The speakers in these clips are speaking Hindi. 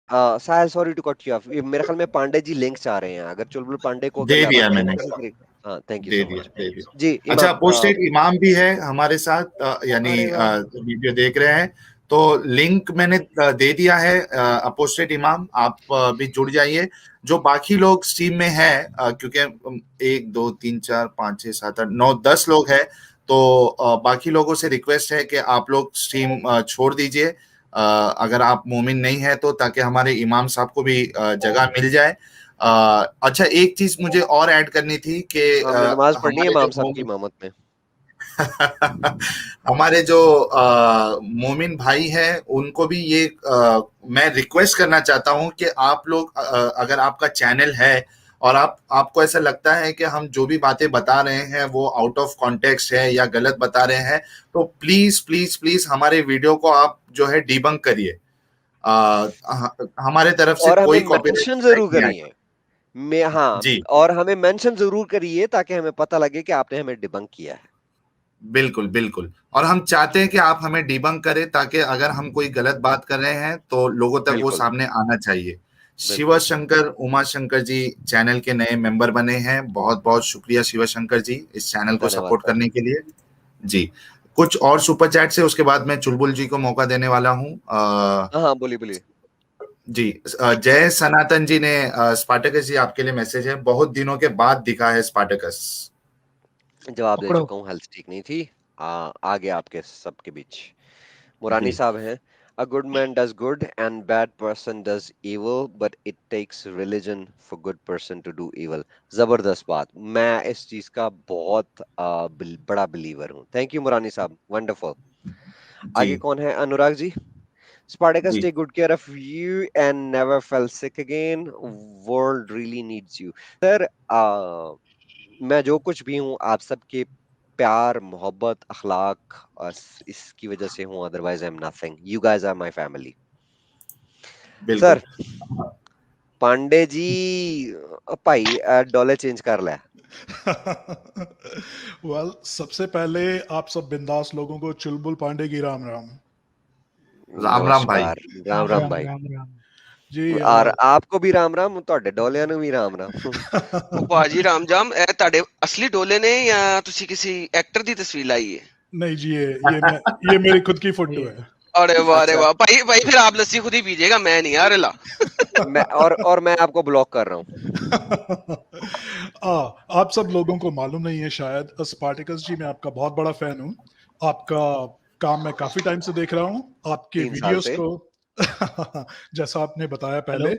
Sahil, sorry to cut you off, मेरे ख्याल में पांडे जी लिंक चाह रहे हैं, अगर चुलबुल पांडे को अगर दे आप दिया लिंक मैंने। किसी तरीके, हाँ थैंक यू दे सो दिया मच। दे दिया। जी अच्छा, इमाम, पोस्टेड इमाम भी है हमारे साथ, यानी अरे वाह, वीडियो देख रहे हैं, तो लिंक मैंने दे दिया है। अपोस्टेड इमाम, आप भी जुड़ जाइए। जो बाकी लोग स्ट्रीम में है, क्योंकि 1 2 3 4 5 6 7 8 9 10 लोग हैं, तो बाकी लोगों से रिक्वेस्ट है कि आप लोग स्ट्रीम छोड़ दीजिए, अगर आप मोमिन नहीं है तो, ताकि हमारे इमाम साहब को भी जगह मिल जाए। अच्छा, एक चीज मुझे और ऐड करनी थी कि हमने नमाज पढ़नी है हमारे इमाम साहब की जो इमामत में। हमारे जो मोमिन भाई हैं, उनको भी ये मैं रिक्वेस्ट करना चाहता हूं कि आप लोग, अगर आपका चैनल है और आपको ऐसा लगता है कि हम जो भी बातें बता रहे हैं वो आउट ऑफ कॉन्टेक्स्ट है या गलत बता रहे हैं, तो प्लीज प्लीज प्लीज हमारे वीडियो को आप जो है डिबंक करिए। हमारे तरफ से और हमें कोई कॉपीराइट मेंशन स्ट्राइक जरूर नहीं करिए, आएगा। मैं हाँ, जी, और हमें मेंशन जरूर करिए ताकि हमें पता लगे कि आपने हमें डिबंक किया है। बिल्कुल बिल्कुल। और हम चाहते हैं कि आप हमें डिबंक करें, ताकि अगर हम कोई गलत बात कर रहे हैं तो लोगों तक वो बिल्कुल, सामने आना चाहिए। शिव बिल्कुल, शंकर उमा शंकर जी चैनल के नए मेंबर बने हैं, बहुत बहुत शुक्रिया शिव शंकर जी इस चैनल को धन्यवाद सपोर्ट सर। करने के लिए। जी, कुछ और सुपर चैट से उसके बाद मैं चुलबुल जी को मौका देने वाला हूँ। हाँ हाँ, बोलिए बोलिए। जी, जय सनातन जी ने, स्पार्टकस जी आपके लिए मैसेज है, बहुत दिनों के बाद दिखा है स्पार्टकस। जवाब दे पकड़ो। चुका हूँ, हेल्थ ठीक नहीं थी। आगे आपके सबके बीच मुरानी जी साहब हैं। A good man does good and bad person does evil, but it takes religion for good person to do evil. जबरदस्त बात, मैं इस चीज का बहुत बड़ा बिलीवर हूँ। थैंक यू मुरानी साहब, वंडरफुल। जी आगे कौन है? Anurag ji. Spartacus, ji. take good care of you and never fell sick again. World really needs you. Sir, मैं जो कुछ भी हूँ आप सबके प्यार, मोहब्बत, अखलाक, इसकी वजह से हूँ, otherwise I am nothing. You guys are my family. बिल्कुल। सर, पांडे जी, भाई डॉलर चेंज कर ले। वेल, सबसे पहले आप सब बिंदास लोगों को चुलबुल पांडे की राम राम। राम राम भाई। नमस्कार, राम राम राम राम भाई। राम राम। जी और आपको भी राम राम, ਤੁਹਾਡੇ ਡੋਲਿਆਂ ਨੂੰ ਵੀ ਰਾਮ ਰਾਮ। ਉਹ ਭਾਜੀ ਰਾਮਜਾਮ, ਇਹ ਤੁਹਾਡੇ ਅਸਲੀ ਡੋਲੇ ਨੇ ਜਾਂ ਤੁਸੀਂ ਕਿਸੇ ਐਕਟਰ ਦੀ ਤਸਵੀਰ ਲਾਈ ਹੈ? नहीं जी, ये मेरी खुद की फोटो है। अरे अच्छा, वाह भाई भाई, फिर आप लस्सी खुद ही पीजिएगा, मैं नहीं आ रहा। मैं और मैं आपको ब्लॉक कर रहा हूँ। आप सब लोगों को मालूम नहीं है शायद, स्पार्टिकस जी मैं आपका बहुत बड़ा फैन हूँ। आपका काम मैं काफी टाइम से देख रहा हूँ, आपके 3 साल वीडियोस से। को। जैसा आपने बताया हेलो। पहले,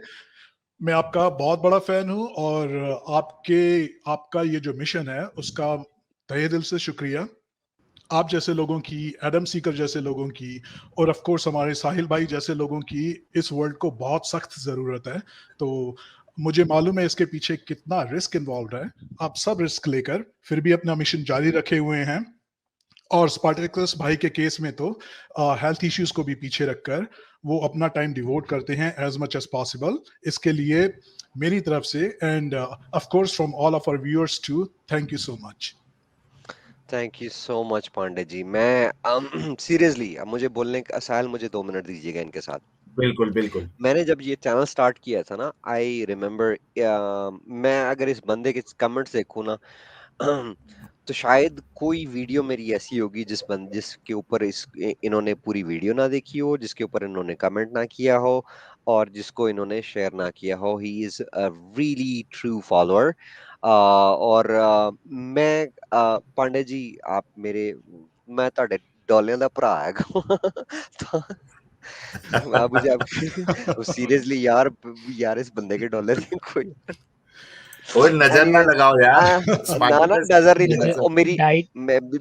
मैं आपका बहुत बड़ा फैन हूँ, और आपके आपका ये जो मिशन है उसका तहे दिल से शुक्रिया। आप जैसे लोगों की, एडम सीकर जैसे लोगों की, और ऑफ कोर्स हमारे साहिल भाई जैसे लोगों की इस वर्ल्ड को बहुत सख्त जरूरत है। तो मुझे मालूम है इसके पीछे कितना रिस्क इन्वॉल्व है। आप सब रिस्क लेकर फिर भी अपना मिशन जारी रखे हुए हैं, और स्पार्टकस भाई के केस में तो हेल्थ इश्यूज को भी पीछे रखकर वो अपना टाइम डिवोट करते हैं एज मच एज पॉसिबल। इसके लिए मेरी तरफ से, and of course from all of our viewers too, thank you so much. Thank you so much Pandey ji. मैं सीरियसली, अब मुझे बोलने का, साहिल मुझे 2 मिनट दीजिएगा इनके साथ। बिल्कुल बिल्कुल। मैंने जब ये चैनल स्टार्ट किया था ना, आई रिमेम्बर, मैं अगर इस बंदे के कमेंट्स देखूँ ना, तो शायद कोई वीडियो मेरी ऐसी होगी जिसके ऊपर इन्होंने पूरी वीडियो ना देखी हो, जिसके ऊपर इन्होंने कमेंट ना किया हो, और जिसको इन्होंने शेयर ना किया हो। He is a really true follower. और मैं, पांडे जी, आप मेरे, मैं ਤੁਹਾਡੇ ਡੋਲਿਆਂ ਦਾ ਭਰਾ ਹੈਗਾ। तो आप मुझे आप सीरियसली यार, यार इस बंदे के डॉलर की कोई, कोई नजर ना एनीवेज, लगाओ यार। ना ना स्पार्टकस नजर नहीं लगा। मुझे और मेरी डाइट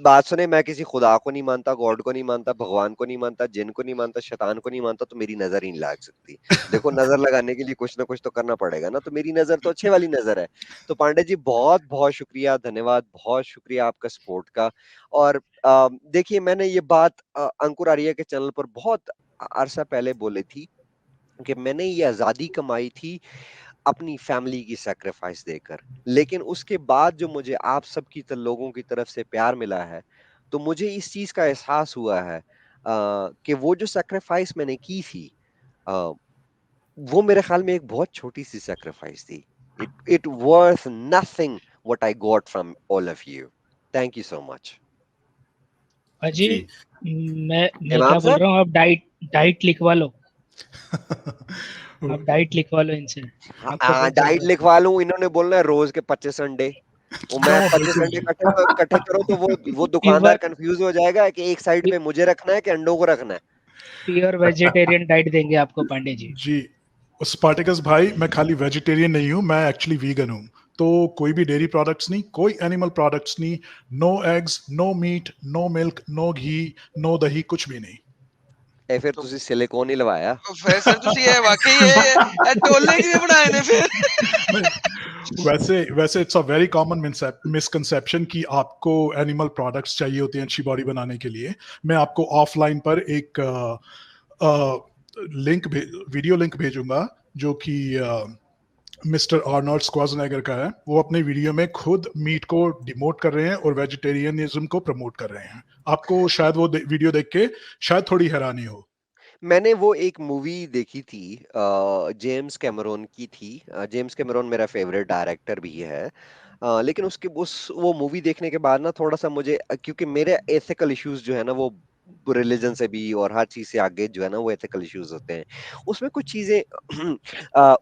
बात सुने, मैं किसी खुदा को नहीं मानता, गॉड को नहीं मानता, भगवान को नहीं मानता, जिन को नहीं मानता, शैतान को नहीं मानता, तो मेरी नजर ही नहीं लग सकती। देखो, नजर लगाने के लिए कुछ ना कुछ तो करना पड़ेगा ना, तो मेरी नजर तो अच्छे वाली नजर है। तो पांडे जी, बहुत बहुत शुक्रिया, धन्यवाद, बहुत शुक्रिया आपका सपोर्ट का। और देखिए, मैंने ये बात अंकुर आर्या के चैनल पर बहुत अरसा पहले बोली थी कि मैंने ये आजादी कमाई थी अपनी फैमिली की सैक्रिफाइस देकर। लेकिन उसके बाद जो मुझे आप सबकी लोगों की तरफ से प्यार मिला है, तो मुझे इस चीज का एहसास हुआ है कि वो जो सैक्रिफाइस मैंने की थी, वो मेरे ख्याल में एक बहुत छोटी सी सेक्रीफाइस थी. It worth nothing what I got from all of you. Thank you so much. अजी, जी मैं इमाम क्या बोल साहब, रहा हूँ, आप डाइट लिखवा लो, आप डाइट लिखवा लो इनसे, आपको बहुत डाइट जरूरत है। लिखवा लूं. इन्होंने बोलना है रोज के 25 अंडे. वो मैं नो 25 अंडे इकट्ठे करो तो वो दुकानदार प्योर कंफ्यूज हो जाएगा कि एक साइड पे मुझे रखना है कि अंडों को रखना है. प्योर वेजिटेरियन डाइट देंगे आपको पांडे जी। जी, स्पार्टिकस भाई, मैं खाली वेजिटेरियन नहीं हूँ, मैं एक्चुअली वीगन हूँ. तो कोई भी डेयरी प्रोडक्ट्स नहीं, कोई एनिमल प्रोडक्ट्स नहीं, no eggs, no meat, no milk, no ghee, no dahi, कुछ भी नहीं. ए फिर तो ਤੁਸੀਂ सिलिकॉन ही लवाया. प्रोफेसर ਤੁਸੀਂ ਇਹ ਵਾਕਈ ਇਹ ਟੋਲੇ ਕਿਵੇਂ ਬਣਾਏ ਨੇ ਫਿਰ? नहीं, वैसे वैसे it's a very common misconception कि आपको एनिमल प्रोडक्ट्स चाहिए होते हैं अच्छी बॉडी बनाने के लिए. मैं आपको ऑफलाइन पर एक लिंक वीडियो लिंक भेजूंगा जो कि मिस्टर आर्नोल्ड स्क्वाजनेगर का है. वो अपने वीडियो में खुद मीट को डिमोट कर रहे हैं और वेजिटेरियनिज्म को प्रमोट कर रहे हैं. आपको शायद वो वीडियो देख के शायद थोड़ी हैरानी हो. मैंने वो एक मूवी देखी थी, जेम्स कैमरॉन की थी. जेम्स कैमरॉन मेरा फेवरेट डायरेक्टर भी है. लेकिन उसके उस वो मूवी देखने के बाद ना थोड़ा सा मुझे, क्योंकि मेरे एथिकल इश्यूज जो है ना वो रिलीजन से भी और हर चीज से आगे जो है ना वो एथिकल इश्यूज होते हैं. उसमें कुछ चीजें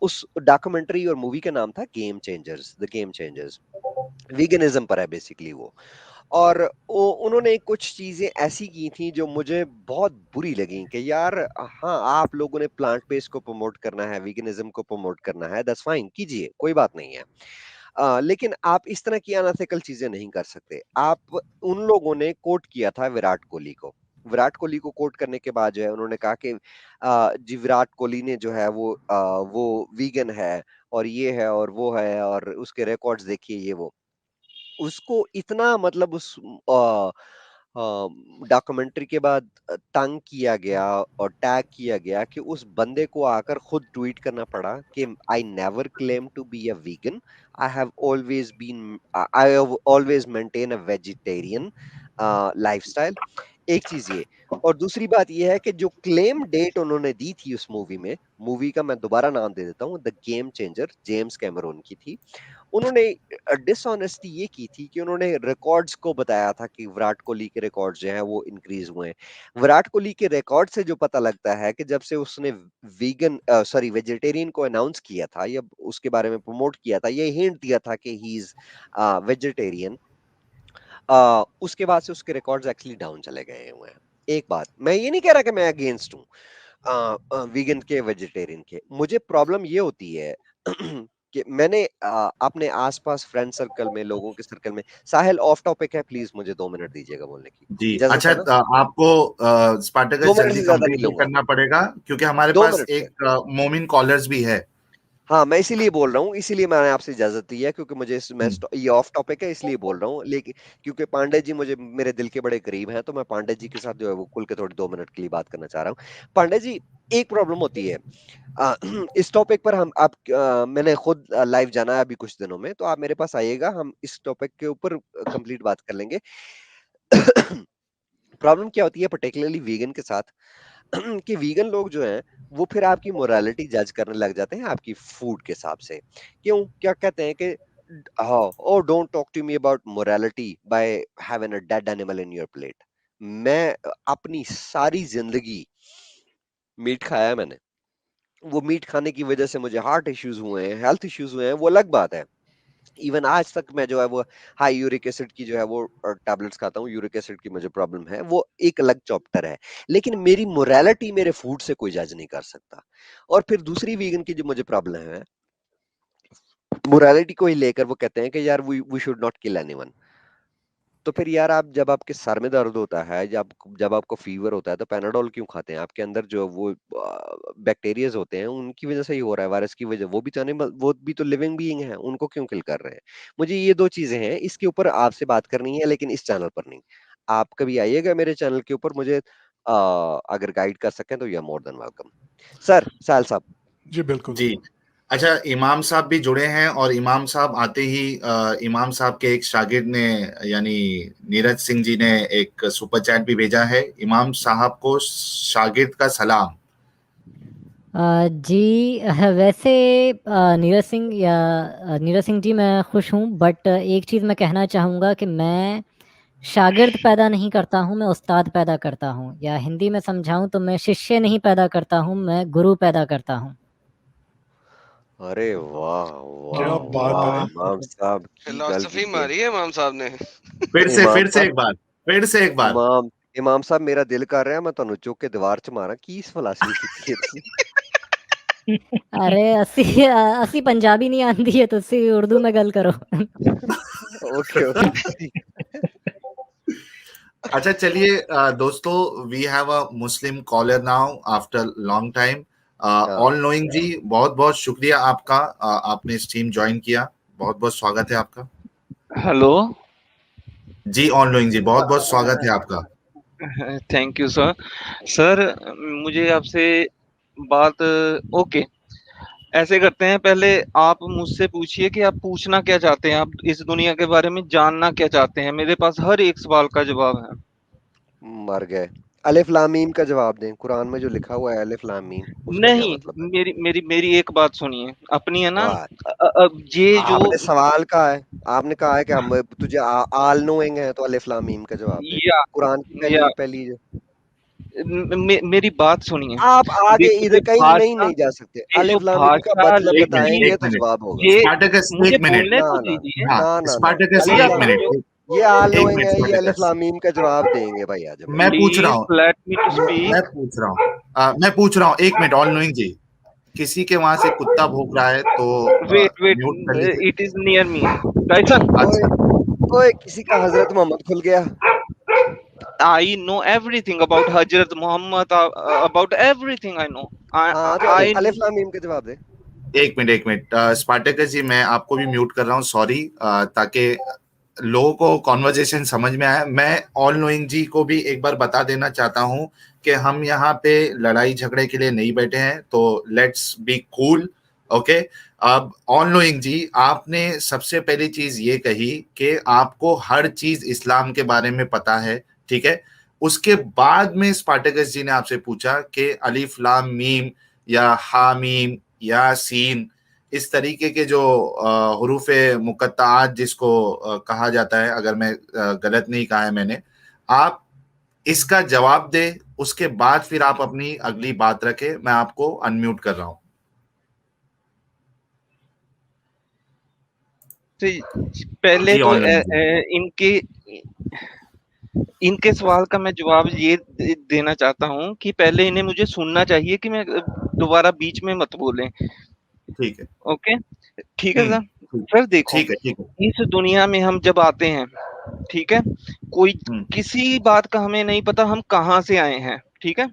उस डॉक्यूमेंट्री और मूवी का नाम था game changers, the game changers. Veganism पर है बेसिकली वो. और उन्होंने कुछ चीजें ऐसी की थी जो मुझे बहुत बुरी लगी कि यार, हाँ आप लोगों ने प्लांट बेस्ड को प्रमोट करना है, वीगनिज्म को प्रमोट करना है, दैट्स फाइन, कीजिए, कोई बात नहीं है. लेकिन आप इस तरह की अनएथिकल चीजें नहीं कर सकते. आप उन लोगों ने कोट किया था विराट कोहली को. विराट कोहली को कोट करने के बाद जो है उन्होंने कहा कि जी विराट कोहली ने जो है वो वीगन है और ये है और वो है और उसके रिकॉर्ड्स देखिए ये वो. उसको इतना मतलब उस डॉक्यूमेंट्री के बाद तंग किया गया और टैग किया गया कि उस बंदे को आकर खुद ट्वीट करना पड़ा कि I never claim to be a vegan, I have always maintain a vegetarian lifestyle. एक चीज ये. और दूसरी बात ये है कि जो क्लेम डेट उन्होंने दी थी उस मूवी में, मूवी का मैं दोबारा नाम दे देता हूँ, the game changer, James Cameron की थी. उन्होंने डिसऑनेस्टी ये की थी कि उन्होंने रिकॉर्ड्स को बताया था कि विराट कोहली के रिकॉर्ड्स जो हैं वो इंक्रीज हुए हैं. विराट कोहली के रिकॉर्ड से जो पता लगता है कि जब से उसने वेजिटेरियन को अनाउंस किया था या उसके बारे में प्रमोट किया था, ये हिंट दिया था कि ही इज वेजिटेरियन, उसके बाद से उसके रिकॉर्ड्स एक्चुअली डाउन चले गए हुए हैं. एक बात, मैं ये नहीं कह रहा कि मैं अगेंस्ट हूँ वीगन के वेजिटेरियन के. मुझे प्रॉब्लम ये होती है कि मैंने अपने आसपास फ्रेंड सर्कल में, लोगों के सर्कल में, साहिल ऑफ टॉपिक है, प्लीज मुझे 2 मिनट दीजिएगा बोलने की जी इजाजत अच्छा, है ना. आपको 2 स्पार्टकस मिनट जल्दी से ज्यादा नहीं कंप्लीट लूंगा. करना पड़ेगा क्योंकि हमारे 2 मिनट पास से. एक मोमिन कॉलर्स भी है. हाँ, मैं इसीलिए बोल रहा हूँ, इसीलिए मैंने आपसे इजाजत दी है क्योंकि हम्म, ये ऑफ टॉपिक है इसलिए बोल रहा हूँ. लेकिन क्योंकि पांडे जी मुझे मेरे दिल के बड़े करीब हैं तो मैं पांडे जी के साथ जो है वो खुल के थोड़ी 2 मिनट के लिए बात करना चाह रहा हूँ. पांडे जी, एक प्रॉब्लम होती है. अ, इस टॉपिक पर मैंने खुद लाइव जाना है अभी कुछ दिनों में, तो आप मेरे पास आइएगा, हम इस टॉपिक के ऊपर कंप्लीट बात कर लेंगे. प्रॉब्लम क्या होती है पर्टिकुलरली वीगन के साथ कि वीगन लोग जो हैं वो फिर आपकी मोरालिटी जज करने लग जाते हैं आपकी फूड के हिसाब से. क्यों, क्या कहते हैं कि हाँ, oh don't talk to me about morality by having a dead animal in your plate. मैं अपनी सारी जिंदगी मीट खाया है मैंने. वो मीट खाने की वजह से मुझे हार्ट इश्यूज हुए हैं, हेल्थ इश्यूज हुए हैं, वो अलग बात है. इवन आज तक मैं जो है वो हाई यूरिक एसिड की जो है वो टैबलेट्स खाता हूँ. यूरिक एसिड की मुझे प्रॉब्लम है, वो एक अलग चैप्टर है. लेकिन मेरी मोरालिटी मेरे फूड से कोई जज नहीं कर सकता. और फिर दूसरी वीगन की जो मुझे प्रॉब्लम है, मोरालिटी को ही लेकर वो कहते हैं कि यार we should not kill anyone. तो फिर यार आप जब आपके सर में दर्द होता है, जब आपको फीवर होता है तो पैनाडोल क्यों खाते हैं? आपके अंदर जो वो बैक्टीरियाज होते हैं उनकी वजह से ही हो रहा है, वायरस की वजह. वो भी तो लिविंग बीइंग है, उनको क्यों किल कर रहे हैं? मुझे ये दो चीजें हैं, इसके ऊपर आपसे बात करनी है लेकिन इस चैनल पर नहीं. आप कभी आइएगा मेरे चैनल के ऊपर, मुझे अगर गाइड कर सकें तो you are more than welcome. Sir, Sahil साहब. जी बिल्कुल. जी अच्छा, इमाम साहब भी जुड़े हैं और इमाम साहब आते ही इमाम साहब के एक शागिर्द ने यानी नीरज सिंह जी ने एक सुपर चैट भी भेजा है. इमाम साहब को शागिर्द का सलाम. जी वैसे नीरज सिंह जी मैं खुश हूँ, बट एक चीज़ मैं कहना चाहूँगा कि मैं शागिर्द पैदा नहीं करता हूँ, मैं उस्ताद पैदा करता हूँ, या हिंदी में समझाऊँ तो मैं शिष्य नहीं पैदा करता हूँ, मैं गुरु पैदा करता हूँ। अरे वाह क्या वाह बात वाह है। इमाम साहब की गल फिलोसफी कीती है। मारी है इमाम साहब ने। इमाम फिर से साहब एक बार, फिर से एक बार। इमाम इमाम साहब मेरा दिल कर ਰਿਹਾ ਮੈਂ ਤੁਹਾਨੂੰ ਚੁੱਕ ਕੇ ਦੀਵਾਰ 'ਚ ਮਾਰਾਂ ਕੀ ਫਲਸਫੀ ਕੀਤੀ ਹੈ ਤੁਸੀਂ अरे असी पंजाबी नहीं आती है, तुसी उर्दू में गल करो। ओके ओके अच्छा चलिए दोस्तों, we have a Muslim caller now after long time. All knowing ji, बहुत बहुत शुक्रिया आपका, आपने इस टीम ज्वाइन किया, बहुत बहुत स्वागत है आपका। हेलो, जी ऑल नोइंग जी, बहुत बहुत स्वागत है आपका। Thank you sir. सर मुझे आपसे बात ओके ऐसे करते हैं, पहले आप मुझसे पूछिए कि आप पूछना क्या चाहते हैं, आप इस दुनिया के बारे में जानना क्या चाहते हैं। मेरे पास हर एक सवाल का जवाब है। मर गए अलिफ लाम मीम का जवाब दें कुरान में जो लिखा हुआ है अलिफ लाम मीम उसका क्या नहीं, मतलब है मेरी मेरी मेरी एक बात सुनिए, अपनी है ना। वाह ये जो आपने सवाल कहा है आपने कहा है कि हम तुझे आल नोइंग है तो अलिफ लाम मीम का जवाब दे या कुरान की या पहली मेरी बात सुनिए। आप आगे देखो इधर जो कहीं नहीं भाषा नहीं जा सकते ये जो अलिफ लाम मीम का भाषा मतलब एक मिनट, बताएंगे एक तो मिनट, जवाब होगा ये स्पार्टकस मुझे एक मिनट। बोलने ना तो ना दीजिए। हाँ, ना ना ना स्पार्टकस भैया एक मिनट, जो ये आल एक नोइंग मिनट है ये अलिफ स्पार्टकस, लाम मीम का जवाब देंगे भाई आज मैं पूछ रहा प्लीज हूँ, लेट मी टू मैं स्पीक। पूछ रहा हूँ, मैं पूछ रहा हूँ, एक मिनट ऑल नोइंग जी, किसी के वहां से कुत्ता भौंक रहा है तो वेट म्यूट कर लीजिए। It is near me Tyson. ओए अच्छा, ओए किसी का हजरत मोहम्मद खुल गया I know everything about Hazrat Muhammad, about everything I know. हाँ तो I अलिफ लाम मीम का जवाब दे एक मिनट स्पार्टकस जी, मैं आपको भी म्यूट कर रहा हूँ, सॉरी, ताकि लोगों को कॉन्वर्जेशन समझ में आए। मैं ऑल नोइंग जी को भी एक बार बता देना चाहता हूँ कि हम यहाँ पे लड़ाई झगड़े के लिए नहीं बैठे हैं, तो लेट्स बी कूल, ओके। अब ऑल नोइंग जी, आपने सबसे पहली चीज ये कही कि आपको हर चीज इस्लाम के बारे में पता है, ठीक है। उसके बाद में स्पार्टकस जी ने आपसे पूछा कि अलिफ लाम मीम या हामीम या सीन, इस तरीके के जो हरूफ मुकत्ताआत जिसको कहा जाता है, अगर मैं गलत नहीं कहा है मैंने, आप इसका जवाब दे, उसके बाद फिर आप अपनी अगली बात रखे। मैं आपको अनम्यूट कर रहा हूं। पहले जी तो ऑनलाइन जी, इनके इनके सवाल का मैं जवाब ये देना चाहता हूँ कि पहले इन्हें मुझे सुनना चाहिए कि मैं दोबारा बीच में मत बोलें। ठीक है। ओके, ठीक है सर। ठीक सर देखो, ठीक है, ठीक है। इस दुनिया में हम जब आते हैं, ठीक है, कोई हम्म, किसी बात का हमें नहीं पता हम कहाँ से आए हैं, ठीक है।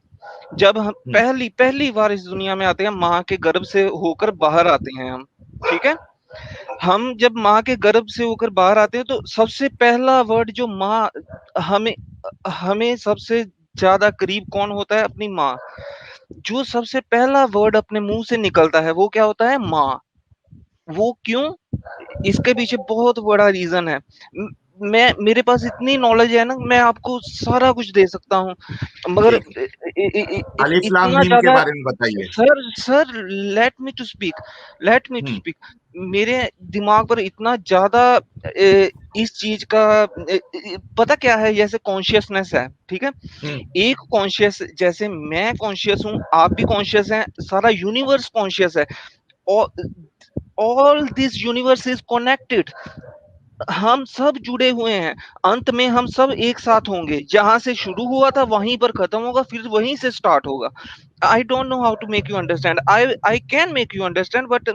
जब हम हम्म, पहली पहली बार इस दुनिया में आते हैं, माँ के गर्भ से होकर बाहर आते हैं हम, ठीक है। हम जब माँ के गर्भ से होकर बाहर आते हैं तो सबसे पहला वर्ड जो माँ हमें हमें सबसे ज्यादा करीब कौन होता है? अपनी माँ। जो सबसे पहला वर्ड अपने मुंह से निकलता है वो क्या होता है? माँ। वो क्यों? इसके पीछे बहुत बड़ा रीजन है। मैं मेरे पास इतनी नॉलेज है ना, मैं आपको सारा कुछ दे सकता हूँ, मगर ठीक है। अलिफ लाम इतना मीम के ज्यादा। बारे में बताइए। Sir sir let me to speak, let me to hmm, speak. मेरे दिमाग पर इतना ज्यादा इस चीज का पता क्या है, जैसे कॉन्शियसनेस है, ठीक है। हम्म, एक कॉन्शियस, जैसे मैं कॉन्शियस हूँ, आप भी कॉन्शियस हैं, सारा यूनिवर्स कॉन्शियस है। All this universe is connected. हम सब जुड़े हुए हैं। अंत में हम सब एक साथ होंगे। जहां से शुरू हुआ था वहीं पर खत्म होगा, फिर वहीं से स्टार्ट होगा। I don't know how to make you understand. I can make you understand but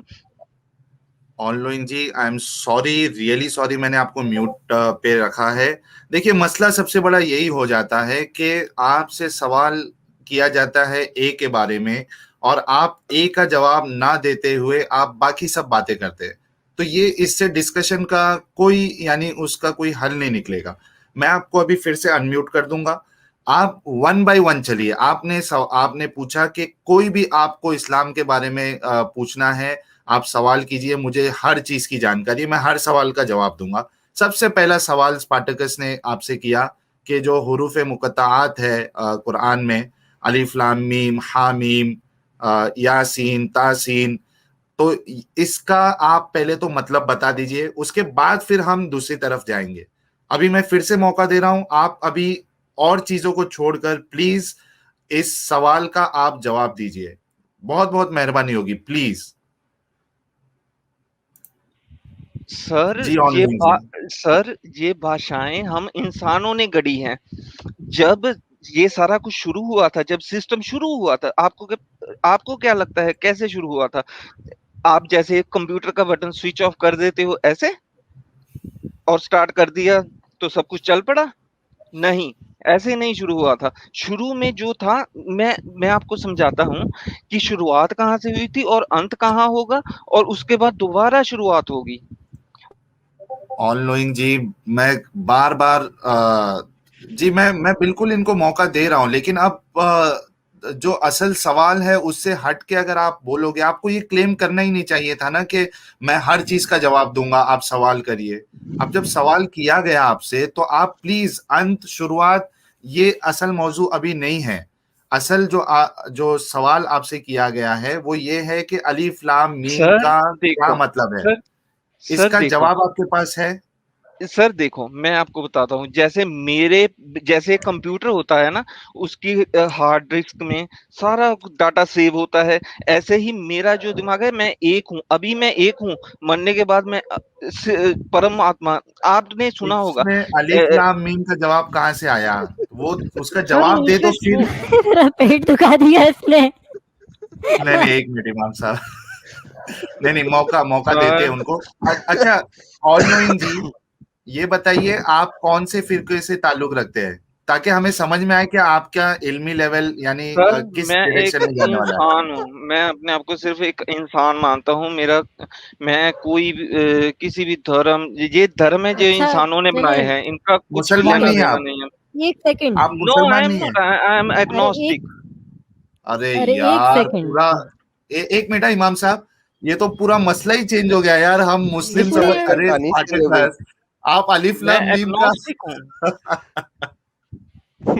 online ji, I am sorry, really sorry, मैंने आपको म्यूट पे रखा है। देखिए, मसला सबसे बड़ा यही हो जाता है कि आपसे सवाल किया जाता है ए के बारे में, और आप ए का जवाब ना देते हुए आप बाकी सब बातें करते हैं, तो ये इससे डिस्कशन का कोई, यानी उसका कोई हल नहीं निकलेगा। मैं आपको अभी फिर से अनम्यूट कर दूंगा। आप वन बाय वन चलिए। आपने पूछा कि कोई भी आपको इस्लाम के बारे में पूछना है, आप सवाल कीजिए, मुझे हर चीज की जानकारी, मैं हर सवाल का जवाब दूंगा। सबसे पहला सवाल स्पार्टकस ने आपसे किया कि जो हुरूफ मुकत्ताआत है कुरान में, अलिफ लाम मीम हा मीम, यासीन, तासीन, तो इसका आप पहले तो मतलब बता दीजिए, उसके बाद फिर हम दूसरी तरफ जाएंगे। अभी मैं फिर से मौका दे रहा हूं, आप अभी और चीजों को छोड़कर प्लीज इस सवाल का आप जवाब दीजिए, बहुत बहुत मेहरबानी होगी, please. Sir ji online ji. सर ये भाषाएं हम इंसानों ने गढ़ी हैं। जब ये सारा कुछ शुरू हुआ था, जब सिस्टम शुरू हुआ था, आपको क्या लगता है कैसे शुरू हुआ था? आप जैसे कंप्यूटर का बटन स्विच ऑफ कर देते हो ऐसे, और स्टार्ट कर दिया तो सब कुछ चल पड़ा? नहीं, ऐसे नहीं शुरू हुआ था। शुरू में जो था, मैं आपको समझाता हूँ कि शुरुआत कहाँ से हुई थी और अंत कहाँ होगा, और उसके बाद दोबारा शुरुआत होगी। ऑनलाइन जी, मैं बार बार जी मैं बिल्कुल इनको मौका दे रहा हूं, लेकिन अब जो असल सवाल है उससे हट के अगर आप बोलोगे, आपको ये क्लेम करना ही नहीं चाहिए था ना कि मैं हर चीज का जवाब दूंगा, आप सवाल करिए। अब जब सवाल किया गया आपसे तो आप प्लीज अंत शुरुआत, ये असल मौजू अभी नहीं है। असल जो सवाल आपसे किया गया है वो ये है कि अलीफ लाम मीम सर का क्या देखो, मतलब है, सर इसका देखो, जवाब आपके पास है? सर देखो, मैं आपको बताता हूँ, जैसे कंप्यूटर होता है ना, उसकी हार्ड डिस्क में सारा डाटा सेव होता है, ऐसे ही मेरा जो दिमाग है, मैं एक हूँ, अभी मैं एक हूँ, मरने के बाद मैं परमात्मा। आपने सुना होगा इसमें अलिफ लाम मीम का जवाब कहाँ से आया? वो उसका सर जवाब दे दो मुझे फिर। मेरा पेट दुखा दिया इसने। नहीं नहीं, एक मिनट इमाम साहब, नहीं नहीं, मौका देते हैं उनको। अच्छा ऑल नोइंग जी, ये बताइए आप कौन से फिरके से ताल्लुक रखते हैं, ताकि हमें समझ में आए कि आपका इल्मी लेवल यानी सर, किस मैं एक डायरेक्शन में जाने वाला है। इंसान हूँ, मैं अपने आप को सिर्फ एक इंसान मानता हूँ। मैं कोई किसी भी धर्म, ये धर्म है जो अच्छा इंसानों ने बनाए चलिए, हैं, इनका कुछ भी मुसलमान लेना नहीं है देना आप? नहीं है। एक सेकंड, आप नो, आई मुसलमान एम नहीं है? नॉट, आई एम अरे एक एग्नोस्टिक। अरे अरे एक यार सेकंड, पूरा एक मिनट इमाम साहब, ये तो पूरा मसला ही चेंज हो गया यार। हम मुस्लिम इसमें समझ, अरे कहानी चेंज हो गई। स्पार्टकस, आप अलिफ मैं लाम मीम का एग्नोस्टिक हूँ।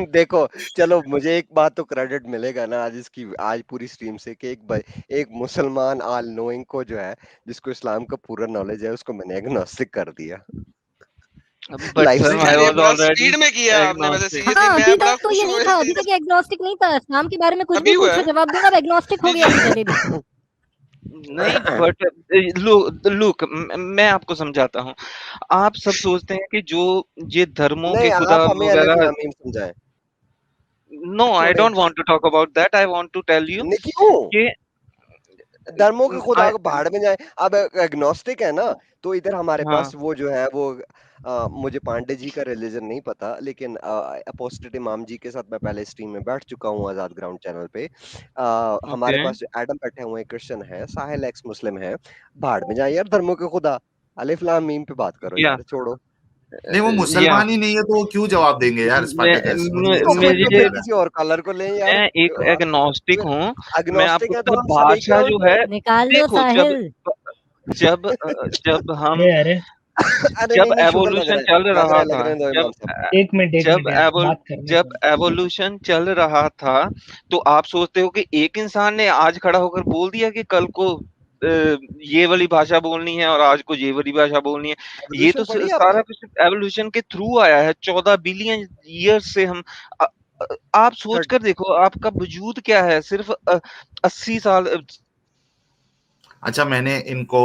देखो, चलो मुझे एक बात तो क्रेडिट मिलेगा ना आज पूरी स्ट्रीम से कि एक मुसलमान ऑल नोइंग को जो है, जिसको इस्लाम का पूरा नॉलेज है, उसको मैंने एग्नोस्टिक कर दिया बट लाइव सर, वैसे आई स्ट्रीम ये वाज में। बड़ा ऑलरेडी स्पीड में किया आपने, वैसे एग्नोस्टिक। सीरियसली हाँ मैं अभी बड़ा तक तो खुश ये हूँ नहीं था, इस अभी चीज तक ये एग्नोस्टिक नहीं था, इस्लाम के बारे में कुछ भी अभी हुआ पूछो है। जवाब दूंगा, अब एग्नोस्टिक हो जी गया जी। अभी पहले भी। नहीं, बट लुक, मैं आपको समझाता हूँ। आप सब सोचते हैं कि जो ये धर्मों के नहीं, खुदा आप हमें अलिफ वगैरह। लाम मीम समझाएं नो, आई थोड़े। Don't want to talk about that. I want to tell you नहीं, क्यों? कि धर्मों के खुदा I- को भाड़ में जाए। अब एग्नोस्टिक है ना, तो इधर हमारे हाँ, पास वो जो है वो मुझे पांडे जी का रिलीजन नहीं पता, लेकिन अपोस्टेट इमाम जी के साथ मैं पहले स्ट्रीम में बैठ चुका हूँ आजाद ग्राउंड चैनल पे। हमारे ओके, पास जो एडम बैठे हुए हैं, क्रिश्चियन है, साहिल एक्स मुस्लिम है। भाड़ में जाए यार धर्मों के खुदा, अलिफ लाम मीम पे बात करो या यार, छोड़ो। नहीं, वो या मुसलमान ही नहीं है तो वो क्यों जवाब देंगे यार स्पार्टकस, मुझे ये तो समझ फिर नहीं तो आ फिर मुझे रहा। किसी और कलर को लें यार। मैं एक एग्नोस्टिक हूँ। मैं एग्नोस्टिक आपको है तो सिर्फ हम सब एक भाषा ग्राउंड जो पे। है, निकाल लो देखो, जब साहिल। जब जब हम अरे अरे, अरे जब नहीं नहीं, शुगर एवोल्यूशन चल लग रहा रहा था, है दो जब इमाम साहब। एक जब मिनट यार, एवोल बात करने जब दो। एवोल्यूशन चल रहा था, तो आप सोचते हो कि एक इंसान ने आज खड़ा होकर बोल दिया कि कल को ये वाली भाषा बोलनी है और आज को ये वाली भाषा बोलनी है। ये तो एवोल्यूशन पढ़ी सारा आपने? कुछ एवोल्यूशन के थ्रू आया है। 14 बिलियन ईयर्स से हम अ, आप सोच कर देखो, आपका वजूद क्या है, सिर्फ 80 साल। अच्छा मैंने इनको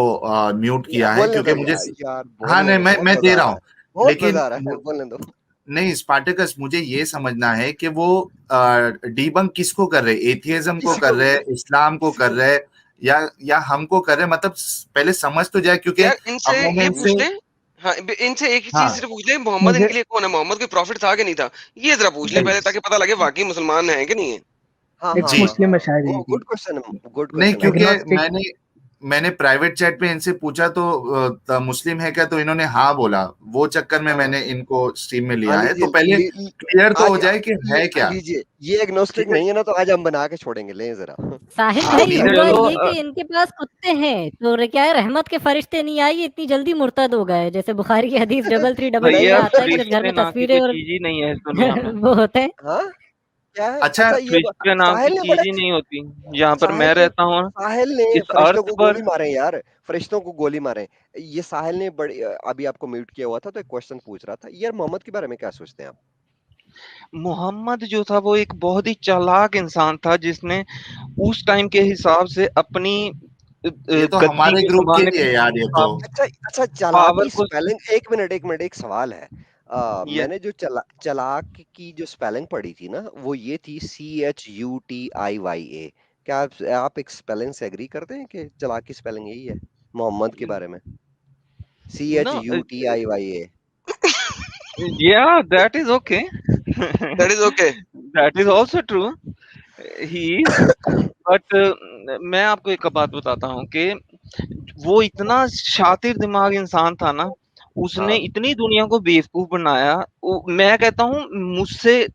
म्यूट किया है बोलने क्योंकि दो मुझे, यार, यार हाँ बोलने नहीं, दो, मैं बहुत मैं दे मजा आ रहा रहा हूँ, है। बहुत लेकिन मजा आ रहा है, बोलने दो। नहीं स्पार्टकस, मुझे ये समझना है कि वो डीबंक किसको कर रहे, एथियज्म को किसी कर को रहे, इस्लाम को किसी कर को रहे, या हमको कर रहे, मतलब पहले समझ तो जाए, क्योंकि यार अब इनसे मैंने ये इनसे, पूछ ले। हाँ, इनसे एक ही चीज हाँ सिर्फ पूछ ले, मोहम्मद मुझे इनके लिए कौन है? मोहम्मद कोई प्रॉफिट था कि नहीं था? ये जरा पूछ ले नहीं पहले, ताकि पता लगे वाकई मुसलमान है कि नहीं है। हाँ एक्स हाँ जी, हाँ मुस्लिम है हाँ, शायद ये वो भी। गुड क्वेश्चन है, गुड नहीं क्वेश्चन है क्योंकि भाई। एग्नोस्टिक। मैंने प्राइवेट चैट पे इनसे पूछा तो मुस्लिम है क्या, तो इन्होंने हाँ बोला, वो चक्कर में हाँ मैंने इनको स्ट्रीम में हाँ, लिया है, लीजिए तो पहले क्लियर तो हो आज जाए कि है क्या। लीजिए, ये एग्नोस्टिक ठीक है, नहीं है ना, तो आज हम बना के छोड़ेंगे, लें जरा। साहिल आप भाई भी हुआ देखो, चलो, ये कि इनके पास कुत्ते हैं, तो क्या है, रहमत के फरिश्ते नहीं आए, ये इतनी जल्दी मुर्तद हो गए, जैसे बुखारी की हदीस 3333 में भैया, आता है कि जिस घर फरिश्ते में ना की तस्वीरें कोई और चीज ही नहीं है इस दुनिया में। हाँ, क्या है? अच्छा, अच्छा ये पृथ्वी नाम की साहिल ने चीज बड़ा ही नहीं होती जहाँ पर साहिल मैं ने रहता हूँ, साहिल ने इस फरिश्तों अर्थ को पर। गोली मारे यार, फरिश्तों को गोली मारे। ये साहिल ने बड़ी अभी आपको म्यूट किया हुआ था तो एक क्वेश्चन पूछ रहा था यार, मोहम्मद के बारे में क्या सोचते हैं आप? मोहम्मद जो था वो एक बहुत ही चालाक इंसान था, जिसने उस टाइम के हिसाब से अपनी ये तो गद्दी हमारे को ग्रुप के संभालने लिए के यार, ये तो अच्छा अच्छा, पावर चालाकी को। स्पेलिंग, एक मिनट, एक सवाल है। ये मैंने जो चालाक की जो स्पेलिंग पढ़ी थी ना, वो ये थी CHUTIYA। क्या आप एक स्पेलिंग से एग्री करते हैं कि चालाक की स्पेलिंग यही है मोहम्मद के बारे में? No, CHUTIYA। yeah, that is okay. That is okay. That is also true. He is, but मैं आपको एक बात बताता हूँ कि वो इतना शातिर दिमाग इंसान था ना, उसने हाँ इतनी दुनिया को बेवकूफ बनाया। मैं कहता हूँ मुझसे,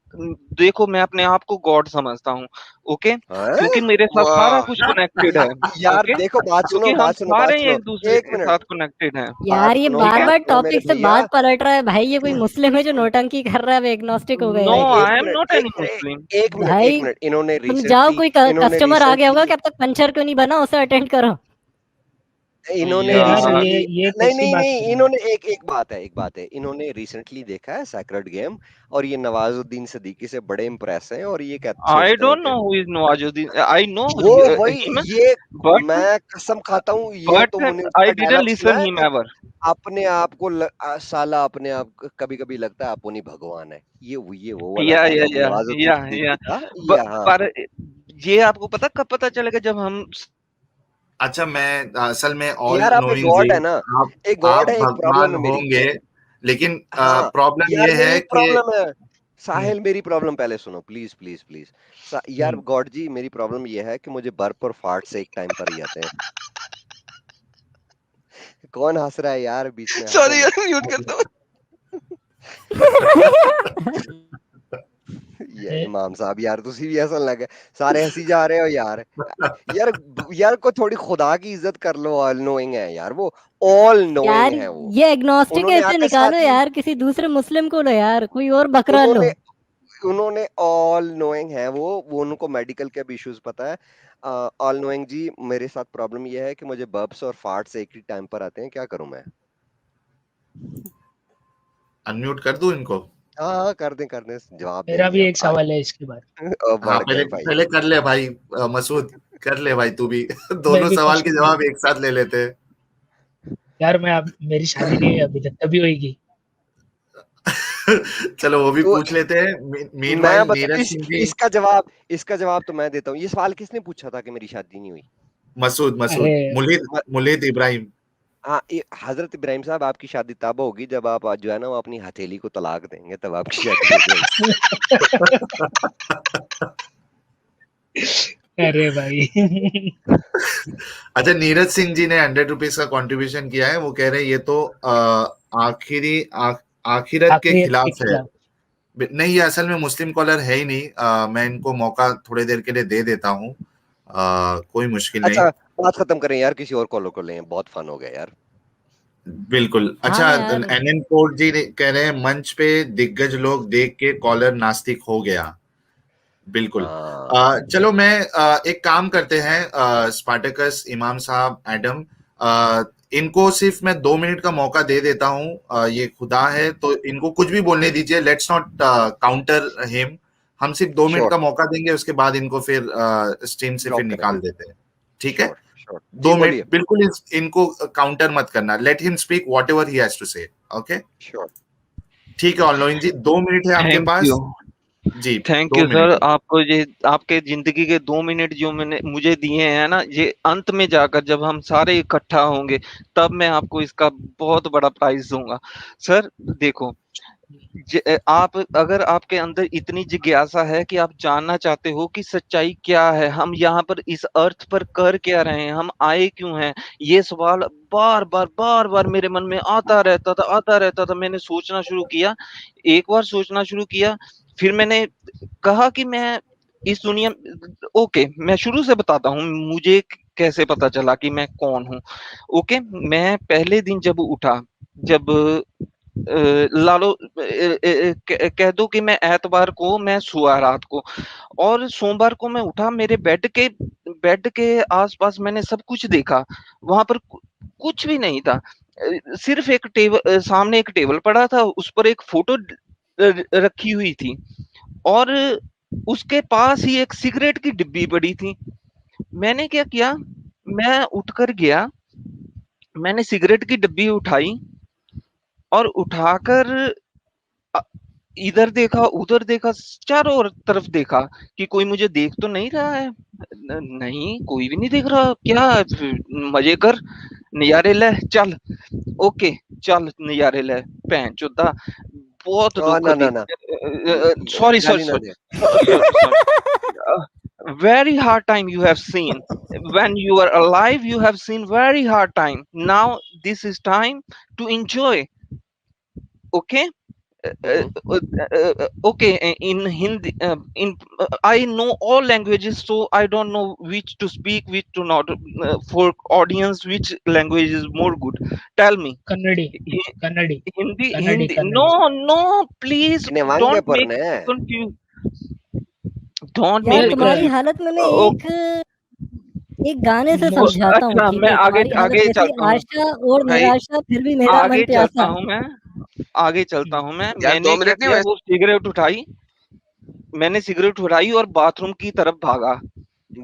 देखो मैं अपने आप को गॉड समझता हूँ, ओके, हाँ क्योंकि मेरे साथ सारा वाह। कुछ कनेक्टेड है, यार ओके, देखो, क्योंकि हम सारे बात ही सुनो, एक दूसरे एक के मिनट, साथ कनेक्टेड हैं, यार ये ठीक है। बार बार मेरे टॉपिक से भैया। बात पलट रहा है भाई, ये कोई मुस्लिम है जो नौटंकी कर रहा है, अब एग्नोस्टिक हो गए नो, यार एक ये। I am minute, not any मुस्लिम। भाई इन्होंने तुम जाओ, रिसेंटली कोई इन्होंने कस्टमर आ गया होगा रिसेंटली कि अब तक पंचर क्यों नहीं बना, उसे अटेंड करो। इन्होंने यार यार, रिसेंटली ये नहीं कैसी नहीं बात नहीं, कर रहे हैं? इन्होंने एक बात है, इन्होंने रिसेंटली देखा है सैक्रेड गेम, और ये नवाजुद्दीन सिद्दीकी से बड़े इम्प्रेस हैं, और ये आई सोचते हैं डोंट नो कि who is Nawazuddin, I know वो वही हिम, ये, बट मैं कसम खाता हूँ, ये बट तुमने आई उसका डिडंट डायलॉग सुना लिसन है हिम कि एवर। अपने आप को साला अपने आप कभी कभी लगता है अपुनी भगवान है, ये वो वाला या या डायलॉग या नवाजुद्दीन या या सिद्दीकी का, ब, ये हाँ। पर ये आपको पता कब पता चलेगा, जब हम। अच्छा, मैं असल में ऑल यार आप एक नोइंग जी, गॉड है ना, आप एक गॉड आप है, एक प्रॉब्लम भगवान है मेरी। होंगे, लेकिन हाँ प्रॉब्लम यार, ये मेरी है एक कि प्रॉब्लम है साहिल, मेरी प्रॉब्लम पहले सुनो, प्लीज प्लीज प्लीज। यार हम्म, गॉड जी, मेरी प्रॉब्लम ये है कि मुझे बर्फ और फार्ट से एक टाइम पर ही आते हैं। कौन हंस रहा है यार, बीच में हंसो सॉरी मत। यार, म्यूट करता हूँ। ये अरे इमाम साहब यार, तुसी भी हंसन लगे, सारे हंसी जा रहे हो यार। यार यार को थोड़ी खुदा की इज्जत कर लो, ऑल नोइंग है यार वो, ऑल नोइंग यार है वो। ये एग्नोस्टिक उन्होंने ऐसे निकालो आतिशबाजी, यार, किसी दूसरे मुस्लिम को लो यार, कोई और बकरा लो। उन्होंने उन्होंने ऑल नोइंग है वो उनको मेडिकल के भी इश्यूज पता है। ऑल नोइंग जी, मेरे साथ प्रॉब्लम ये है कि मुझे बर्ब्स और फार्ट्स एक ही टाइम पर आते हैं, क्या करूं मैं? अनम्यूट कर दूं इनको? हाँ हाँ, कर दें, जवाब मेरा देंगे भी अब एक सवाल है इसके बाद। हाँ, बढ़ पहले गए भाई। पहले कर ले भाई, मसूद, कर ले भाई तू भी। मैं दोनों भी सवाल के क्वेश्चन जवाब पूछ, एक साथ ले लेते हैं। यार मैं अब, मेरी शादी नहीं हुई अभी तक, कभी होगी? चलो वो भी तो पूछ लेते हैं। मैं मीनवाइल बता, नीरज सिंह जी। इसका जवाब तो मैं देता हूँ। ये सवाल किसने पूछा था कि मेरी शादी नहीं हुई? मसूद अरे मसूद मुलिद म- मुलिद इब्राहिम। हाँ, हजरत इब्राहिम साहब, आपकी शादी तब होगी जब आप जो है ना वो अपनी हथेली को तलाक देंगे, तब आपकी शादी हो जाएगी। अरे भाई। अच्छा, नीरज सिंह जी ने 100 रुपीज का कंट्रीब्यूशन किया है। वो कह रहे हैं ये तो आखिरत के आखिरियत के खिलाफ है। खिलाफ। नहीं, ये असल में मुस्लिम कॉलर है ही नहीं। मैं इनको मौका थोड़ी देर के लिए दे देता हूँ। कोई मुश्किल नहीं। अच्छा, बात खत्म करें यार, किसी और कॉलर को लें, बहुत फन हो गया यार। बिल्कुल। हाँ अच्छा, यार, एनएन कोट जी कह रहे हैं मंच पे दिग्गज लोग देख के कॉलर नास्तिक हो गया। बिल्कुल। हाँ चलो मैं एक काम करते हैं, स्पार्टकस, इमाम साहब, एडम, इनको सिर्फ मैं 2 मिनट का मौका दे देता हूँ। ये खुदा है तो इनको कुछ भी बोलने दीजिए। Let's not counter him. हम सिर्फ 2 मिनट श्योर, का मौका देंगे, उसके बाद इनको फिर स्ट्रीम से फिर ड्रॉप करेंगे। निकाल देते हैं। ठीक है? श्योर श्योर जी, 2 मिनट बोलिए। बिल्कुल, इनको काउंटर मत करना। Let him speak whatever he has to say. Okay, sure. ठीक है ऑलनोइन जी, 2 मिनट है आपके थैंक पास। यू, जी, थैंक दो यू मिनट सर। है। आपको ये आपके जिंदगी के 2 मिनट जो मैंने मुझे दिए हैं ना, ये अंत में जाकर जब हम सारे इकट्ठा होंगे, तब मैं आपको इसका बहुत बड़ा प्राइज दूंगा। सर देखो, आप, अगर आपके अंदर इतनी जिज्ञासा है कि आप जानना चाहते हो कि सच्चाई क्या है, हम यहाँ पर इस अर्थ पर कर क्या रहे हैं, हम आए क्यों हैं, ये सवाल बार बार मेरे मन में आता रहता था। मैंने सोचना शुरू किया, एक बार सोचना शुरू किया, फिर मैंने कहा कि मैं इस दुनिया, ओके मैं शुरू से बताता हूँ मुझे कैसे पता चला कि मैं कौन हूँ। ओके, मैं पहले दिन जब उठा, जब लालो कह दो कि मैं एतवार को मैं सोया रात को, और सोमवार को मैं उठा, मेरे बेड के आसपास मैंने सब कुछ देखा, वहां पर कुछ भी नहीं था। सिर्फ एक टेबल, सामने एक टेबल पड़ा था, उस पर एक फोटो रखी हुई थी, और उसके पास ही एक सिगरेट की डिब्बी पड़ी थी। मैंने क्या किया, मैं उठकर गया, मैंने सिगरेट की डिब्बी उठाई और उठाकर इधर देखा, उधर देखा, चारों तरफ देखा कि कोई मुझे देख तो नहीं रहा है। नहीं, कोई भी नहीं देख रहा। क्या मजे कर, नजारे ले, चल। ओके, चल नजारे ले। पैंचोदा, बहुत दुख ना दी। ना ना सॉरी सॉरी गाली ना दे। Sorry, very hard time you have seen. When you are alive, you have seen very hard time. Now this is time to enjoy. Okay. Okay, in Hindi, I know all languages, so I don't know which to speak, which to not. For audience, which language is more good? Tell me. कन्नड़ी कन्नड़ी Hindi, कन्नड़ी Hindi. कन्नड़ी No, please इन्हें वांगे don't make पढ़ने me हैं। confused. Don't यार make me तुम्हारी confused. हालत में मैं एक गाने से वो- समझाता हूँ, अच्छा, ठीक मैं है? आगे तुम्हारी हालत आगे जैसे चलता हूँ आशा और भाई, निराशा, फिर भी मेरा मन आगे चलता प्यासा। हूँ मैं, आगे चलता हूँ मैं। यार, मैंने 2 क्या मिनट नहीं किया, हुए। वो सिगरेट उठाई, मैंने सिगरेट उठाई और बाथरूम की तरफ भागा।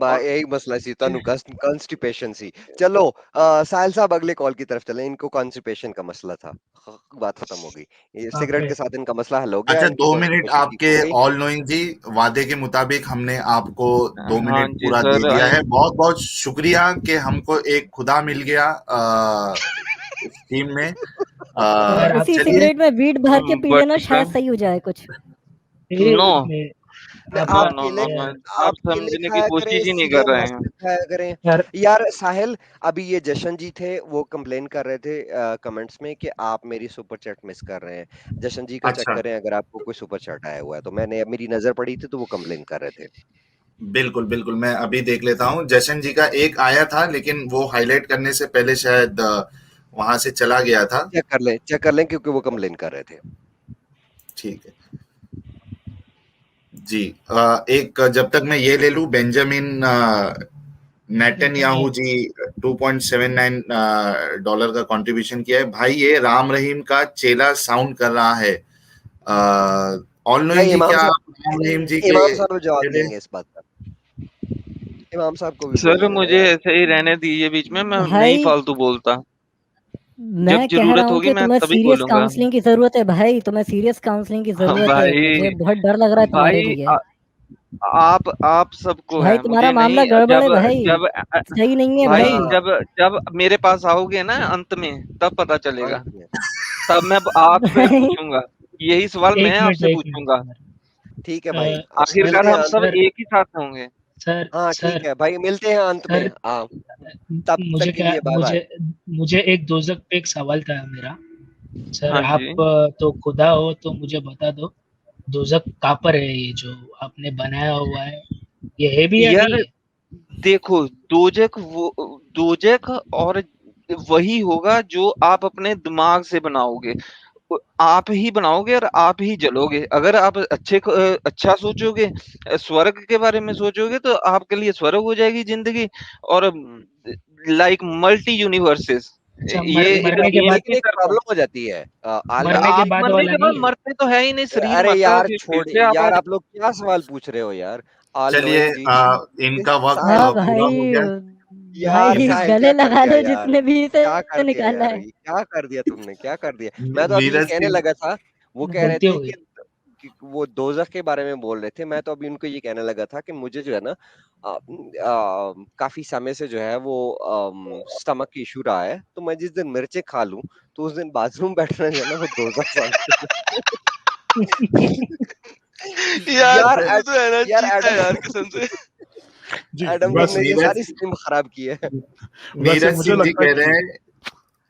और यही मसला सी ਤੁਹਾਨੂੰ कॉन्स्टिपेशन सी। चलो साहिल साहब अगले कॉल की तरफ चलें। इनको कॉन्स्टिपेशन का मसला था, बात खत्म हो गई। ये सिगरेट के साथ इनका मसला हल हो गया, अच्छा, इनकी 2 मिनट कॉन्स्टिपेशन ठीक आपके हो गई। ऑल नोइंग जी, वादे के मुताबिक हमने आपको 2 हाँ मिनट जी पूरा दे सर, दिया है। बहुत बहुत शुक्रिया कि हमको एक खुदा मिल गया इस टीम में। सर, आप उसी चलिए, सिगरेट में वीट भर के पी लेना, बट शायद सही हो जाए कुछ। नो नहीं, नो आप नो केले नो, आप आप केले समझने की खाया कोशिश करें, ही नहीं कर सीरियल रहे मस्त हैं। खाया करें। यार यार साहिल, अभी ये जशन जी थे, वो कंप्लेन कर रहे थे कमेंट्स में कि आप मेरी सुपर चैट मिस कर रहे हैं। जशन जी का चेक अच्छा, करें अगर आपको कोई सुपर चैट आया हुआ है तो। मैंने मेरी नजर पड़ी थी तो वो कंप्लेन कर रहे थे। बिल्कुल बिल्कुल, मैं अभी देख लेता हूँ। जशन जी का एक आया था, लेकिन वो हाईलाइट करने से पहले शायद वहां से चला गया था। चेक कर लें क्योंकि वो कंप्लेन कर रहे थे। ठीक है जी। एक जब तक मैं ये ले लूं, बेंजामिन नेतन्याहू जी $2.79 का कंट्रीब्यूशन किया है। भाई ये राम रहीम का चेला साउंड कर रहा है। ऑल नोइंग जी, क्या राम रहीम जी के इमाम साहब जवाब चेले? देंगे इस बात का। इमाम साहब को भी सर बोलने मुझे दें। ऐसे ही रहने दीजिए, बीच में मैं नहीं भाई फालतू बोलता। मैं जब कह रहा जरूरत हूँ होगी कि मैं तुम्हें तभी सीरियस बोलूंगा। काउंसलिंग की जरूरत है भाई, तुम्हें सीरियस काउंसलिंग की हाँ जरूरत है। भाई, मुझे बहुत डर लग रहा है तुम्हारे भाई लिए। आप सबको भाई है, तुम्हारा मुझे मामला नहीं। गड़बड़ है जब भाई, जब सही नहीं है भाई, भाई। जब मेरे पास आओगे ना अंत में, तब पता चलेगा। अंत में तब मैं आपसे भाई पूछूंगा, यही सवाल मैं एक मिनट आपसे एक पूछूंगा। मिनट ठीक है भाई, आखिरकार मिलते हैं हम अंत सब में। सर एक ही साथ होंगे। सर हाँ ठीक सर है भाई, मिलते हैं अंत में। सर हाँ, तब मुझे तक के क्या लिए बाय बाय। मुझे एक दोजक पे एक सवाल था मेरा। सर हाँ आप जी। तो खुदा हो तो मुझे बता दो, दोजक कहाँ पर है? ये जो आपने बनाया हुआ है, ये है भी या नहीं यार है? देखो, दोजक और वही होगा जो आप अपने दिमाग से बनाओगे। आप ही बनाओगे और आप ही जलोगे। अगर आप अच्छा सोचोगे, स्वर्ग के बारे में सोचोगे, तो आपके लिए स्वर्ग हो जाएगी जिंदगी। और हम्म, लाइक मल्टी यूनिवर्सेस, अच्छा, ये एक मरने के गेम बाद लेकिन की एक तरह। प्रॉब्लम हो जाती है मरने के आप बाद मरने वाला के बाद नहीं है? मरते तो है ही नहीं, शरीर अरे मरता है, यार फिर से छोड़िए आप आ यार, आप जाते लोग क्या सवाल पूछ रहे हो यार। ऑल चलिए, नोइंग जी। इनका वक्त साहिल, हाँ पूरा भाई, हो गया। यार भाई साहिल गले क्या कर लगा दिया लो यार, जितने भी इसे क्या कर दिया निकालना यार, है। ये क्या कर दिया तुमने, क्या कर दिया। मैं तो अभी ये नीरज कहने सिंह, लगा था, वो कह रहे गलती थे हो गई। कि वो दोजख के बारे में बोल रहे थे। मैं तो अभी उनको ये कहने लगा था कि मुझे जो है ना काफी समय से जो है वो स्टमक की इशू रहा है, तो मैं जिस दिन मिर्चें खा लूं तो उस दिन बाथरूम बैठना जो है ना वो दोजख समझ। यार यार तू तो है ना, यार चीता है एडम यार कसम से। जी एडम वैसे तुमने ये नीरज सारी स्ट्रीम खराब की है। वैसे नीरज मुझे सिंह जी लगता है कह कि रहे हैं।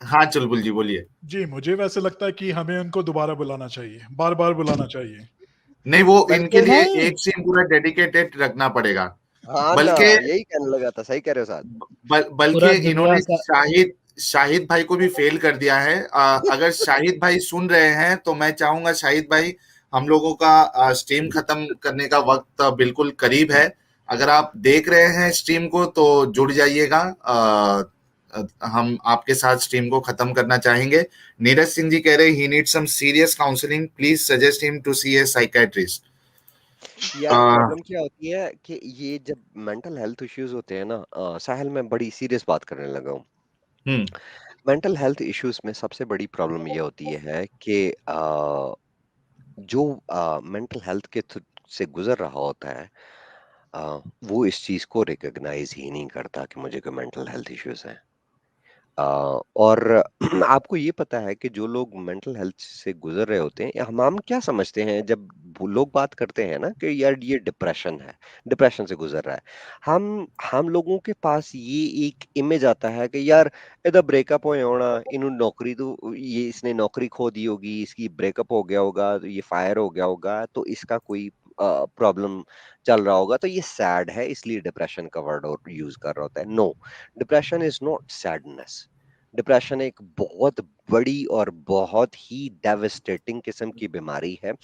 हाँ, चुलबुल जी बोलिए। जी मुझे वैसे लगता है कि हमें उनको दोबारा बुलाना चाहिए, बार बार बुलाना चाहिए। नहीं, वो इनके बल्कि लिए नहीं एक सीन पूरा डेडिकेटेड रखना पड़ेगा। हाँ ना, बल्कि यही कहने लगा था, सही कह रहे हो साहब। बल्कि पूरा दुनिया इन्होंने का शाहिद शाहिद भाई को भी फेल कर दिया है। अगर शाहिद भाई सुन रहे हैं तो मैं चाहूंगा शाहिद भाई, हम लोगों का स्ट्रीम खत्म करने का वक्त बिल्कुल करीब है। अगर आप देख रहे हैं स्ट्रीम को तो जुड़ जाइएगा। हम आपके साथ स्ट्रीम को खत्म करना चाहेंगे। नीरज सिंह जी कह रहे he need some serious counselling, please suggest him to see a psychiatrist. यार प्रॉब्लम क्या होती है कि ये जब मेंटल हेल्थ इश्यूज होते हैं ना, साहिल मैं बड़ी सीरियस बात करने लगा हूँ। मेंटल हेल्थ इश्यूज में सबसे बड़ी प्रॉब्लम ये होती है कि जो मेंटल हेल्थ के से गुजर रहा होता है, वो इस चीज को रिकॉग्नाइज ही नहीं करता कि मुझे कोई मेंटल हेल्थ इश्यूज हैं। और आपको ये पता है कि जो लोग मेंटल हेल्थ से गुजर रहे होते हैं, हम क्या समझते हैं जब वो लोग बात करते हैं ना कि यार ये डिप्रेशन है, डिप्रेशन से गुजर रहा है, हम लोगों के पास ये एक इमेज आता है कि यार ਇਹਦਾ ब्रेकअप हो होना, इन्होंने नौकरी तो ये इसने नौकरी खो दी होगी, इसकी ब्रेकअप हो गया होगा, तो ये फायर हो गया होगा, तो इसका कोई प्रॉब्लम चल रहा होगा, तो ये सैड है इसलिए डिप्रेशन का वर्ड और यूज कर रहा होता है। No, depression is not sadness. Depression एक बहुत बड़ी और बहुत ही डेविस्टेटिंग किस्म की बीमारी है।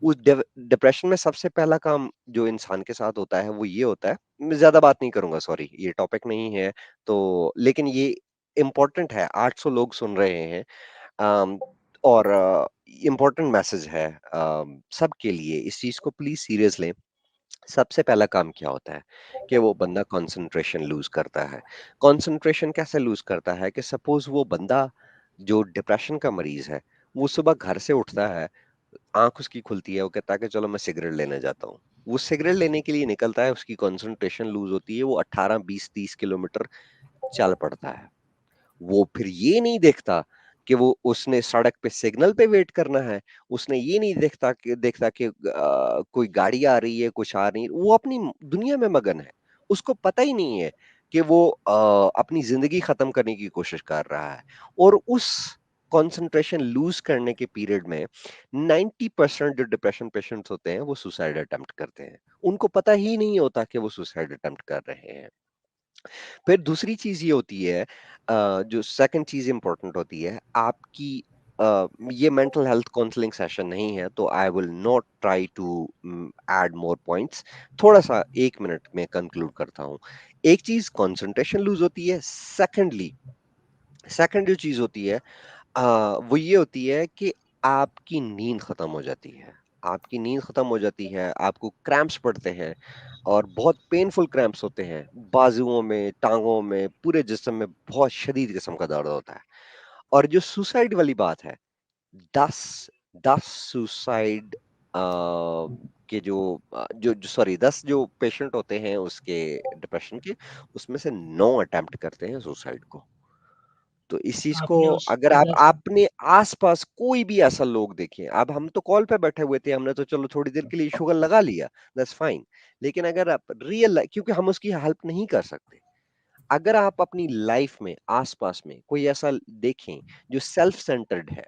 उस डिप्रेशन में सबसे पहला काम जो इंसान के साथ होता है वो ये होता है, मैं ज्यादा बात नहीं करूंगा, सॉरी ये टॉपिक नहीं है तो, लेकिन ये इम्पोर्टेंट है, 800 लोग सुन रहे हैं। अम, और इम्पोर्टेंट मैसेज है सबके लिए, इस चीज को प्लीज सीरियस लें। सबसे पहला काम क्या होता है कि वो बंदा कंसंट्रेशन लूज करता है। कंसंट्रेशन कैसे लूज करता है कि सपोज वो बंदा जो डिप्रेशन का मरीज है, वो सुबह घर से उठता है, आंख उसकी खुलती है, वो कहता है कि चलो मैं सिगरेट लेने जाता हूँ। वो सिगरेट लेने के लिए निकलता है, उसकी कंसंट्रेशन लूज होती है, वो 18 20 30 किलोमीटर चल पड़ता है। वो फिर ये नहीं देखता कि वो उसने सड़क पे सिग्नल पे वेट करना है, उसने ये नहीं देखता कि कोई गाड़ी आ रही है, कुछ आ रही है, वो अपनी दुनिया में मगन है। उसको पता ही नहीं है कि वो अपनी जिंदगी खत्म करने की कोशिश कर रहा है। और उस कंसंट्रेशन लूज करने के पीरियड में 90% जो डिप्रेशन पेशेंट्स होते हैं वो सुसाइड अटेम्प्ट करते हैं। उनको पता ही नहीं होता कि वो सुसाइड अटेम्प्ट कर रहे हैं। फिर दूसरी चीज ये होती है, जो सेकंड चीज इंपॉर्टेंट होती है आपकी, ये मेंटल हेल्थ काउंसलिंग सेशन नहीं है तो I will not try to add more points. थोड़ा सा 1 मिनट में कंक्लूड करता हूँ। एक चीज कंसंट्रेशन लूज होती है। सेकंड जो चीज होती है वो ये होती है कि आपकी नींद खत्म हो जाती है। आपकी नींद खत्म हो जाती है, आपको क्रैम्प्स पड़ते हैं और बहुत पेनफुल क्रैम्प्स होते हैं, बाजुओं में, टांगों में, पूरे जिस्म में बहुत शदीद किस्म का दर्द होता है। और जो सुसाइड वाली बात है, 10 10 सुसाइड के जो सॉरी 10 जो पेशेंट होते हैं उसके डिप्रेशन के, उसमें से 9 अटेम्प्ट करते हैं सुसाइड को। तो इस चीज को आपने उस अगर आप 10 अपने आसपास कोई भी ऐसा लोग देखें, अब हम तो कॉल पे बैठे हुए थे, हमने तो चलो थोड़ी देर के लिए शुगर लगा लिया, दैट्स फाइन। लेकिन अगर आप रियल, क्योंकि हम उसकी हेल्प नहीं कर सकते, अगर आप अपनी लाइफ में आसपास में कोई ऐसा देखें जो सेल्फ सेंटर्ड है,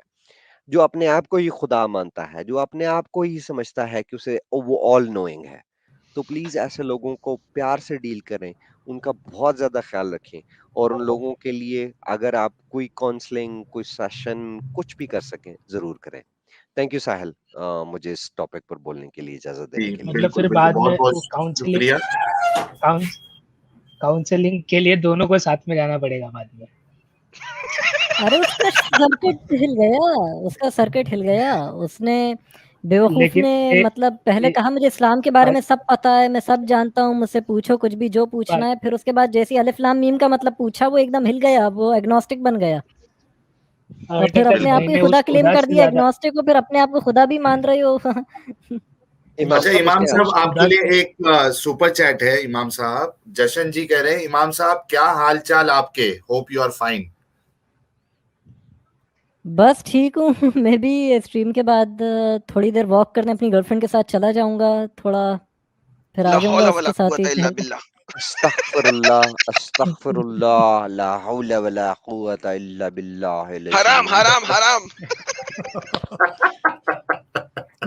जो अपने आप को ही खुदा मानता है, जो अपने आप को ही समझता है कि उसे वो ऑल नोइंग है, तो प्लीज ऐसे लोगों को प्यार से डील करें, उनका बहुत ज्यादा ख्याल रखें। और उन लोगों के लिए अगर आप कोई काउंसलिंग, कोई सेशन, कुछ भी कर सकें जरूर करें। थैंक यू साहिल, मुझे इस टॉपिक पर बोलने के लिए, इजाजत देने जी, के लिए। मतलब बिल्कुल फिर बिल्कुल, बाद में बहुत बहुत वो शुक्रिया। काउंसलिंग के लिए दोनों को साथ में जाना पड़ेगा बाद में। अरे उसका सर्किट हिल गया, उसका सर्किट हिल गया। उसने बेवकूफ लेकिन ने मतलब पहले कहा मुझे इस्लाम के बारे में सब पता है, मैं सब जानता हूँ, मुझसे पूछो कुछ भी जो पूछना है। फिर उसके बाद जैसे ही अलिफ लाम मीम का मतलब पूछा, वो एकदम हिल गया, वो एग्नोस्टिक बन गया और फिर अपने आप को खुदा क्लेम कर दिया। एग्नोस्टिक को फिर अपने आप को खुदा भी मान रहे हो। अच्छा इमाम साहब, आपके लिए एक सुपर चैट है। इमाम साहब जशन जी कह रहे हैं, इमाम साहब क्या हाल चाल आपके, होप यू आर फाइन। बस ठीक हूँ। मैं भी स्ट्रीम के बाद थोड़ी देर वॉक करने अपनी गर्लफ्रेंड के साथ चला जाऊंगा, थोड़ा फिर आ ला जाऊंगा हौला वला उसके साथ ही कुव्वता इल्ला टहलने। बिल्लाह। अस्तगफिरुल्लाह, अस्तगफिरुल्लाह, ला हौला वला कुव्वता इल्ला बिल्लाहिल हराम अज़ीम। हराम हराम।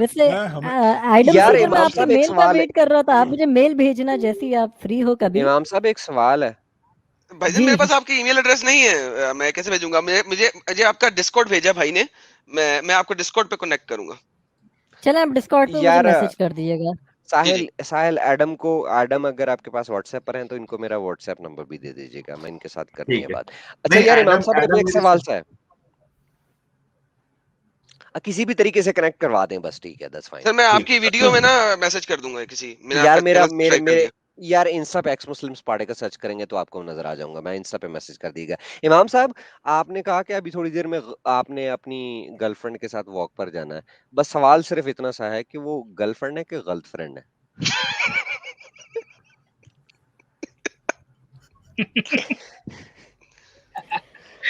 वैसे मैं हम आइडम यार सीकर मैं इमाम आपके साहब एक मेल का सवाल है, वेट कर रहा था। आप मुझे मेल भेजना जैसे ही आप फ्री हो कभी। इमाम साहब एक सवाल है, भाईजान जी मेरे पास आपकी ईमेल एड्रेस नहीं है, मैं कैसे भेजूंगा? मुझे मुझे मुझे आपका डिस्कॉर्ड भेजा भाई ने, मैं आपको डिस्कॉर्ड पे कनेक्ट करूंगा। चलें आप डिस्कॉर्ड पे मुझे यार मैसेज कर दीजिएगा। जी जी। साहिल एडम अगर आपके पास व्हाट्सएप पर हैं तो इनको मेरा व्हाट्सएप नंबर भी दे दीजिएगा, मैं इनके साथ करनी है ठीक है। बात। अच्छा नहीं, यार इमाम एडम साहब मेरे को एडम एक मेरे सवाल से सा है, किसी भी तरीके से कनेक्ट करवा दें बस, ठीक है, दैट्स फाइन। सर मैं ठीक आपकी वीडियो में ना मैसेज कर दूंगा किसी, मैंने यार आपका मेरा चैनल मेरे सब्सक्राइब कर मेरे लिया। यार इंस्टा पे एक्स मुस्लिम स्पार्टैकस सर्च करेंगे तो आपको नजर आ जाऊंगा, मैं इंस्टा पे मैसेज कर दीजिएगा। इमाम साहब आपने कहा कि अभी थोड़ी देर में आपने अपनी गर्लफ्रेंड के साथ वॉक पर जाना है, बस सवाल सिर्फ इतना सा है कि वो गर्लफ्रेंड है कि गलत फ्रेंड है?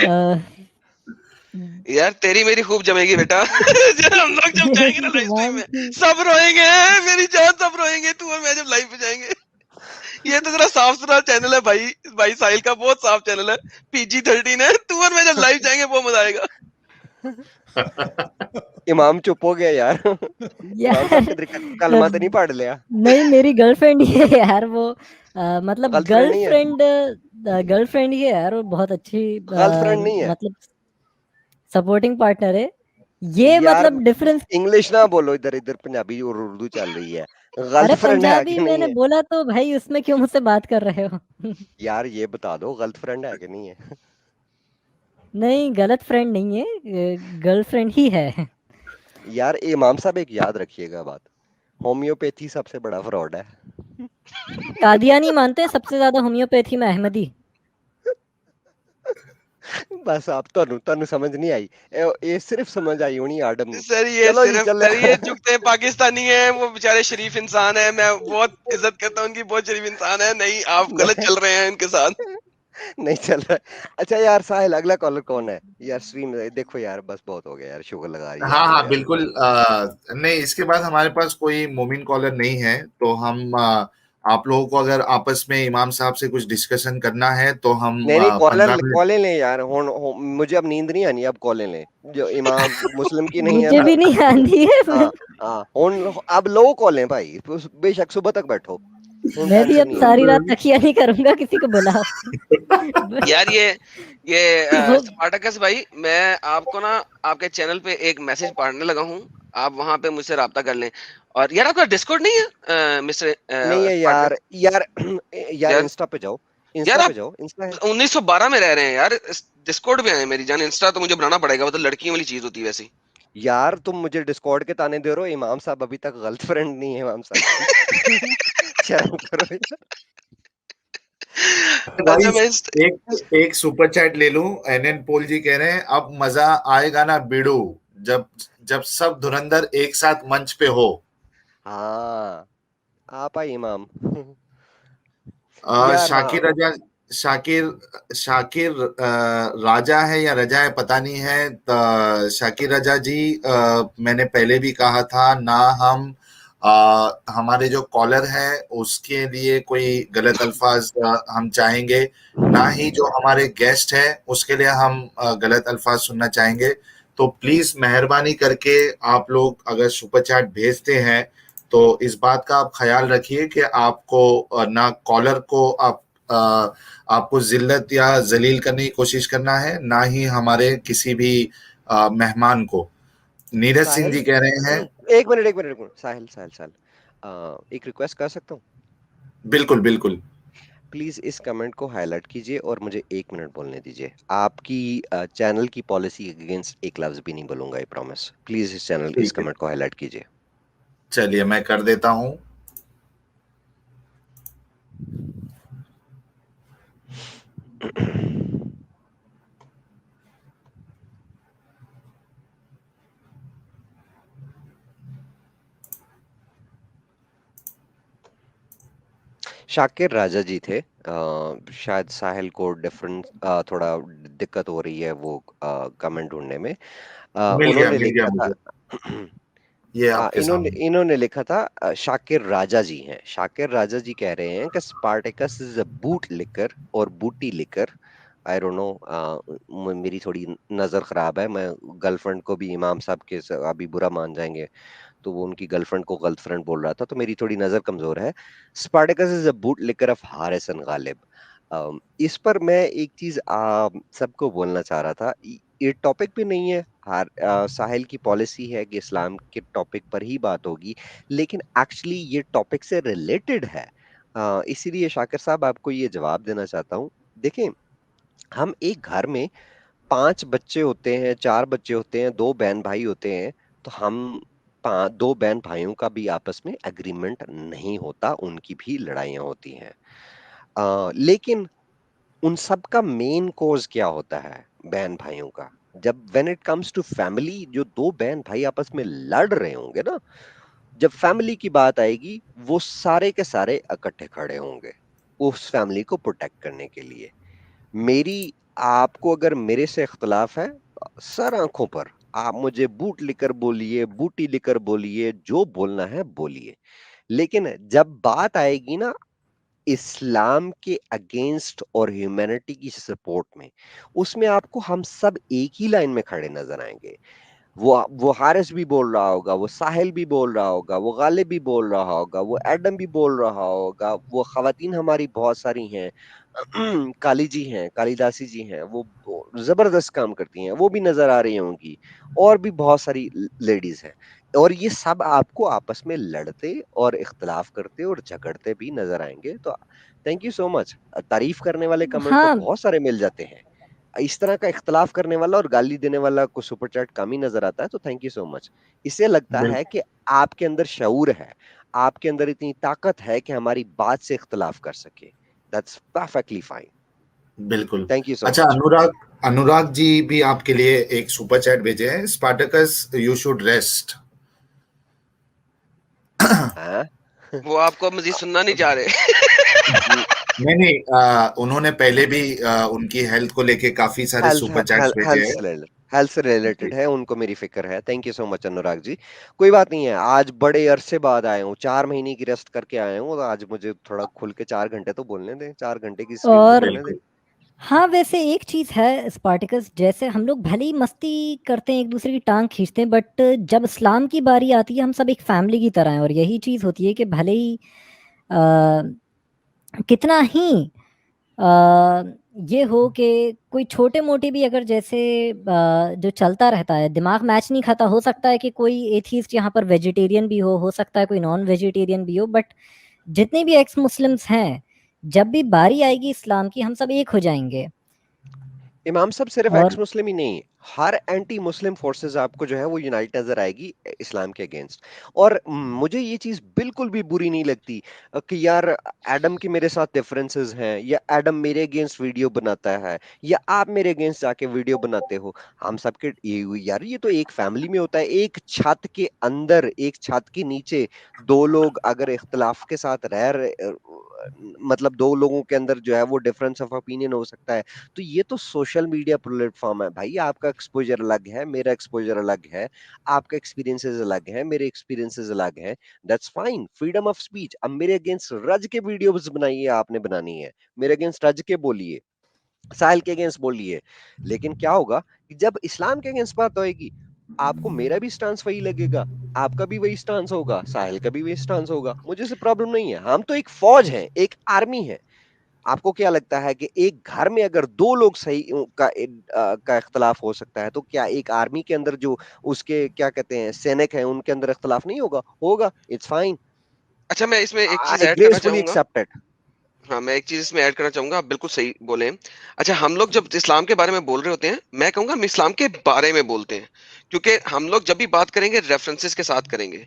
अ, यार तेरी मेरी खूब जमेगी बेटा। जब हम लोग जब जाएंगे ना लाइव स्ट्रीम इमाम में, की सब रोएंगे, मेरी जान सब रोएंगे, तू और मैं जब लाइव पे जाएंगे। ये तो तेरा साफ सुथरा चैनल है भाई, भाई साहिल का बहुत साफ चैनल है, PG-13 है, तू और मैं जब लाइव जाएंगे वो मजा आएगा। इमाम चुप हो गया यार। इमाम साहब यार किधर कलमा तो नहीं पढ़ लिया? नहीं मेरी गर्लफ्रेंड ही है यार वो, मतलब गर्लफ्रेंड नहीं है? गर्लफ्रेंड ही है यार, वो बहुत अच्छी गर्लफ्रेंड नहीं है मतलब सपोर्टिंग पार्टनर है ये, यार? मतलब डिफरेंस। इंग्लिश ना बोलो, इधर इधर पंजाबी और उर्दू चल रही है। अरे गर्लफ्रेंड है पंजाबी कि नहीं मैंने है? बोला तो भाई, उसमें क्यों मुझसे बात कर रहे हो? यार ये बता दो गर्लफ्रेंड है कि नहीं है? नहीं गलत फ्रेंड नहीं है, गर्लफ्रेंड ही है। यार इमाम साहब एक याद रखिएगा बात, होम्योपैथी सबसे बड़ा फ्रॉड है। कादियानी मानते हैं सबसे ज्यादा होम्योपैथी में अहमदी। बस आप ਤੁਹਾਨੂੰ समझ नहीं आई, ये सिर्फ समझ आई होनी आडम ਨੂੰ। सर ये चलो जी सिर्फ चले। सर ये जुगते पाकिस्तानी है, वो बेचारे शरीफ इंसान है, मैं बहुत इज्जत करता हूँ उनकी, बहुत शरीफ इंसान है। नहीं आप गलत चल रहे हैं उनके साथ। नहीं चल रहा है। अच्छा यार साहिल अगला कॉलर कौन है यार? स्ट्रीम देखो यार, बस बहुत हो गया यार, शुगर लगा रही है हाँ छोड़ो हाँ यार। बिल्कुल। नहीं, इसके बाद हमारे पास कोई मोमिन कॉलर नहीं है, तो हम आप लोगों को अगर आपस में इमाम साहब से कुछ डिस्कशन करना है तो हम नहीं नहीं, कॉलर 15 मिनट। कॉलें लें यार, मुझे अब नींद नहीं आनी, अब कॉलें लें। जो इमाम मुस्लिम की नहीं है मुझे ना। भी नहीं आती है हाँ हाँ, अब लो कॉलें भाई, बेशक सुबह तक बैठो, मैं भी टेंशन अब नहीं है। सारी रात तकिया नहीं करूंगा, किसी को बुलाओ। यार ये वो स्पार्टकस भाई, मैं आपको ना आपके चैनल पे एक मैसेज पढ़ने लगा हूँ, आप वहां पे मुझसे राब्ता कर लें। और यार आपका डिस्कॉर्ड नहीं है मिस्टर नहीं है यार, स्पार्टकस? यार यार इंस्टा पे जाओ, यार इंस्टा पे आप जाओ, इंस्टा है। 1912 में रह रहे हैं यार, डिस्कॉर्ड पे आए मेरी जान, इंस्टा तो मुझे बनाना पड़ेगा, वो तो लड़कियों वाली चीज होती है वैसे। यार तुम मुझे डिस्कॉर्ड के ताने दे रहे हो, इमाम साहब अभी तक गर्लफ्रेंड नहीं है इमाम साहब की। शर्म करो यार। अच्छा गाइस, मैं एक एक सुपर चैट ले लूं। एनएन पोल जी कह रहे हैं अब मजा आएगा ना बिडू, जब जब सब धुरंधर एक साथ मंच पे हो। हाँ आप आई इमाम। यार हाँ। शाकिर रजा, शाकिर शाकिर राजा है या रजा है पता नहीं है। शाकिर रजा जी, मैंने पहले भी कहा था ना, हम हमारे जो कॉलर है उसके लिए कोई गलत अल्फाज हम चाहेंगे, ना ही जो हमारे गेस्ट है उसके लिए हम गलत अल्फाज सुनना चाहेंगे। तो प्लीज मेहरबानी करके आप लोग अगर सुपर चैट भेजते हैं तो इस बात का आप ख्याल रखिए कि आपको ना कॉलर को आपको जिल्लत या जलील करने की कोशिश करना है, ना ही हमारे किसी भी मेहमान को। नीरज सिंह साहिल जी कह रहे हैं। एक मिनट एक मिनट, साहिल साहिल साहिल, एक रिक्वेस्ट कर सकता हूँ? बिल्कुल बिल्कुल। प्लीज इस कमेंट को हाईलाइट कीजिए और मुझे 1 मिनट बोलने दीजिए। आपकी चैनल की पॉलिसी के अगेंस्ट एक लफ्ज भी नहीं बोलूंगा, आई प्रॉमिस। प्लीज इस ठीक है, कमेंट को हाईलाइट कीजिए। चलिए मैं कर देता हूं। शाकिर राजा जी थे, शायद साहिल को डिफरेंट थोड़ा दिक्कत हो रही है वो कमेंट ढूंढने में। उन्होंने मिल गया लिखा था। मुझे, ये आपके इन्होंने सामने। इन्होंने लिखा था, शाकिर राजा जी हैं, शाकिर राजा जी कह रहे हैं कि स्पार्टेकस इज अ बूट लिकर और बूटी लिकर। आई डोंट नो, मेरी थोड़ी नजर खराब है, मैं गर्लफ्रेंड को भी इमाम साहब के अभी बुरा मान जाएंगे, तो वो उनकी गर्लफ्रेंड को गर्लफ्रेंड बोल रहा था, तो मेरी थोड़ी नजर कमजोर है। Spartacus is a boot licker of Haris and Ghalib. इस पर मैं एक चीज सबको बोलना चाह रहा था। ये टॉपिक भी नहीं है, साहिल की पॉलिसी है कि इस्लाम के टॉपिक पर ही बात होगी, लेकिन एक्चुअली ये टॉपिक से रिलेटेड है। इसीलिए शाकिर साहब आपको ये जवाब देना चाहता हूँ। देखें, हम एक घर में 5 बच्चे होते हैं, 4 बच्चे होते हैं, 2 बहन भाई होते हैं, तो हम 2 बहन भाइयों का भी आपस में एग्रीमेंट नहीं होता, उनकी भी लड़ाइयाँ होती हैं। लेकिन उन सब का मेन कॉज़ क्या होता है बहन भाइयों का? जब when it comes to family, जो 2 बहन भाई आपस में लड़ रहे होंगे ना, जब फैमिली की बात आएगी, वो सारे के सारे इकट्ठे खड़े होंगे, उस फैमिली को प्रोटेक्ट करने के लिए। आपको अगर मेरे से इख्तिलाफ है, सर आंखों पर आप मुझे बूट लिकर बोलिए, बूटी लिकर बोलिए, जो बोलना है बोलिए। लेकिन जब बात आएगी ना इस्लाम के अगेंस्ट और ह्यूमैनिटी की सपोर्ट में, उसमें आपको हम सब एक ही लाइन में खड़े नजर आएंगे। वो हारिस भी बोल रहा होगा, वो साहिल भी बोल रहा होगा, वो गालिब भी बोल रहा होगा, वो एडम भी बोल रहा होगा, वो खवातीन हमारी बहुत सारी हैं, काली जी हैं, कालिदासी जी हैं, वो जबरदस्त काम करती हैं, वो भी नजर आ रही होंगी, और भी बहुत सारी लेडीज हैं, और ये सब आपको आपस में लड़ते और इख्तिलाफ करते और झगड़ते भी नजर आएंगे। तो थैंक यू सो मच। तारीफ करने वाले कमेंट तो हाँ, बहुत सारे मिल जाते हैं, इस तरह का इख्तिलाफ करने वाला और गाली देने वाला को सुपर चैट कम ही नजर आता है। तो थैंक यू सो मच। इससे लगता बिल्कुल है कि आपके अंदर शऊर है, आपके अंदर इतनी ताकत है कि हमारी बात से इख्तिलाफ कर सके। That's perfectly fine. बिल्कुल। थैंक यू सो अच्छा, मच। अनुराग जी भी आपके लिए एक सुपर चैट भेजे हैं। Spartacus, you should rest. हाँ? वो आपको अब मजीद सुनना नहीं चाह रहे। नहीं नहीं, उन्होंने पहले भी उनकी हेल्थ को लेके काफी सारे हेल्थ सुपर चैट्स भेजे हैं। हेल्थ से जी। रिलेटेड है, उनको मेरी फिक्र है। Thank you so much Anurag ji. कोई बात नहीं है, आज बड़े अरसे बाद आया हूँ, 4 महीने की रेस्ट करके आया हूँ, तो आज मुझे थोड़ा खुल के 4 घंटे तो बोलने दें, 4 घंटे की स्ट्रीम तो और बोलने दें। बिल्कुल हाँ, वैसे एक चीज़ है स्पार्टिकस, जैसे हम लोग भले ही मस्ती करते हैं, एक दूसरे की टांग खींचते हैं, बट जब इस्लाम की बारी आती है हम सब एक फैमिली की तरह हैं। और यही चीज़ होती है कि भले ही आ, कितना ही ये हो कि कोई छोटे मोटे भी अगर जैसे जो चलता रहता है, दिमाग मैच नहीं खाता, हो सकता है कि कोई एथीस्ट यहाँ पर वेजिटेरियन भी हो सकता है कोई नॉन वेजिटेरियन भी हो, बट जितने भी एक्स मुस्लिम्स हैं, जब भी बारी आएगी इस्लाम की, हम सब एक हो जाएंगे। इमाम साहब सिर्फ और एक्स मुस्लिम ही नहीं, हर एंटी मुस्लिम फोर्सेस आपको जो है वो यूनाइट नजर आएगी इस्लाम के अगेंस्ट। और मुझे ये चीज बिल्कुल भी बुरी नहीं लगती कि यार एडम की मेरे साथ डिफरेंसेस हैं, या एडम मेरे अगेंस्ट वीडियो बनाता है, या आप मेरे अगेंस्ट जाके वीडियो बनाते हो। हम सबके यार ये तो एक फैमिली में होता है, एक छत के अंदर, एक छत के नीचे 2 लोग अगर इख्तिलाफ के साथ रह रहे, मतलब 2 लोगों के अंदर जो है वो डिफरेंस ऑफ ओपिनियन हो सकता है। तो ये तो सोशल मीडिया प्लेटफॉर्म है भाई, आपका एक्सपोजर अलग है, मेरा एक्सपोजर अलग है, आपका एक्सपीरियंसेस अलग है, मेरे एक्सपीरियंसेस अलग है। That's fine, freedom of speech. अब मेरे अगेंस्ट रज के वीडियोस बनाइए, आपने बनानी है, मेरे अगेंस्ट रज के बोलिए, साहिल के अगेंस्ट बोलिए। लेकिन क्या होगा कि जब इस्लाम के अगेंस्ट बात होएगी, आपको मेरा भी स्टांस वही लगेगा, आपका भी वही स्टांस होगा, साहिल का भी वही स्टांस होगा। मुझे से प्रॉब्लम नहीं है, हम तो एक फौज हैं, एक आर्मी है। आपको क्या लगता है कि एक घर में अगर 2 लोग सही का इख्तिलाफ हो सकता है, तो क्या एक आर्मी के अंदर जो उसके क्या कहते हैं सैनिक हैं, उनके अंदर इख्तिलाफ नहीं होगा? होगा। इट्स फाइन, अच्छा, मैं इसमें एक चीज आई ऐड करना ग्रेसफुली चाहूंगा। Accept it. हाँ, मैं एक चीज इसमें ऐड करना चाहूंगा, आप बिल्कुल सही बोले। अच्छा, हम लोग जब इस्लाम के बारे में बोल रहे होते हैं, मैं कहूंगा हम इस्लाम के बारे में बोलते हैं, क्योंकि हम लोग जब भी बात करेंगे रेफरेंसेस के साथ करेंगे,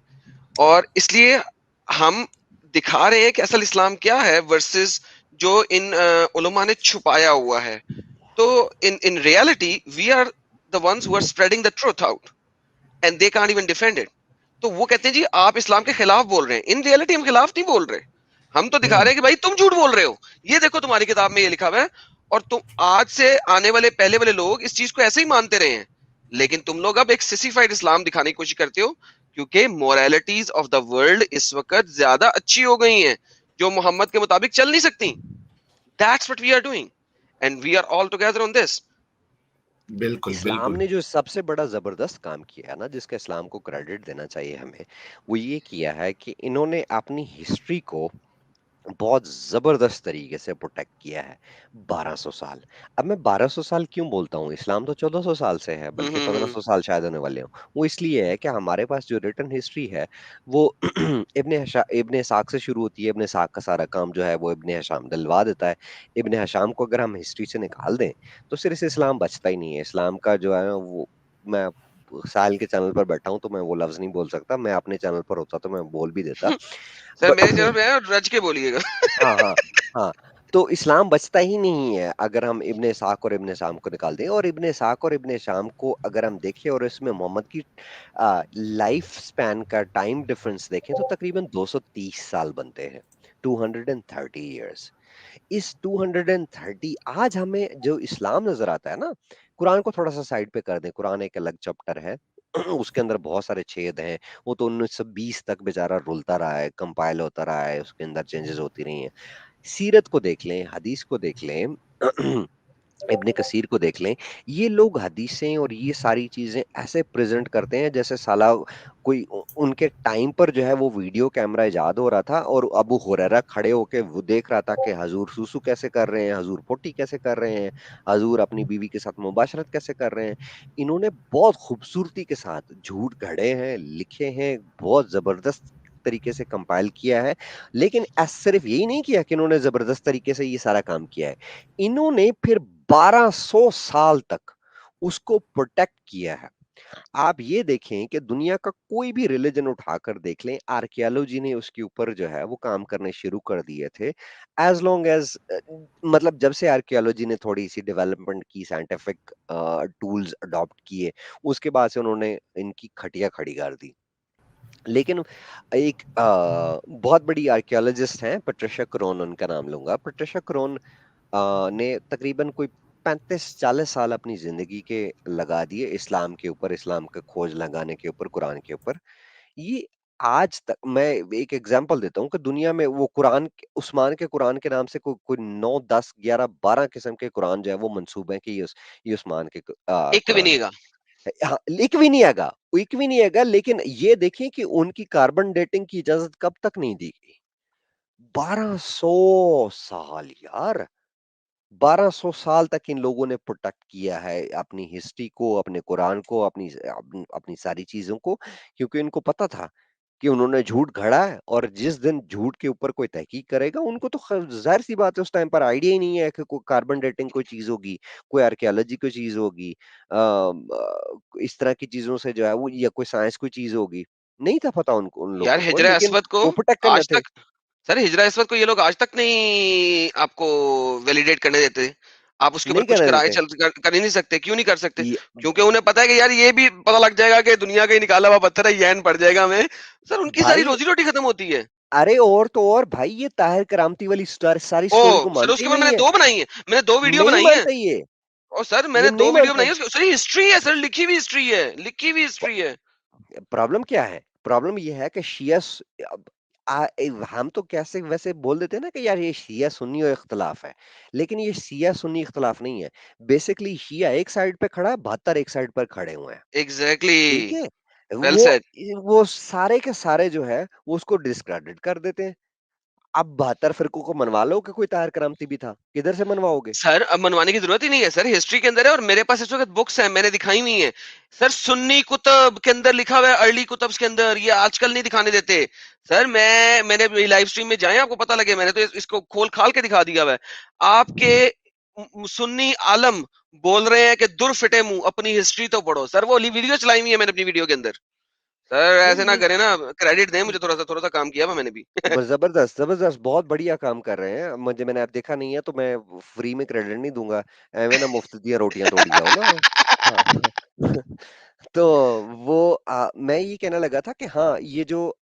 और इसलिए हम दिखा रहे हैं कि असल इस्लाम क्या है वर्सेस जो इन उलमा ने छुपाया हुआ है। तो in reality we are the ones who are spreading the truth out, and they can't even defend it. तो वो कहते हैं जी आप इस्लाम के खिलाफ बोल रहे हैं, इन रियलिटी हम खिलाफ नहीं बोल रहे, हम तो दिखा रहे हैं कि भाई तुम झूठ बोल रहे हो, ये देखो तुम्हारी किताब में ये लिखा हुआ है, और तुम आज से आने वाले पहले वाले लोग इस चीज को ऐसे ही मानते रहे हैं, लेकिन तुम लोग अब एक सिसिफाइड इस्लाम दिखाने की कोशिश करते हो, क्योंकि मोरालिटीज ऑफ द वर्ल्ड इस वक्त ज्यादा अच्छी हो गई हैं, जो मोहम्मद के मुताबिक चल नहीं सकती। That's what we are doing, and we are all together on this. बिल्कुल इस्लाम बिल्कुल। ने जो सबसे बड़ा जबरदस्त काम किया है ना, जिसका इस्लाम को क्रेडिट देना चाहिए हमें, वो ये किया है कि इन्होंने अपनी हिस्ट्री को बहुत जबरदस्त तरीके से प्रोटेक्ट किया है 1200 साल। अब मैं 1200 साल क्यों बोलता हूँ, इस्लाम तो 1400 साल से है, बल्कि 1500 साल शायद होने वाले हो। वो इसलिए है कि हमारे पास जो रिटन हिस्ट्री है वो इब्ने इसाक से शुरू होती है। इब्ने इसाक का सारा काम जो है वो इब्ने हशाम दिलवा देता है। इब्ने हशाम को अगर हम हिस्ट्री से निकाल दें तो सिर्फ इस्लाम बचता ही नहीं है। इस्लाम का जो है वो, मैं साहिल के चैनल पर बैठा हूं तो मैं वो लफ्ज नहीं बोल सकता, मैं अपने चैनल पर होता तो मैं बोल भी देता। सर मेरे चैनल ब- पे है और रज के बोलिएगा। हाँ हाँ हाँ। तो इस्लाम बचता ही नहीं है अगर हम इब्ने इसाक और इब्ने शाम को निकाल दें। और इब्ने इसाक और इब्ने शाम को अगर हम देखें और इसमें मोहम्मद की लाइफ स्पैन का टाइम डिफरेंस देखें तो तकरीबन 230 साल बनते हैं, 230 इयर्स। इस 230 आज हमें जो इस्लाम नजर आता है ना, कुरान को थोड़ा सा साइड पे कर दें, कुरान एक अलग चैप्टर है। उसके अंदर बहुत सारे छेद हैं। वो तो 1920 तक बेचारा रुलता रहा है, कंपाइल होता रहा है, उसके अंदर चेंजेस होती रही हैं। सीरत को देख लें, हदीस को देख लें, इब्ने कसीर को देख लें, ये लोग हदीसें और ये सारी चीजें ऐसे प्रेजेंट करते हैं जैसे साला कोई उनके टाइम पर जो है वो वीडियो कैमरा इजाद हो रहा था और अबू हुरैरा खड़े होके वो देख रहा था कि हजूर सुसु कैसे कर रहे हैं, हजूर पोटी कैसे कर रहे हैं, हजूर अपनी बीवी के साथ मुबाशरत कैसे कर रहे हैं। इन्होंने बहुत खूबसूरती के साथ झूठ गढ़े हैं, लिखे हैं, बहुत जबरदस्त तरीके से कंपाइल किया है। लेकिन सिर्फ यही नहीं किया कि इन्होंने जबरदस्त तरीके से ये सारा काम किया है, इन्होंने फिर 1200 साल तक उसको प्रोटेक्ट किया है। आप ये देखें कि दुनिया का कोई भी रिलीजन उठाकर देख लें, आर्कियोलॉजी ने उसके ऊपर जो है वो काम करने शुरू कर दिए थे। एज लॉन्ग एज मतलब जब से आर्कियोलॉजी ने थोड़ी सी डेवलपमेंट की, साइंटिफिक टूल्स अडॉप्ट किए, उसके बाद से उन्होंने इनकी खटिया खड़ी कर दी। लेकिन एक बहुत बड़ी आर्कियोलॉजिस्ट हैं, पेट्रिशिया क्रोन उनका नाम लूंगा। पेट्रिशिया क्रोन ने तकरीबन कोई 35-40 साल अपनी जिंदगी के लगा दिए इस्लाम के ऊपर, इस्लाम का खोज लगाने के ऊपर, कुरान के ऊपर। ये आज तक, मैं एक एग्जांपल देता हूँ कि दुनिया में वो उस्मान के कुरान के नाम से कोई कोई 9, 10, 11, 12 किस्म के कुरान जो है वो मंसूब है कि ये उस्मान के एक भी कुरान नहीं है। है। हाँ, एक भी नहीं आएगा, एक भी नहीं आएगा। लेकिन ये देखें कि उनकी कार्बन डेटिंग की इजाजत कब तक नहीं दी गई। 1200 साल यार, 1200 साल तक इन लोगों ने प्रोटेक्ट किया है अपनी हिस्ट्री को, अपने कुरान को, अपनी सारी चीजों को, क्योंकि इनको पता था कि उन्होंने झूठ गढ़ा है और जिस दिन झूठ के ऊपर कोई तहकीक करेगा, उनको तो जाहिर सी बात है उस टाइम पर आइडिया ही नहीं है कि कोई कार्बन डेटिंग कोई चीज होगी, कोई आर्कियोलॉजी कोई चीज होगी, इस तरह की चीजों से जो है वो, या कोई साइंस कोई चीज होगी। नहीं था पता उनको, उन यार लोगों को, हिजरा लेकिन अस्वद को वो प्रोटेक्ट करने आज थे। तक, सर हिजरा अस्वद को ये लोग आज तक नहीं आपको वैलिडेट करने देते। आप उसके ऊपर नहीं कुछ करने कराए देते। कर ही नहीं सकते। क्यों नहीं कर सकते? ये क्योंकि उन्हें पता है कि यार ये भी पता लग जाएगा कि दुनिया का ही निकाला हुआ पत्थर है, यैन पड़ जाएगा हमें। सर उनकी सारी भाई, रोजी रोटी खत्म होती है। अरे और तो और भाई, ये ताहिर करामती वाली सारी ओ स्टोरी को सर मानते उसके ही ऊपर मैंने नहीं है। 2 बनाई है, मैंने 2 वीडियो नहीं बनाई है। मानते ये और सर ये मैंने 2 नहीं वीडियो बनाई मानते। है, सर हिस्ट्री है, सर लिखी हुई हिस्ट्री है, लिखी हुई हिस्ट्री है। प्रॉब्लम क्या है? प्रॉब्लम ये है कि हम तो कैसे वैसे बोल देते हैं ना कि यार ये शिया सुन्नी और इख्तलाफ है, लेकिन ये शिया सुन्नी इख्तलाफ नहीं है। बेसिकली शिया एक साइड पे खड़ा है, 72 एक साइड पर खड़े हुए हैं। एग्जैक्टली। ठीक है, वेल वो सेड। वो सारे के सारे जो है वो उसको डिस्क्रेडिट कर देते हैं। अब 72 फिरकों को मनवा लो कि कोई ताहिर करामती भी था, किधर से मनवाओगे? सर अब मनवाने की जरूरत ही नहीं है, सर हिस्ट्री के अंदर है और मेरे पास इस वक्त बुक्स हैं, मैंने दिखाई हुई हैं। सर सुन्नी कुतब के अंदर लिखा हुआ है, अर्ली कुतब्स के अंदर, ये आजकल नहीं दिखाने देते। सर मैंने लाइव स्ट्रीम में जाए आपको पता लगे, मैंने तो इसको खोल खाल के दिखा दिया हुआ है आपके। सुन्नी आलम बोल रहे हैं कि दुर फिटे मुंह, अपनी हिस्ट्री तो पढ़ो। सर वो वीडियो चलाई हुई है मैंने अपनी वीडियो के अंदर। सर नहीं ऐसे ना ये करें ना, क्रेडिट दें मुझे, थोड़ा सा काम किया हुआ मैंने भी। जबरदस्त जबरदस्त, बहुत बढ़िया काम कर रहे हैं। मैंने आप देखा नहीं है तो मैं फ्री में क्रेडिट नहीं दूंगा। एवे ना मुफ्त दिया रोटियां तोड़ी जाओ ना। हाँ। तो वो मैं ये कहने लगा था कि हाँ, ये जो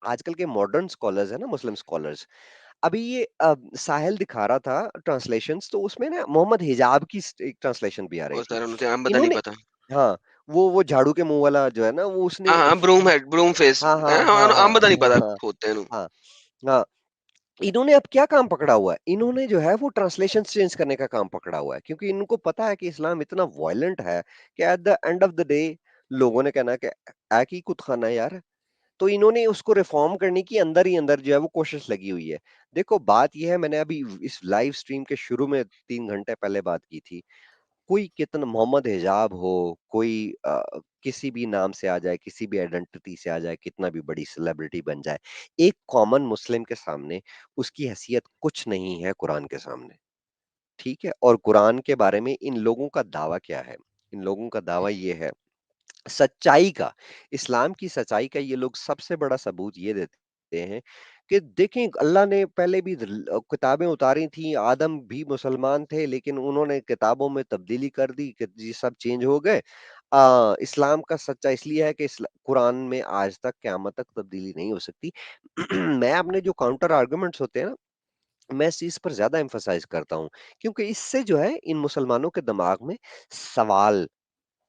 आजकल के मॉडर्न स्कॉलर्स है ना, मुस्लिम स्कॉलर्स, अभी ये साहिल दिखा रहा था ट्रांसलेशंस, तो उसमें ना मोहम्मद हिजाब की एक ट्रांसलेशन भी आ रही और थी। सर उनसे हम बता नहीं इन्होंने, पता। हाँ, वो झाड़ू के मुंह वाला जो है ना, वो उसने हाँ हाँ, ब्रूम है, ब्रूम फेस। हाँ हाँ हाँ हाँ आम बता नहीं पता हाँ होते हैं। हाँ हाँ। इन्होंने अब क्या काम पकड़ा हुआ है? इन्होंने जो है वो ट्रांसलेशन चेंज करने का काम पकड़ा हुआ है, क्योंकि इनको पता है कि इस्लाम इतना वायलेंट है कि at the end of the day लोगों ने कहना कि एक ही कुत खाना है यार, तो इन्होंने उसको रिफॉर्म करने की अंदर ही अंदर जो है वो कोशिश लगी हुई है। देखो बात ये है, मैंने अभी इस लाइव स्ट्रीम के शुरू में 3 घंटे पहले बात की थी। कोई कितना मोहम्मद हिजाब हो, कोई किसी भी नाम से आ जाए, किसी भी आइडेंटिटी से आ जाए, कितना भी बड़ी सेलिब्रिटी बन जाए, एक कॉमन मुस्लिम के सामने उसकी हैसियत कुछ नहीं है कुरान के सामने। ठीक है? और कुरान के बारे में इन लोगों का दावा क्या है? इन लोगों का दावा ये है, सच्चाई का, इस्लाम की सच्चाई का ये लोग सबसे बड़ा सबूत ये देते हैं कि देखें अल्लाह ने पहले भी किताबें उतारी थी, आदम भी मुसलमान थे लेकिन उन्होंने किताबों में तब्दीली कर दी कि ये सब चेंज हो गए। इस्लाम का सच्चा इसलिए है कि कुरान में आज तक क़यामत तक तब्दीली नहीं हो सकती। मैं अपने जो काउंटर आर्गुमेंट्स होते हैं ना, मैं इस चीज़ पर ज़्यादा एम्फसाइज़ करता हूँ, क्योंकि इससे जो है इन मुसलमानों के दिमाग में सवाल,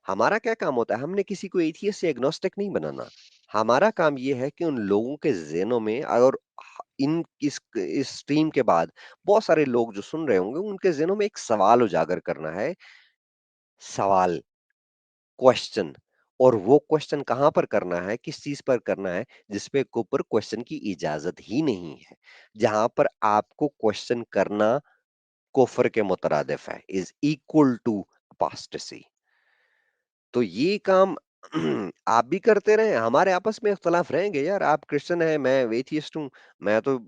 हमारा क्या काम होता है? हमने किसी को एथियस्ट या एग्नोस्टिक नहीं बनाना। हमारा काम ये है कि उन लोगों के ज़हनों में और इन इस स्ट्रीम के बाद बहुत सारे लोग जो सुन रहे होंगे, उनके ज़हनों में एक सवाल उजागर करना है। सवाल, क्वेश्चन, और वो क्वेश्चन कहाँ पर करना है, किस चीज़ पर करना है, जिस पे के ऊपर क्वेश्चन की इजाज़त ही नहीं है। जहाँ पर आपको क्वेश्चन करना कुफ्र के मुतरादिफ है, इज़ इक्वल टू अपोस्टेसी। तो ये काम आप भी करते रहें, हमारे आपस में इख्तलाफ रहेंगे यार, आप क्रिश्चियन हैं, मैं एथियस्ट हूँ, मैं तो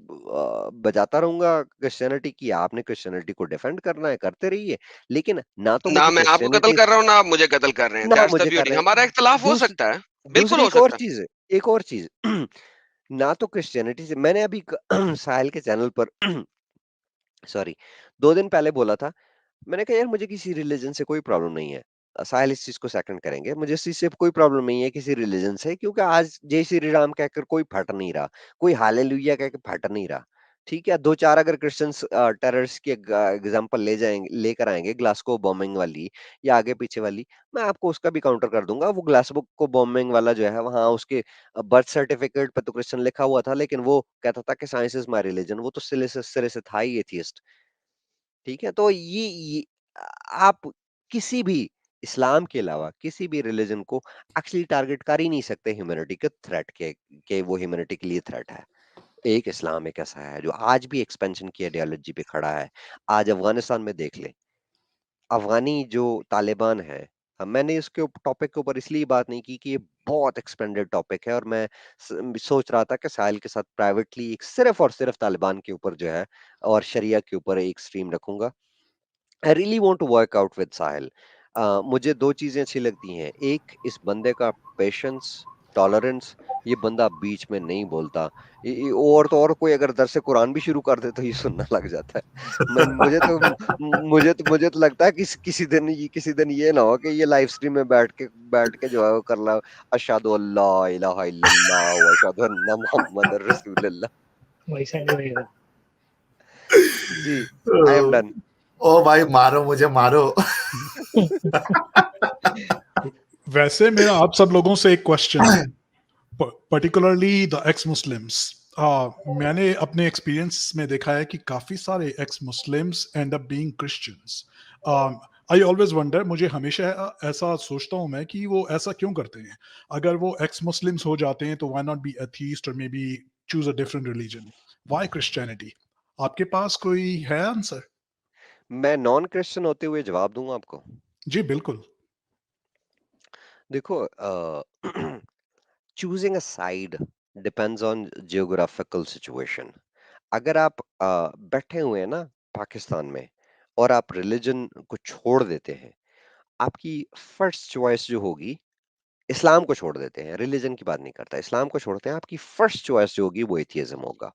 बजाता रहूँगा क्रिश्चियनिटी की, आपने क्रिश्चियनिटी को डिफेंड करना है, करते रहिए। लेकिन ना तो ना मुझे मैं आपको कत्ल क्रिश्चियनिटी कर रहा हूँ, ना आप मुझे कत्ल कर रहे हैं। ना दैट्स द मुझे कर ब्यूटी। रहे हमारा हैं। इख्तिलाफ हो दूस सकता है, बिल्कुल दूसरी हो सकता है। एक और चीज़ ना तो क्रिश्चियनिटी से मैंने अभी साहिल के चैनल पर सॉरी 2 दिन पहले बोला था, मैंने कहा यार मुझे किसी रिलीजन से कोई प्रॉब्लम नहीं है। साहिल इस चीज़ को सेकंड करेंगे। मुझे इस चीज़ से कोई प्रॉब्लम नहीं है किसी रिलीजन से, क्योंकि आज जय श्री राम कहकर कोई फट नहीं रहा, कोई हालेलुया कह के फट नहीं रहा। ठीक है? 2-4 अगर क्रिश्चियंस टेररिस्ट की एग्जांपल ले जाएँगे, लेकर आएँगे ग्लासगो बॉम्बिंग वाली या आगे पीछे वाली, मैं आपको उसका भी काउंटर कर दूँगा। वो ग्लासगो को बॉम्बिंग वाला जो है वहाँ उसके बर्थ सर्टिफिकेट पे तो क्रिश्चियन लिखा हुआ था, लेकिन वो कहता था कि साइंस इज़ माय रिलिजन, वो तो सिरे से था ही एथियस्ट। ठीक है? तो आप किसी भी इस्लाम के अलावा किसी भी रिलिजन को एक्चुअली टारगेट कर ही नहीं सकते ह्यूमैनिटी के थ्रेट के वो ह्यूमैनिटी के लिए थ्रेट है। एक इस्लाम एक ऐसा है जो आज भी एक्सपेंशन की आइडियोलॉजी पे खड़ा है। आज अफ़गानिस्तान में देख लें, अफ़गानी जो तालिबान है, मैंने इसके टॉपिक के ऊपर इसलिए बात नहीं की कि ये बहुत एक्सपेंडेड टॉपिक है और मैं सोच रहा था कि साहिल के साथ प्राइवेटली एक सिर्फ और सिर्फ तालिबान के ऊपर जो है और शरिया के ऊपर एक स्ट्रीम रखूंगा। I really want to work out with Sahil. मुझे 2 चीज़ें अच्छी लगती हैं। एक, इस बंदे का पेशेंस, टॉलरेंस, ये बंदा बीच में नहीं बोलता। और कोई अगर दरस कुरान भी शुरू कर दे तो ये सुनने लग जाता है। मैं मुझे तो लगता है कि किसी दिन ये ना हो कि ये लाइव स्ट्रीम में बैठ के जो है वो कर ला, अशहदु अल्ला इलाहा इल्लल्लाह व अशहदु अन्ना मुहम्मदुर रसूलुल्लाह। वैसा नहीं रहेगा। जी, आई एम डन। ओ भाई मारो मुझे मारो। वैसे मेरा आप सब लोगों से एक क्वेश्चन है, पर्टिकुलरली द एक्स मुस्लिम्स। मैंने अपने एक्सपीरियंस में देखा है कि काफी सारे x Muslims and up being Christians. I always wonder, मुझे हमेशा ऐसा सोचता हूँ मैं कि वो ऐसा क्यों करते हैं। अगर वो एक्स मुस्लिम्स हो जाते हैं तो व्हाई नॉट बी एथीस्ट और may be choose a different religion, why Christianity? आपके पास कोई है आंसर? मैं नॉन क्रिश्चियन होते हुए जवाब दूंगा आपको। जी बिल्कुल। देखो, choosing a side depends on geographical situation. अगर आप बैठे हुए हैं ना पाकिस्तान में और आप रिलीजन को छोड़ देते हैं, आपकी फर्स्ट चॉइस जो होगी, इस्लाम को छोड़ देते हैं, रिलीजन की बात नहीं करता, इस्लाम को छोड़ते हैं, आपकी फर्स्ट चॉइस जो होगी वो एथियज्म होगा।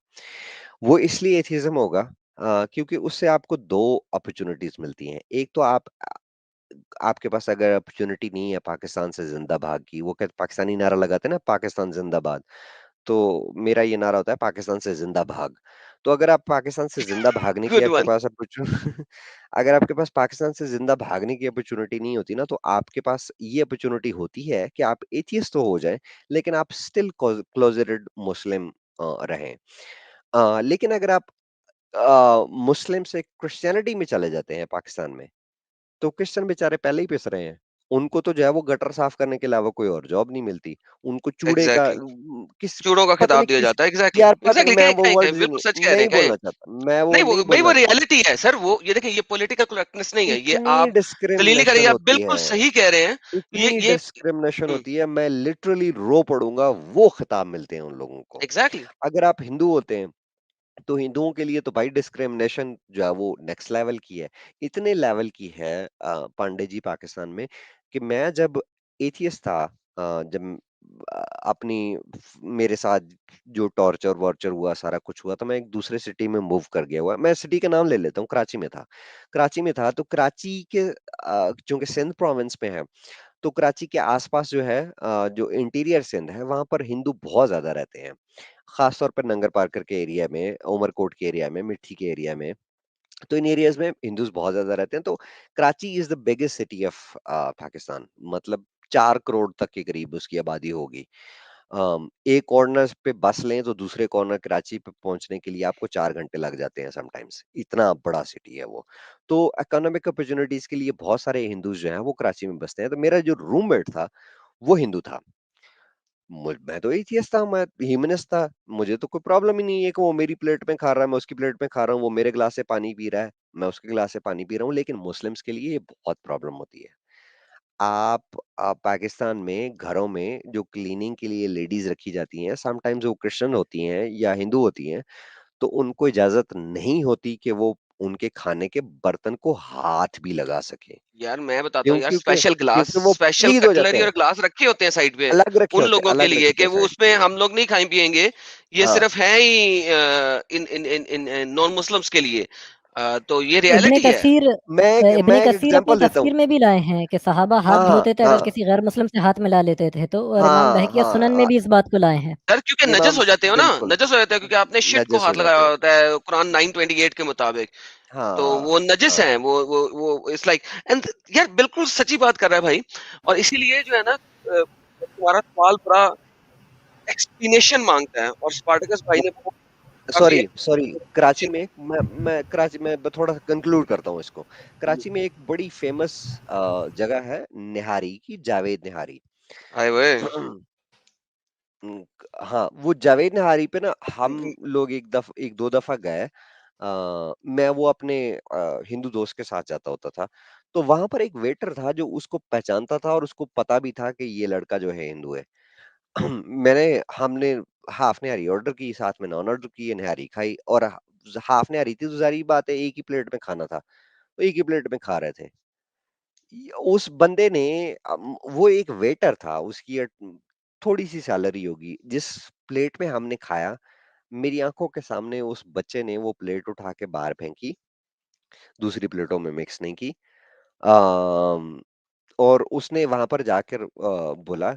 वो इसलिए एथियज्म होगा क्योंकि उससे आपको दो अपॉर्चुनिटीज मिलती हैं। एक तो आपके पास अगर अपॉर्चुनिटी नहीं है पाकिस्तान से जिंदा भाग की, वो कहते पाकिस्तानी नारा लगाते हैं ना, पाकिस्तान जिंदाबाद, तो मेरा ये नारा होता है पाकिस्तान से जिंदा भाग। तो अगर आप पाकिस्तान से जिंदा भागने की गुड आपके वन। पास अगर आपके पास पाकिस्तान से जिंदा भागने की अपॉर्चुनिटी नहीं होती ना, तो आपके पास ये अपॉर्चुनिटी होती है कि आप एथियस्ट तो हो जाएं, लेकिन आप स्टिल क्लोजेटेड मुस्लिम रहें। लेकिन अगर आप मुस्लिम से क्रिश्चियनिटी में चले जाते हैं पाकिस्तान में, तो क्रिश्चियन बेचारे पहले ही पिस रहे हैं। उनको तो जो है वो गटर साफ करने के अलावा कोई और जॉब नहीं मिलती। उनको चूड़े का एग्जैक्टली किस चूड़ों का पता खिताब नहीं दिया किस जाता है। एग्जैक्टली यार पता एग्जैक्टली मैं कहीं वो कहीं कहीं वर्ड्स बिल्कुल सच कह रहे नहीं हैं कहीं। बोलना चाहता, मैं वो नहीं वो नहीं भाई वो बोलना चाहता। रियलिटी है सर, वो ये देखिए ये पॉलिटिकल करेक्टनेस नहीं है, ये इतनी आप दलीली करिए, डिस्क्रिमिनेशन आप होती बिल्कुल है, सही कह रहे हैं। इतनी ये डिस्क्रिमिनेशन होती है, मैं लिटरली रो पड़ूँगा, वो खिताब मिलते हैं उन लोगों को। एग्जैक्टली अगर आप हिंदू होते हैं, तो हिंदुओं के लिए तो भाई डिस्क्रिमिनेशन जो है वो नेक्स्ट लेवल की है। इतने लेवल की है पांडे जी पाकिस्तान में कि मैं जब एथियस्ट था, जब अपनी मेरे साथ जो टॉर्चर वॉर्चर हुआ सारा कुछ हुआ, तो मैं एक दूसरे सिटी में मूव कर गया हुआ। मैं सिटी का नाम ले लेता हूँ, कराची में था। कराची में था तो कराची के चूंकि सिंध प्रोविंस में है, तो कराची के आसपास जो है जो इंटीरियर सिंध है वहां पर हिंदू बहुत ज्यादा रहते हैं, खास तौर पर नंगर पार्कर के एरिया में, उमरकोट के एरिया में, मिट्टी के एरिया में। तो इन एरियाज में हिंदूज बहुत ज्यादा रहते हैं। तो Karachi is the biggest city of Pakistan, मतलब 4 करोड़ तक के करीब उसकी आबादी होगी। एक कॉर्नर पे बस लें तो दूसरे कॉर्नर कराची पे पहुंचने के लिए आपको 4 घंटे लग जाते हैं समटाइम्स, इतना बड़ा सिटी है वो। तो इकोनॉमिक अपॉर्चुनिटीज के लिए बहुत सारे हिंदूज जो हैं वो कराची में बसते हैं। तो मेरा जो रूममेट था वो हिंदू था। मैं तो एथियस्ट था, मैं ह्यूमनिस्ट था, मुझे तो कोई प्रॉब्लम ही नहीं है कि वो मेरी प्लेट में खा रहा है, मैं उसकी प्लेट में खा रहा हूँ, वो मेरे गिलास से पानी पी रहा है, मैं उसके गिलास से पानी पी रहा हूँ। लेकिन मुस्लिम्स के लिए ये बहुत प्रॉब्लम होती है। आप पाकिस्तान में घरों में जो क्लीनिंग के लिए लेडीज रखी जाती हैं, समटाइम्स वो क्रिश्चियन होती हैं या हिंदू होती हैं, तो उनको इजाजत नहीं होती कि वो उनके खाने के बर्तन को हाथ भी लगा सके। यार मैं बताता क्यों? हूँ यार, क्योंकि स्पेशल ग्लास, क्योंकि वो स्पेशल प्लीज हो जाते कटलरी हैं, और ग्लास रखे होते हैं साइड पे अलग रखे उन होते हैं, लोगों के अलग लिए रखे कि होते हैं वो साइड पे। उसमें हम लोग नहीं खाएं पिएंगे, ये हाँ, सिर्फ है ही इन इन इन इन नॉन मुस्लिम्स के लिए। तो ये इब्ने रियलिटी है। कसीर मैं इब्ने एक कसीर अपनी एग्जांपल देता हूँ। तफसीर में भी लाए हैं कि सहाबा हाथ हाँ, धोते थे अगर हाँ, किसी गैर मुस्लिम से हाथ मिला लेते थे तो, और इमाम हाँ, बहकिया हाँ, सुनन में भी इस बात को लाए हैं। सर क्योंकि नजस इमाम हो जाते हो ना, बिल्कुल नजस हो जाते हो क्योंकि आपने शिट को नजस हो हाथ जाते लगाया हैं। होता है कुरान 928 के मुताबिक। तो हाँ, वो नजिस हाँ, हैं, वो इट्स लाइक एंड यार बिल्कुल सच्ची बात कर रहा है भाई। और इसीलिए जो है ना तुम्हारा सवाल बड़ा एक्सप्लेनेशन मांगता है, और स्पार्टकस भाई ने बहुत काफी सॉरी सॉरी, कराची में मैं कराची में थोड़ा कंक्लूड करता हूँ इसको। कराची में एक बड़ी फेमस जगह है निहारी की, जावेद निहारी। आए हुए। हाँ, वो जावेद निहारी पे ना हम लोग एक दो दफा गए। मैं वो अपने हिंदू दोस्त के साथ जाता होता था। तो वहां पर एक वेटर था जो उसको पहचानता था और उसको पता भी था कि ये लड़का जो है हिंदू है। हमने हाफ निहारी ऑर्डर की, साथ में नॉन ऑर्डर की, निहारी खाई। और हाफ निहारी थी तो जारी बात है एक ही प्लेट में खाना था, तो एक ही प्लेट में खा रहे थे। उस बंदे ने वो एक वेटर था, उसकी थोड़ी सी सैलरी होगी। जिस प्लेट में हमने खाया, मेरी आंखों के सामने उस बच्चे ने वो प्लेट उठा के बाहर फेंकी, दूसरी प्लेटों में मिक्स नहीं की। अम, और उसने वहां पर जाकर बोला,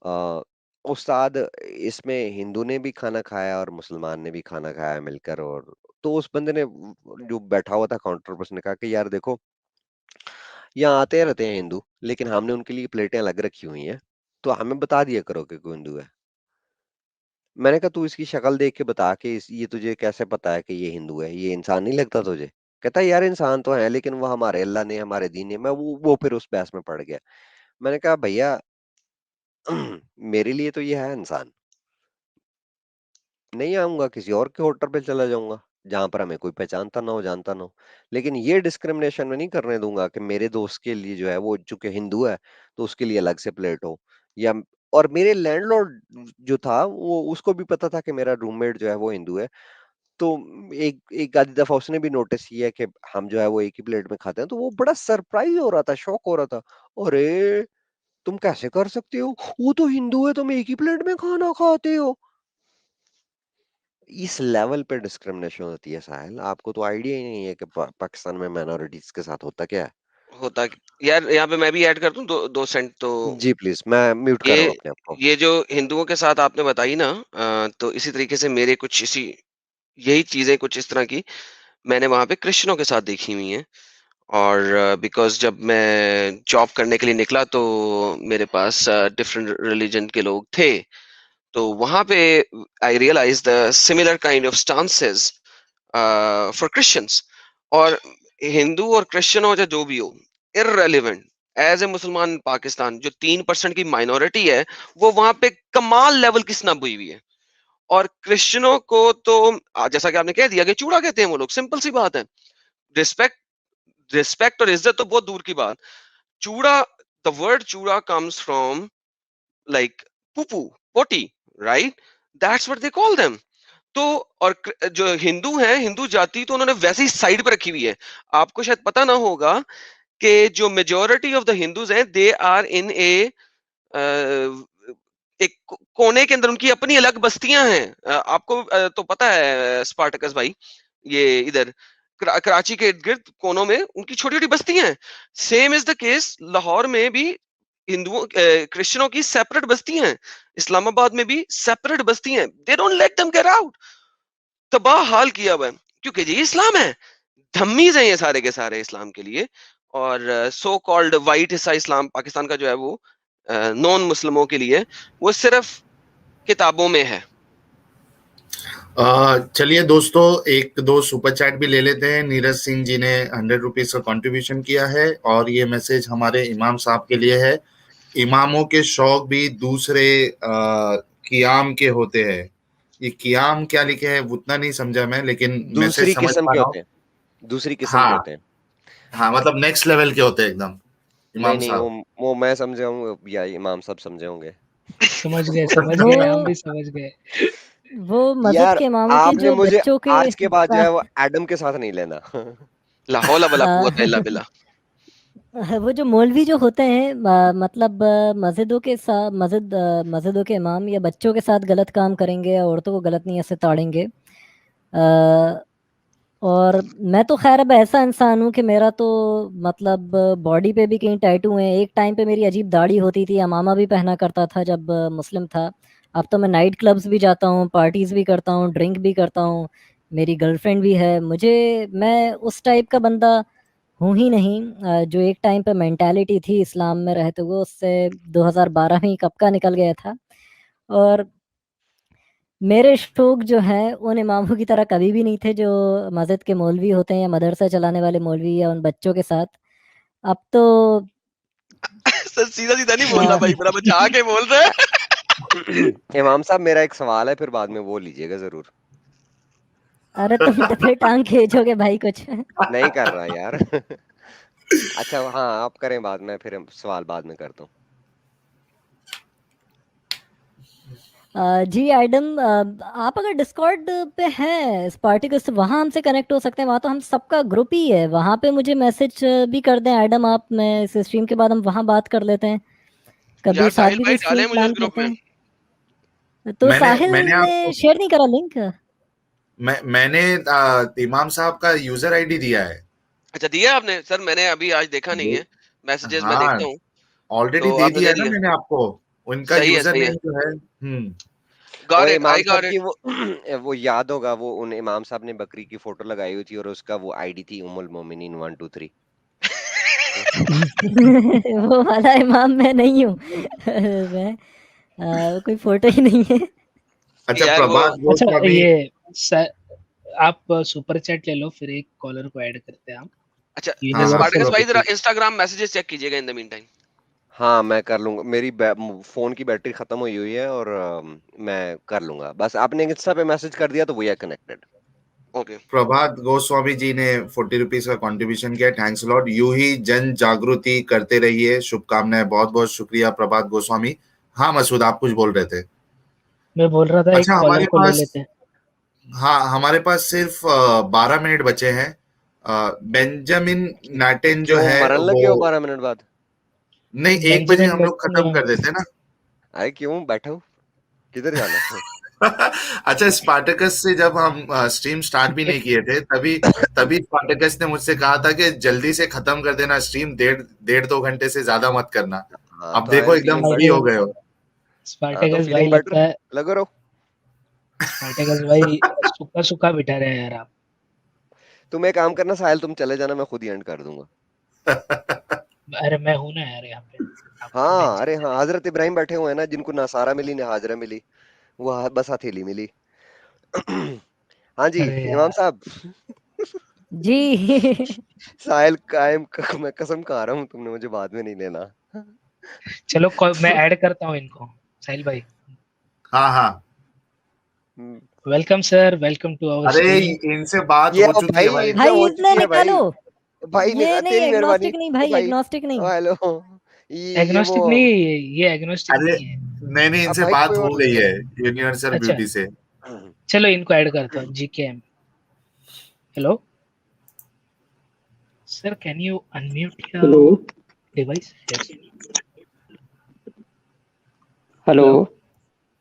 अ, उस्ताद इसमें हिंदू ने भी खाना खाया और मुसलमान ने भी खाना खाया मिलकर। और तो उस बंदे ने जो बैठा हुआ था काउंटर पर, उसने कहा कि यार देखो, यहाँ आते रहते हैं हिंदू, लेकिन हमने उनके लिए प्लेटें अलग रखी हुई हैं, तो हमें बता दिया करो कि कोई हिंदू है। मैंने कहा तू इसकी शक्ल देख के बता कि ये तुझे कैसे पता है कि ये हिंदू है, ये इंसान नहीं लगता तुझे? कहता है यार इंसान तो है, लेकिन वो हमारे अल्लाह ने, हमारे दीन ने। मैं वो फिर उस बहस में पड़ गया। मैंने कहा भैया, मेरे लिए तो ये है इंसान। नहीं आऊंगा, किसी और के होटल पे चला जाऊंगा जहां पर हमें कोई पहचानता ना हो, जानता ना हो। लेकिन ये डिस्क्रिमिनेशन में नहीं करने दूंगा कि मेरे दोस्त के लिए जो है वो चूंकि हिंदू है तो उसके लिए अलग से प्लेट हो। या और मेरे लैंडलॉर्ड जो था वो, उसको भी पता था कि मेरा रूममेट जो है वो हिंदू है। तो एक एक आधी दफा उसने भी नोटिस किया कि हम जो है वो एक ही प्लेट में खाते हैं, तो वो बड़ा सरप्राइज हो रहा था, शॉक हो रहा था। अरे तुम कैसे कर सकते हो, वो तो हिंदू है, तुम एक ही प्लेट में खाना खाते हो। इस लेवल पे डिस्क्रिमिनेशन होती है साहिल, आपको तो आइडिया ही नहीं है कि पाकिस्तान में माइनॉरिटीज के साथ होता क्या है। होता यार यहाँ पे मैं भी ऐड कर दूं दो सेंट तो। जी प्लीज, मैं म्यूट कर ये रहा हूँ अपने आप को। ये जो हिंदुओं के साथ आपने बताई ना, तो इसी तरीके से मेरे कुछ इसी यही चीजें कुछ इस तरह की मैंने वहां पे क्रिश्चियनों के साथ देखी हुई हैं। और बिकॉज जब मैं जॉब करने के लिए निकला तो मेरे पास डिफरेंट रिलीजन के लोग थे। तो वहां पे I realise the similar kind of stances for Christians. और हिंदू और क्रिश्चियन हो या जो भी हो, इररेलेवेंट, एज ए मुसलमान पाकिस्तान जो 3% की माइनॉरिटी है, वो वहां पे कमाल लेवल की स्नब हुई हुई है। और क्रिश्चियनों को तो जैसा कि आपने कह दिया कि चूड़ा कहते हैं वो लोग, सिंपल सी बात है। रिस्पेक्ट और इज्जत तो बहुत दूर की बात। Chuda, the word chuda comes from like poopoo, potty, right? That's what they call them. तो और जो हिंदू हैं, हिंदू जाति, तो उन्होंने वैसे ही साइड पर रखी हुई है। आपको शायद पता ना होगा कि जो मेजोरिटी ऑफ द हिंदूज हैं, दे आर इन ए एक कोने के अंदर, उनकी अपनी अलग बस्तियां हैं। आपको तो पता है स्पार्टकस भाई, ये इधर कराची के इर्द गिर्द कोनों में उनकी छोटी छोटी बस्तियां हैं। Same is the case Lahore में भी हिंदुओं क्रिश्चियनों की सेपरेट बस्तियां हैं, इस्लामाबाद में भी सेपरेट बस्तियां हैं। They don't let them get out. तबाह हाल किया हुआ है, क्योंकि ये इस्लाम है, धम्मीज हैं ये सारे के सारे इस्लाम के लिए। और सो कॉल्ड वाइट हिस्सा इस्लाम पाकिस्तान का जो है वो नॉन मुस्लिमों के लिए वो सिर्फ किताबों में है। चलिए दोस्तों, एक दो सुपर चैट भी ले लेते हैं। नीरज सिंह जी ने 100 रुपीज का कंट्रीब्यूशन किया है और ये मैसेज हमारे इमाम साहब के लिए है। इमामों के शौक भी दूसरे कियाम के होते हैं। ये कियाम क्या लिखे है उतना नहीं समझा मैं, लेकिन मैसेज दूसरी समझ किस्म पा के रहा होते हूँ। हैं, दूसरी किस्म के हाँ होते हैं। हाँ, मतलब नेक्स्ट लेवल के होते हैं एकदम नहीं इमाम नहीं, साहब। वो मैं समझे हूँ या इमाम साहब समझे होंगे। समझ गए हम वो भी समझ गए। वो मस्जिद यार के इमामों की आपने जो मुझे बच्चों के आज के बाद जो सा- है वो एडम के साथ नहीं लेना। ला हौला वला आ, कुव्वत इल्ला बिल्लाह। वो जो मौलवी जो होते हैं मतलब मस्जिदों के साथ मस्जिदों के इमाम या बच्चों के साथ गलत काम करेंगे या औरतों को गलत नीयत से ताड़ेंगे। और मैं तो खैर अब ऐसा इंसान हूँ कि मेरा तो मतलब बॉडी पे भी कहीं टैटू हैं। एक टाइम पे मेरी अजीब दाढ़ी होती थी, अमामा भी पहना करता था जब मुस्लिम था। अब तो मैं नाइट क्लब्स भी जाता हूँ, पार्टीज भी करता हूँ, ड्रिंक भी करता हूँ, मेरी गर्लफ्रेंड भी है। मैं उस टाइप का बंदा हूँ ही नहीं। जो एक टाइम पे मेंटालिटी थी इस्लाम में रहते हुए, उससे 2012 में ही कब का निकल गया था। और मेरे शौक जो हैं उन इमामों की तरह कभी भी नहीं थे जो मस्जिद के मौलवी होते हैं या मदरसा चलाने वाले मौलवी या उन बच्चों के साथ। अब तो सर सीधा सीधा नहीं बोलना आ, भाई, बड़ा बचा के बोल रहे हैं। इमाम साहब मेरा एक सवाल है, फिर बाद में वो लीजिएगा जरूर। अरे तुम तो फिर टांग खींचोगे भाई कुछ। नहीं कर रहा यार। अच्छा हाँ, आप करें बाद में, फिर सवाल बाद में करता हूँ। जी एडम, आप अगर डिस्कॉर्ड पे हैं स्पार्टिकस से, वहाँ हमसे कनेक्ट हो सकते हैं। वहाँ तो हम सबका ग्रुप ही है, वहाँ पे मुझे मैसेज भी कर दें एडम आप। मैं इस स्ट्रीम के बाद हम वहाँ बात कर लेते हैं, कभी यार साथ साहिल भी भाई कोई स्ट्रीम डाले मुझे उस प्लान ग्रुप करते में। हैं। तो साहिल मैंने ने आपको शेयर नहीं करा लिंक। मैंने इमाम साहब का यूजर आईडी दिया है। अच्छा दिया आपने? सर मैंने अभी आज देखा नहीं है, मैसेजेस मैं हाँ, देखता हूँ। ऑलरेडी तो दे आपने दिया दे है ना दिया, मैंने आपको। उनका सही है यूजर सही है। नेम जो है। गॉट और इट, इमाम आई साहब गॉट की इट। वो याद होगा, वो उन इमाम साहब ने बकरी की फोटो लगाई हुई थी और उसका वो आईडी थी उम्मुल मोमिनीन 123। वो वाला इमाम मैं नहीं हूँ। मैं कोई फोटो ही नहीं है। अच्छा, यार वो प्रभात अच्छा गोस्वामी। ये आप सुपर चैट ले लो, फिर एक कॉलर को ऐड करते हैं हम अच्छा हाँ हाँ, यूनिवर्सल। स्पार्टकस भाई जरा बिल्कुल। इंस्टाग्राम मैसेजेस चेक कीजिएगा इन द मीन टाइम। हाँ मैं कर लूंगा, मेरी फोन की बैटरी खत्म हुई हुई है और मैं कर लूंगा। बस आपने इंस्टा पे मैसेज कर दिया तो वी आर कनेक्टेड। ओके। प्रभात गोस्वामी जी ने 40 रुपीज का कंट्रीब्यूशन किया। Thanks lot. यूं ही जन जागृति करते रहिए। शुभकामनाएं। बहुत बहुत शुक्रिया प्रभात गोस्वामी। हाँ मसूद, आप कुछ बोल रहे थे। मैं बोल रहा था एक अच्छा, कॉलर हमारे को ले पास लेते हैं। हाँ, हमारे पास सिर्फ 12 मिनट बचे हैं। बेंजामिन नाटेन जो क्यों है मरन वो, लगे हो 12 मिनट बाद? नहीं 1 बजे बेंजामिन हम लोग खत्म कर देते हैं ना। अरे क्यों, बैठो, किधर जाना है? अच्छा, स्पार्टकस से जब हम स्ट्रीम स्टार्ट भी नहीं किए थे, तभी तभी स्पार्टकस ने मुझसे कहा था कि जल्दी से खत्म कर देना स्ट्रीम, 1.5-2 घंटे से ज्यादा मत करना। हाँ अब तो आई देखो एम एकदम फीलिंग फ्री बेटर। हो गए हो। हाँ तो स्पार्टेगस भाई फीलिंग बेटर, लगता है, लगो रहो। स्पार्टेगस भाई सूखा सूखा बिठा रहे हैं यार आप। तुम एक काम करना साहिल, तुम चले जाना, मैं खुद ही एंड कर दूंगा। अरे मैं हूं ना यार यहाँ पे, आपको हाँ टेंशन अरे नहीं हाँ, हजरत इब्राहिम बैठे हुए हैं ना, जिनको ना सारा मिली ना हाजरा मिली, वो बस हथेली मिली। हाँ जी अरे इमाम यार साहब। जी साहिल कायम मैं कसम खा रहा हूँ, तुमने मुझे बाद में नहीं लेना। चलो मैं ऐड करता हूँ इनको। साहिल भाई, हाँ हाँ, welcome sir, welcome to our अरे स्ट्रीम। इनसे बात ये हो अब चुकी भाई है भाई। इनसे भाई हो इसने चुकी है भाई। निकालो। भाई ये नहीं, तेरी मेहरबानी। एग्नोस्टिक नहीं भाई, भाई एग्नोस्टिक नहीं। हेलो, ये वो एग्नोस्टिक नहीं, ये एग्नोस्टिक अरे नहीं है। नहीं नहीं, अब इनसे भाई बात कोई हो और ले गई ले। है यूनिवर्सल अच्छा, ब्यूटी से। चलो इनको ऐड करता हूँ। GKM, hello sir, can you unmute hello your device? Hello. Hello,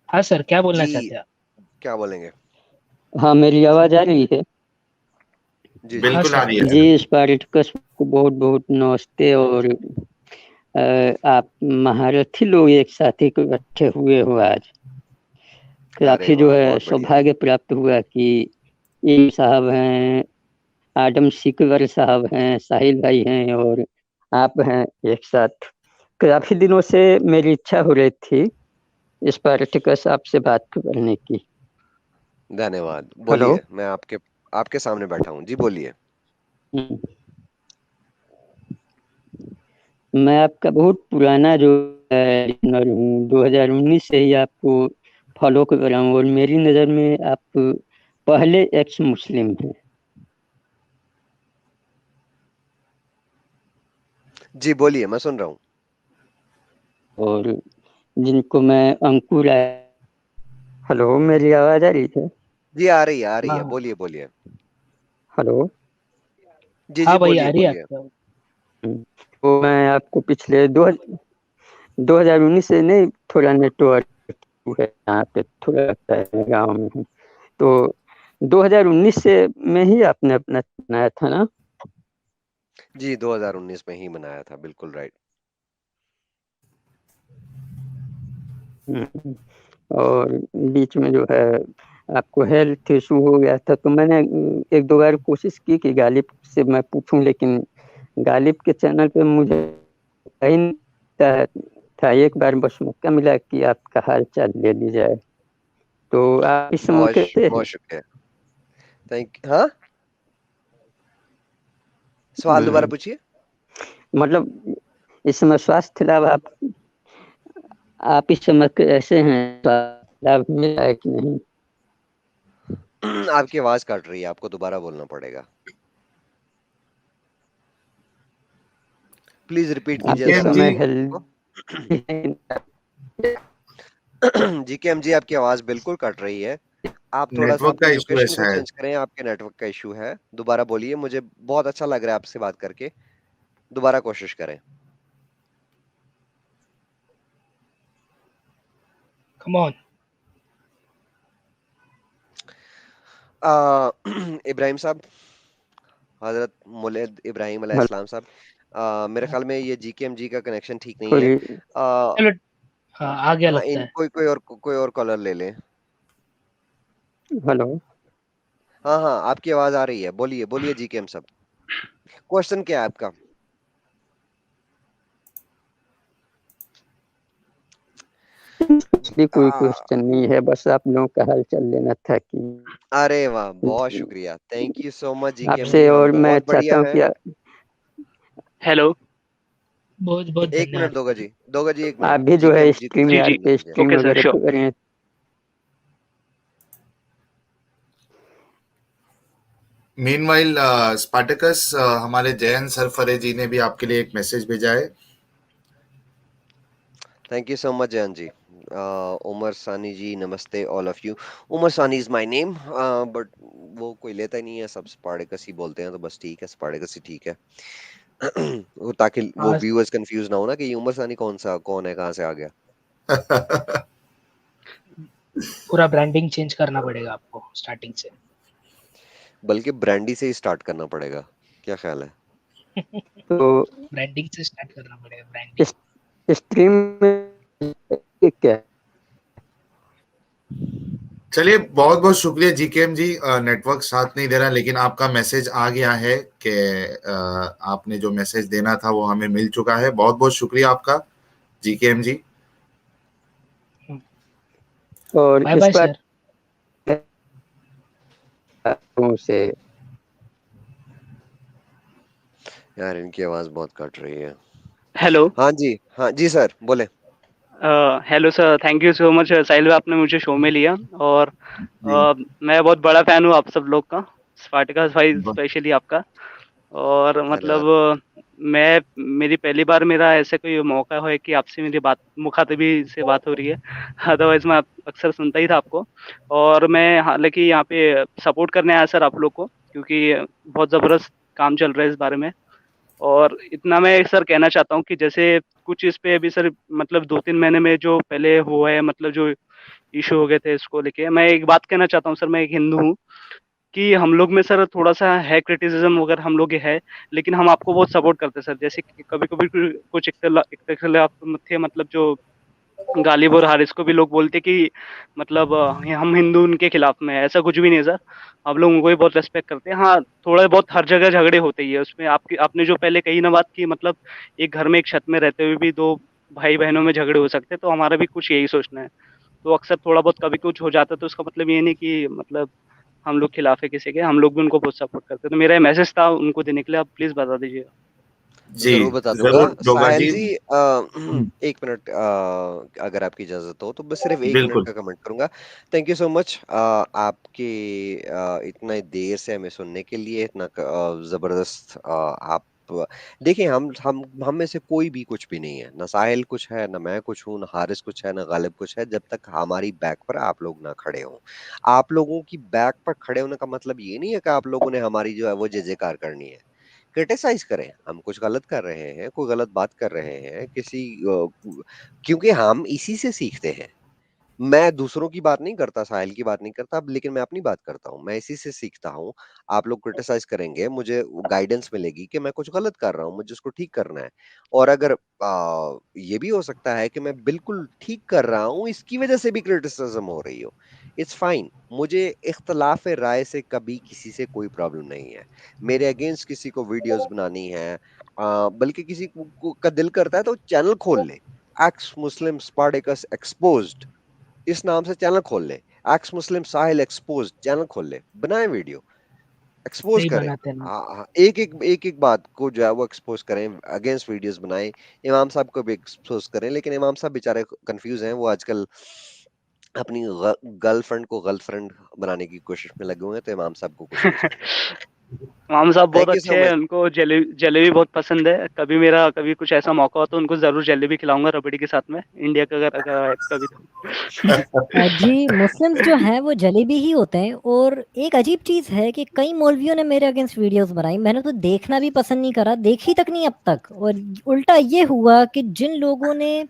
हाँ सर, क्या बोलना जी चाहते हैं आप? क्या बोलेंगे? हाँ, मेरी आवाज आ रही है? जी जी हाँ बिल्कुल आ सर, रही है जी, सर। स्पार्टकस को बहुत बहुत नमस्ते। और आप महारथी लोग एक साथ ही इकट्ठे हुए हो आज। अरे काफी जो वाह, है बहुत बढ़िया। सौभाग्य प्राप्त हुआ कि इन साहब हैं, आदम सिकवर साहब हैं, साहिल भाई हैं और आप हैं एक साथ। काफी दिनों से मेरी इच्छा हो रही थी स्पार्टकस आपसे बात करने की। धन्यवाद। हेलो। बोलिए, मैं आपके आपके सामने बैठा हूँ। जी बोलिए। हम्म, मैं आपका बहुत पुराना जो लिसनर हूँ, 2019 से ही आपको फॉलो कर रहा हूँ और मेरी नज़र में आप पहले एक्स मुस्लिम हैं। जी बोलिए, मैं सुन रहा हूँ। और जिनको मैं अंकुर हेलो, मेरी आवाज आ रही है? जी आ रही है, आ रही है। हाँ बोलिए बोलिए। हेलो। जी जी हाँ भाई, आ बोलिए रही है बोलिए। आपका। तो मैं आपको पिछले 2019 से नहीं, थोड़ा नेटवर्क है यहाँ पे, थोड़ा लगता है गाँव में हूँ। तो 2019 से में ही आपने अपना बनाया था ना? जी 2019 में ही बनाया था, बिल्कुल राइट। हम्म, और बीच में जो है आपको हेल्थ इशू हो गया था, तो मैंने एक दो बार कोशिश की कि गालिब से मैं पूछूं, लेकिन गालिब के चैनल पे मुझे कहीं नहीं था। एक बार बस मौका मिला कि आपका हाल चाल ले ली जाए। तो आप इस समय कैसे बहुत हैं? शुक्रिया। हाँ, सवाल दोबारा हम्म, पूछिए। मतलब इस समय स्वास्थ्य लाभ आप इस समय कैसे हैं? स्वास्थ्य लाभ मिला है कि नहीं? आपकी आवाज कट रही है, आपको दोबारा बोलना पड़ेगा। प्लीज रिपीट आप कीजिए इस जरा जीकेएम समय अपनी जी, बात को। हेल्दी हैं? जी के एम जी, आपकी आवाज बिल्कुल कट रही है। आप थोड़ा सा नेटवर्क का अपनी इशू है लोकेशन को शायद। चेंज करें, आपके नेटवर्क का इशू है। दोबारा बोलिए, मुझे बहुत अच्छा लग रहा है आपसे बात करके। दोबारा कोशिश करें। Come on. इब्राहिम साहब, हजरत मुल्द इब्राहिम अलैहिस्सलाम साहब, मेरे ख्याल में ये जीकेएमजी का कनेक्शन ठीक नहीं है। थोड़ी आ, चलो, हाँ आ गया हाँ, लगता इन है। कोई और कॉलर ले लें। हेलो। हाँ हाँ, आपकी आवाज आ रही है। बोलिए बोलिए जीकेएम साहब, क्वेश्चन क्या है आपका? इसलिए कोई आ, क्वेश्चन नहीं है, बस आप लोगों का हाल चाल लेना था कि अरे वाह, बहुत शुक्रिया। थैंक यू सो मच जीकेएम आपसे। जी, और मैं बहुत चाहता बढ़िया हूँ है। कि हेलो। बहुत बहुत एक मिनट धन्यवाद। दोगा जी, एक आप मिनट। भी जो है जीकेएम जी को स्ट्रीम जी कनेक्ट यार्ड जी, करने पे दीजिए। स्ट्रीम ओके सर, वगैरह श्योर। करें। मीनवाइल स्पार्टकस, हमारे जयंत सरफरे जी ने भी आपके लिए एक मैसेज भेजा है। Thank you so much Jayant ji. Umar Sani ji, नमस्ते ऑल ऑफ यू। उमर सानी इज माय नेम, बट वो कोई लेता ही नहीं है, सब स्पार्टकस ही बोलते हैं, तो बस ठीक है, स्पार्टकस ही ठीक है। वो ताकि वो आज व्यूअर्स कंफ्यूज ना हो ना कि ये उमर सानी कौन है, कहाँ से आ गया। पूरा ब्रांडिंग चेंज करना पड़ेगा आपको स्टार्टिंग से। बल्कि ब्रांडी से ही स्टार्ट करना पड़ेगा। क्या ख्याल है? तो ब्रांडिंग से स्टार्ट करना पड़ेगा, ब्रांडिंग। इस स्ट्रीम में क्या चलिए, बहुत बहुत शुक्रिया जीकेएम जी। नेटवर्क साथ नहीं दे रहा, लेकिन आपका मैसेज आ गया है कि आपने जो मैसेज देना था वो हमें मिल चुका है। बहुत बहुत शुक्रिया आपका जीकेएम जी। और बाय इस बाय बार सर। से यार इनकी आवाज बहुत कट रही है। हेलो। हाँ जी सर बोले। Hello sir, thank you so much Sahil भाई, आपने मुझे शो में लिया। और जी मैं बहुत बड़ा फैन हूँ आप सब लोग का, स्पार्टकस भाई ब- स्पेशली आपका। और अरे मतलब मैं मेरी पहली बार मेरा ऐसे कोई मौका है कि आपसे मेरी बात मुखातिबी से बात हो रही है। अदरवाइज मैं अक्सर सुनता ही था आपको। और मैं हालांकि यहाँ पे सपोर्ट करने आया सर आप लोग को, क्योंकि बहुत ज़बरदस्त काम चल रहा है इस बारे में। और इतना मैं सर कहना चाहता हूँ कि जैसे कुछ इस पे अभी सर मतलब 2-3 महीने में जो पहले हुआ है, मतलब जो इशू हो गए थे इसको लेके, मैं एक बात कहना चाहता हूँ सर, मैं एक हिंदू हूँ, कि हम लोग में सर थोड़ा सा है क्रिटिसिज्म वगैरह हम लोग ये है, लेकिन हम आपको बहुत सपोर्ट करते हैं सर। जैसे कि कभी कभी कुछ इख्तिलाफ थे, मतलब जो गालिब और हारिस को भी लोग बोलते कि मतलब हम हिंदू उनके खिलाफ में है, ऐसा कुछ भी नहीं है सर। हम लोग उनको भी बहुत रेस्पेक्ट करते हैं। हाँ, थोड़े बहुत हर जगह झगड़े होते ही है उसमें। आपकी आपने जो पहले कही ना बात की, मतलब एक घर में एक छत में रहते हुए भी दो भाई बहनों में झगड़े हो सकते हैं, तो हमारा भी कुछ यही सोचना है। तो अक्सर थोड़ा बहुत कभी कुछ हो जाता है, तो उसका मतलब ये नहीं कि मतलब हम लोग खिलाफ है किसी के, हम लोग भी उनको बहुत सपोर्ट करते हैं। तो मेरा मैसेज था उनको देने के लिए, आप प्लीज बता दीजिएगा। जी जरूर बता दूंगा जरूर डोगा साहिल जी। जी। 1 मिनट अगर आपकी इजाजत हो तो बस सिर्फ 1 मिनट बिल्कुल। का कमेंट करूंगा। थैंक यू सो मच आपके इतना देर से हमें सुनने के लिए, इतना जबरदस्त आप देखिए। हम में से कोई भी कुछ भी नहीं है, ना साहिल कुछ है, ना मैं कुछ हूँ, ना हारिस कुछ है, ना गालिब कुछ है, जब तक हमारी बैक पर आप लोग ना खड़े हों। आप लोगों की बैक पर खड़े होने का मतलब ये नहीं है कि आप लोगों ने हमारी जो है वो जय जयकार करनी है। क्रिटिसाइज करें, हम कुछ गलत कर रहे हैं, कोई गलत बात कर रहे हैं किसी क्योंकि हम इसी से सीखते हैं। मैं दूसरों की बात नहीं करता, साहिल की बात नहीं करता, लेकिन मैं अपनी बात करता हूँ, मैं इसी से सीखता हूँ। आप लोग क्रिटिसाइज करेंगे, मुझे गाइडेंस मिलेगी कि मैं कुछ गलत कर रहा हूँ, मुझे उसको ठीक करना है। और अगर ये भी हो सकता है कि मैं बिल्कुल ठीक कर रहा हूँ, इसकी वजह से भी क्रिटिसिज्म हो रही हो, इट्स फाइन। मुझे इख्तलाफ राय से कभी किसी से कोई प्रॉब्लम नहीं है। मेरे अगेंस्ट किसी को वीडियोस बनानी है, बल्कि किसी का दिल करता है तो चैनल खोल ले, एक्स मुस्लिम स्पार्टकस एक्सपोज्ड इस नाम से चैनल खोल ले, एक्स मुस्लिम साहिल एक्सपोज चैनल खोल ले, बनाए वीडियो, एक्सपोज नहीं करें। बनाते ना। हाँ, एक एक बात को जो है वो एक्सपोज करें, अगेंस्ट वीडियोस बनाएं। इमाम साहब को भी एक्सपोज करें, लेकिन इमाम साहब बेचारे कंफ्यूज हैं, वो आजकल अपनी गर्लफ्रेंड को गर्लफ्रेंड बनाने की कोशिश में लगे हुए हैं, तो इमाम साहब को कुछ नहीं समझ आता। इमाम साहब बहुत थैंक यू अच्छे सो हैं, मच। उनको जलेबी बहुत पसंद है। कभी कुछ ऐसा मौका हो तो उनको जरूर जलेबी खिलाऊंगा रबड़ी के साथ में, इंडिया का अगर आए कभी तो। जी, मुस्लिम्स जो हैं वो जलेबी ही होते हैं। और एक अजीब चीज़ है कि कई मौलवियों ने मेरे अगेंस्ट वीडियोस बनाई, मैंने तो देखना भी पसंद नहीं करा, देखी तक नहीं अब तक। और उल्टा ये हुआ कि जिन लोगों ने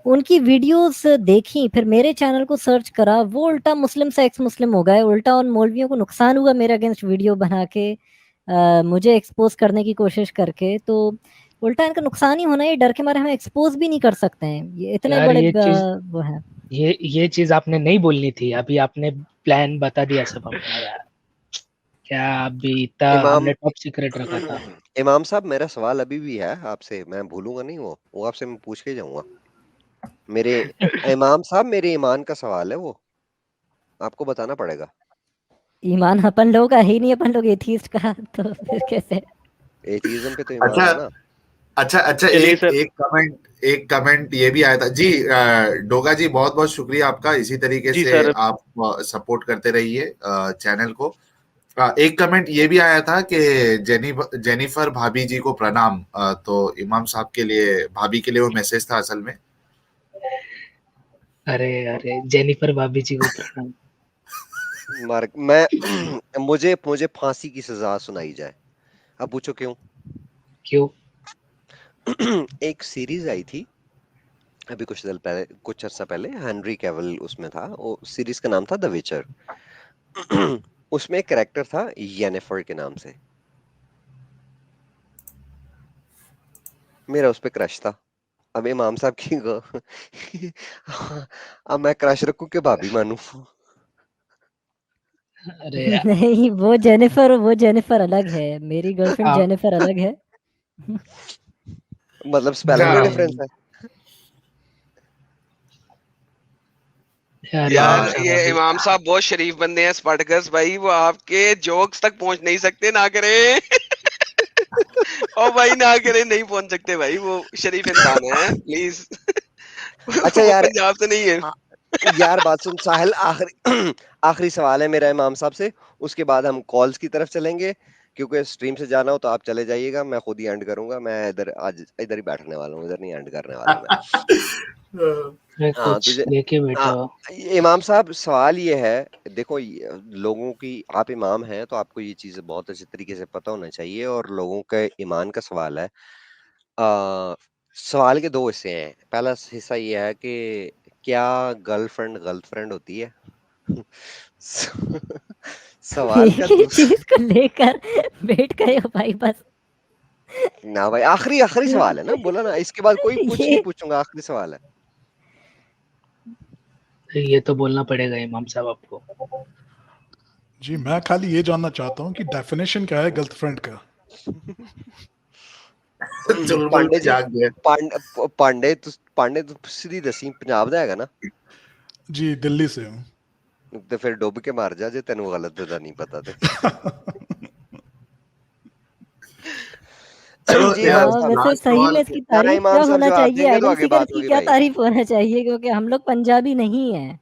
उनकी वीडियोस देखी, फिर मेरे चैनल को सर्च करा, वो उल्टा मुस्लिम से एक्स मुस्लिम हो गए। उल्टा उन मौलवियों को नुकसान हुआ मेरे अगेंस्ट वीडियो बना के, मुझे एक्सपोज करने की कोशिश करके। तो उल्टा इनका नुकसान ही होना है, ये डर के मारे हम एक्सपोज भी नहीं कर सकते हैं, ये इतने यार बड़े ये चीज वो है। ये चीज आपने नहीं बोलनी थी, अभी आपने प्लान बता दिया सब अपना यार। क्या अभी इतना इमाम हमने टॉप सीक्रेट रखा था। इमाम साहब, मेरा सवाल अभी भी है आपसे, मैं भूलूंगा नहीं, वो आपसे मैं पूछ के जाऊंगा। मेरे इमाम साहब, मेरे ईमान का सवाल है वो, आपको बताना पड़ेगा। ईमान अपन लोग का है ही नहीं, अपन लोग एथीस्ट का, तो फिर कैसे? एथीज्म पे तो ईमान अच्छा है ना। अच्छा चलिए एक सर। एक कमेंट ये भी आया था जी। डोगा जी बहुत बहुत शुक्रिया आपका, इसी तरीके जी से सर। आप सपोर्ट करते रहिए चैनल को। एक कमेंट ये भी आया था कि जेनिफर भाभी जी को प्रणाम। तो इमाम साहब के लिए, भाभी के लिए वो मैसेज था असल में। अरे अरे, जेनिफर भाभी जी को प्रणाम। मार्क मैं मुझे मुझे फांसी की सजा सुनाई जाए। अब पूछो क्यों? क्यों? एक सीरीज आई थी अभी कुछ अर्सा पहले, हेनरी कैविल उसमें था, वो सीरीज का नाम था द विचर। उसमें एक कैरेक्टर था येनिफर के नाम से, मेरा उस पे क्रश था। अब इमाम साहब की अब मैं क्रश रखूं कि भाभी मानूं? अरे यार, नहीं, वो जेनिफर अलग है, मेरी गर्लफ्रेंड आप जेनिफर अलग है। मतलब स्पेलिंग में डिफरेंस नहीं है। यार, यार इमाम आ, साहब ये अभी इमाम साहब बहुत शरीफ बंदे हैं, स्पार्टकस भाई, वो आपके जोक्स तक पहुंच नहीं सकते, ना करें। ओ भाई ना करे, नहीं पहुंच सकते भाई, वो शरीफ इंसान है प्लीज। अच्छा वो यार, पंजाब से नहीं है। यार बात सुन साहिल, आखिरी आखिरी सवाल है मेरा इमाम साहब से, उसके बाद हम कॉल्स की तरफ चलेंगे, क्योंकि स्ट्रीम से जाना हो तो आप चले जाइएगा, मैं खुद ही एंड करूंगा, मैं इधर आज इधर ही बैठने वाला हूँ, इधर नहीं एंड करने वाला मैं। मैं हाँ कुछ तुझे, लेके बैठा हाँ, हूँ। इमाम साहब सवाल ये है, देखो लोगों की, आप इमाम हैं तो आपको ये चीजें बहुत अच्छे तरीके से पता होना चाहिए, और लोगों के ईमान का सवाल है। सवाल के दो हिस्से हैं, पहला हिस्सा ये है कि क्या गर्लफ्रेंड होती है? सवाल का ये दूसरा, चीज को लेकर बैठ गए हो भाई बस। ना भाई, आखिरी आखिरी सवाल है ना, बोला ना, इसके बाद कोई कुछ नहीं ये पूछूंगा, आखिरी सवाल है। ये तो बोलना पड़ेगा इमाम साहब आपको। जी मैं खाली ये जानना चाहता हूँ कि डेफिनेशन क्या है गर्लफ्रेंड का? चुलबुल पांडे में जी, जाग गए। पांडे तो सीधी दसी पंजाब दा हैगा ना, जी दिल्ली से हूँ। तो फिर डुब के मार जा जे तेन गलत दा नहीं पता ते। चलो जी यार, इमाम साहब, वैसे लास्ट सही सवाल में इसकी ना तारीफ इमाम क्या साहब होना जवाब चाहिए? देंगे तो एडम आगे सीकर बात की होगी क्या भाई। तारीफ होना चाहिए? क्योंकि हम लोग पंजाबी नहीं है।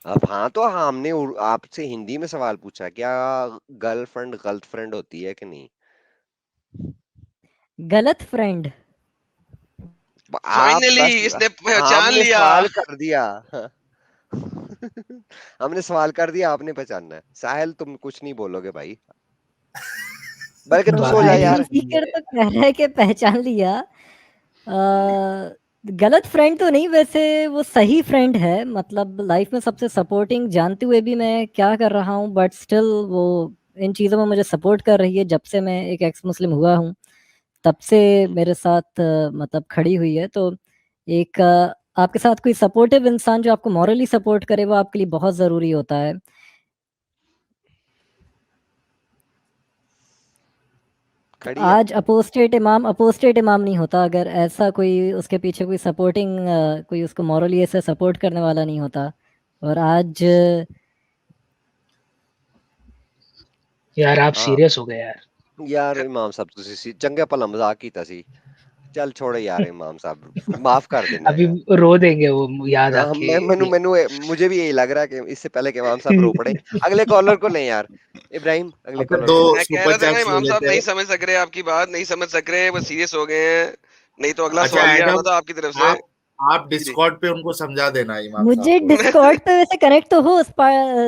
अब हाँ, तो हमने आपसे हिंदी में सवाल पूछा, क्या गर्लफ्रेंड होती है कि नहीं? गलत फ्रेंड। आप फाइनली बस, इसने पहचान हमने लिया। सवाल कर दिया। हमने सवाल कर दिया, आपने पहचानना है। साहिल तुम कुछ नहीं बोलोगे भाई, बल्कि तू सो जा एडम यार। सीकर तो कह रहा है कि पहचान लिया। गलत फ्रेंड तो नहीं, वैसे वो सही फ्रेंड है, मतलब लाइफ में सबसे सपोर्टिंग, जानते हुए भी मैं क्या कर रहा हूँ, बट स्टिल वो इन चीज़ों में मुझे सपोर्ट कर रही है। जब से मैं एक एक्स मुस्लिम हुआ हूँ तब से मेरे साथ मतलब खड़ी हुई है। तो एक आपके साथ कोई सपोर्टिव इंसान जो आपको मॉरली सपोर्ट करे, वो आपके लिए बहुत ज़रूरी होता है। खड़ी है। आज अपोस्टेट इमाम नहीं होता अगर ऐसा कोई उसके पीछे कोई सपोर्टिंग, कोई उसको मॉरली ऐसे सपोर्ट करने वाला नहीं होता। और आज यार आप हाँ सीरियस हो गए यार। यार इमाम साहब, तुसी चंगा भला मजाक कीता सी, चल छोड़ो यार इमाम साहब, माफ कर देना अभी यार। रो देंगे वो याद आके। मुझे भी यही लग रहा है कि इससे पहले कि इमाम साहब रो पड़े। अगले कॉलर को लें यार, इब्राहिम अगले अच्छा, कॉलर दो को लें। मैं कह सुपर रहा था ना चैट्स ले इमाम साहब लेते नहीं हैं। समझ सक रहे, आपकी बात नहीं समझ सक रहे, वो सीरियस हो गए हैं। नहीं तो अगला अच्छा सवाल ये आना एडम, था आपकी तरफ से। आप जी जी। डिस्कॉर्ड पे उनको समझा देना इमाम साहब मुझे को। डिस्कॉर्ड पे वैसे कनेक्ट तो हो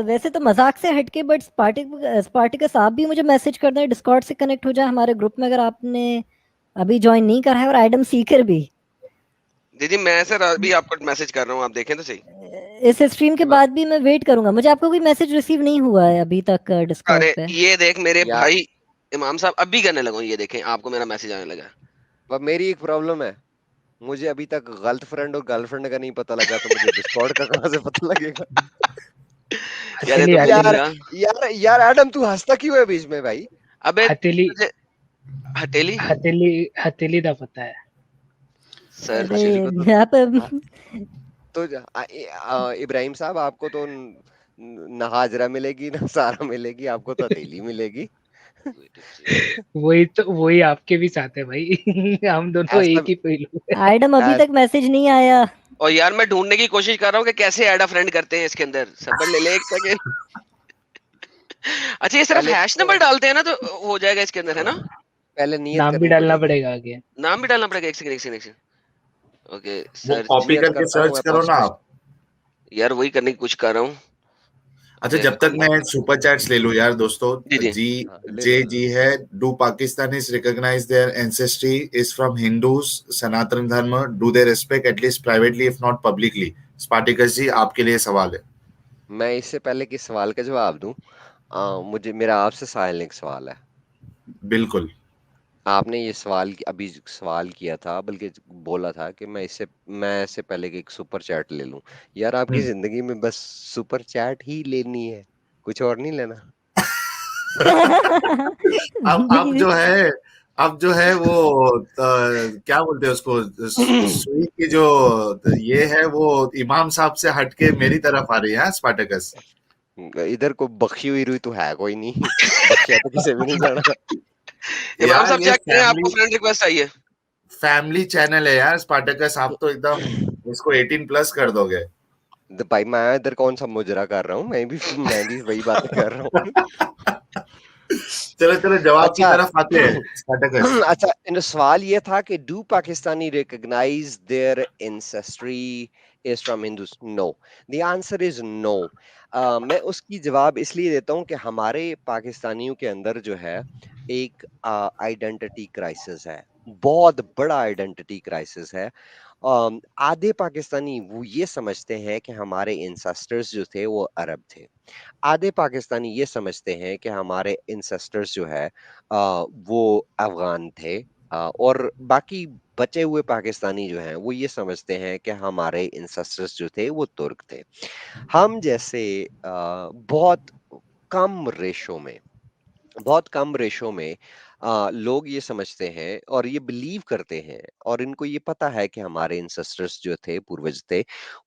वैसे तो मजाक से हटके, बट स्पार्टिकस आप भी मुझे मैसेज कर दें, डिस्कॉर्ड से कनेक्ट हो जाए हमारे ग्रुप में, अगर आपने अभी ज्वाइन नहीं करा है। और एडम सीकर भी जी जी, मैं सर अभी आपको मैसेज कर रहा हूँ, आप देखें तो सही। इस स्ट्रीम के बाद भी मैं वेट करूंगा। मुझे आपका कोई मैसेज रिसीव नहीं हुआ है अभी तक डिस्कॉर्ड अरे पे। ये देख मेरे यार भाई, इमाम साहब अभी करने लगा हूँ, ये देखें आपको मेरा मैसेज आने लगा। अब मेरी एक प्रॉब्लम है, मुझे अभी तक गर्लफ्रेंड और गर्लफ्रेंड का नहीं पता लगा, तो मुझे डिस्कॉर्ड का कहाँ से पता लगेगा? यार ये हथेली तो बहुत यार हथेली बुरा। यार एडम, तू हंसता क्यों है बीच में भाई? अबे हथेली तुझे हथेली हथेली हथेली दा पता है। सर। अरे हथेली को तो, यहाँ पे हाँ, तो इब्राहिम साहब, आपको तो ना हाजरा मिलेगी ना सारा मिलेगी, आपको तो हथेली मिलेगी। वही आपके भी साथ है भाई। हम दोनों ऐसा एक ही पहलू है। एडम अभी तक मैसेज नहीं आया। और यार मैं ढूंढने की कोशिश कर रहा हूँ कि कैसे ऐड अ फ्रेंड करते हैं इसके अंदर, सबर ले ले एक सेकंड। अच्छा ये सिर्फ पहले हैश नंबर डालते हैं ना तो हो जाएगा इसके अंदर, है ना? पहले नियत नाम भी करनी डालना पड़ेगी। पड़ेगा आगे। नाम भी डालना पड़ेगा, एक सेकंड एक सेकंड एक सेकंड। ओके वो सर्च। कॉपी नियत करके करता हूँ सर्च मैं करो ना पासपोर्ट। आप। यार वही करने की कोशिश कर रहा हूँ। अच्छा, ओके जब तक मैं सुपर चैट्स ले लूं यार दोस्तों। जी जी। जी हाँ ले जे लो। जी है, do Pakistanis recognise their ancestry is from Hindus Sanatan Dharma, do they respect at least privately if not publicly? Spartacus ji आपके लिए सवाल है। मैं इससे पहले कि सवाल का जवाब दूं, मुझे मेरा आपसे साहिल ने एक सवाल है। बिल्कुल। आपने ये अभी सवाल किया था, बल्कि बोला था कि मैं इससे पहले कि एक सुपर चैट ले लूं। यार आपकी जिंदगी में बस सुपर चैट ही लेनी है, कुछ और नहीं लेना? अब जो है, अब जो है वो क्या बोलते हैं उसको, सुई की जो ये है वो इमाम साहब से हटके मेरी तरफ आ रही है स्पार्टकस। इधर को बख्शी हुई रुई तो है कोई नहीं। बख्शिया तो किसी भी नहीं जाना। इमाम यार साहब ये चेक करें, आपको फैमिली फ्रेंड रिक्वेस्ट आई है। फैमिली चैनल है यार स्पार्टकस, आप तो एकदम इसको 18 प्लस कर दोगे। तो भाई मैं इधर कौन सा मुजरा कर रहा हूँ, मैं भी वही बातें कर रहा हूँ। चलो चलो जवाब की अच्छा तरफ आते हैं स्पार्टकस। अच्छा, सवाल ये था कि do Pakistani recognize their ancestry is from Hindus? No, the answer is no. मैं उसकी जवाब इसलिए देता हूँ कि हमारे पाकिस्तानियों के अंदर जो है एक आइडेंटिटी क्राइसिस है, बहुत बड़ा आइडेंटिटी क्राइसिस है। आधे पाकिस्तानी वो ये समझते हैं कि हमारे इंसेस्टर्स जो थे वो अरब थे, आधे पाकिस्तानी ये समझते हैं कि हमारे इंसेस्टर्स जो है वो अफगान थे, और बाकी बचे हुए पाकिस्तानी जो हैं वो ये समझते हैं कि हमारे इंसेस्टर्स जो थे वो तुर्क थे। हम जैसे बहुत कम रेशो में बहुत कम रेशो में लोग ये समझते हैं और ये बिलीव करते हैं, और इनको ये पता है कि हमारे इंसेस्टर्स जो थे, पूर्वज थे,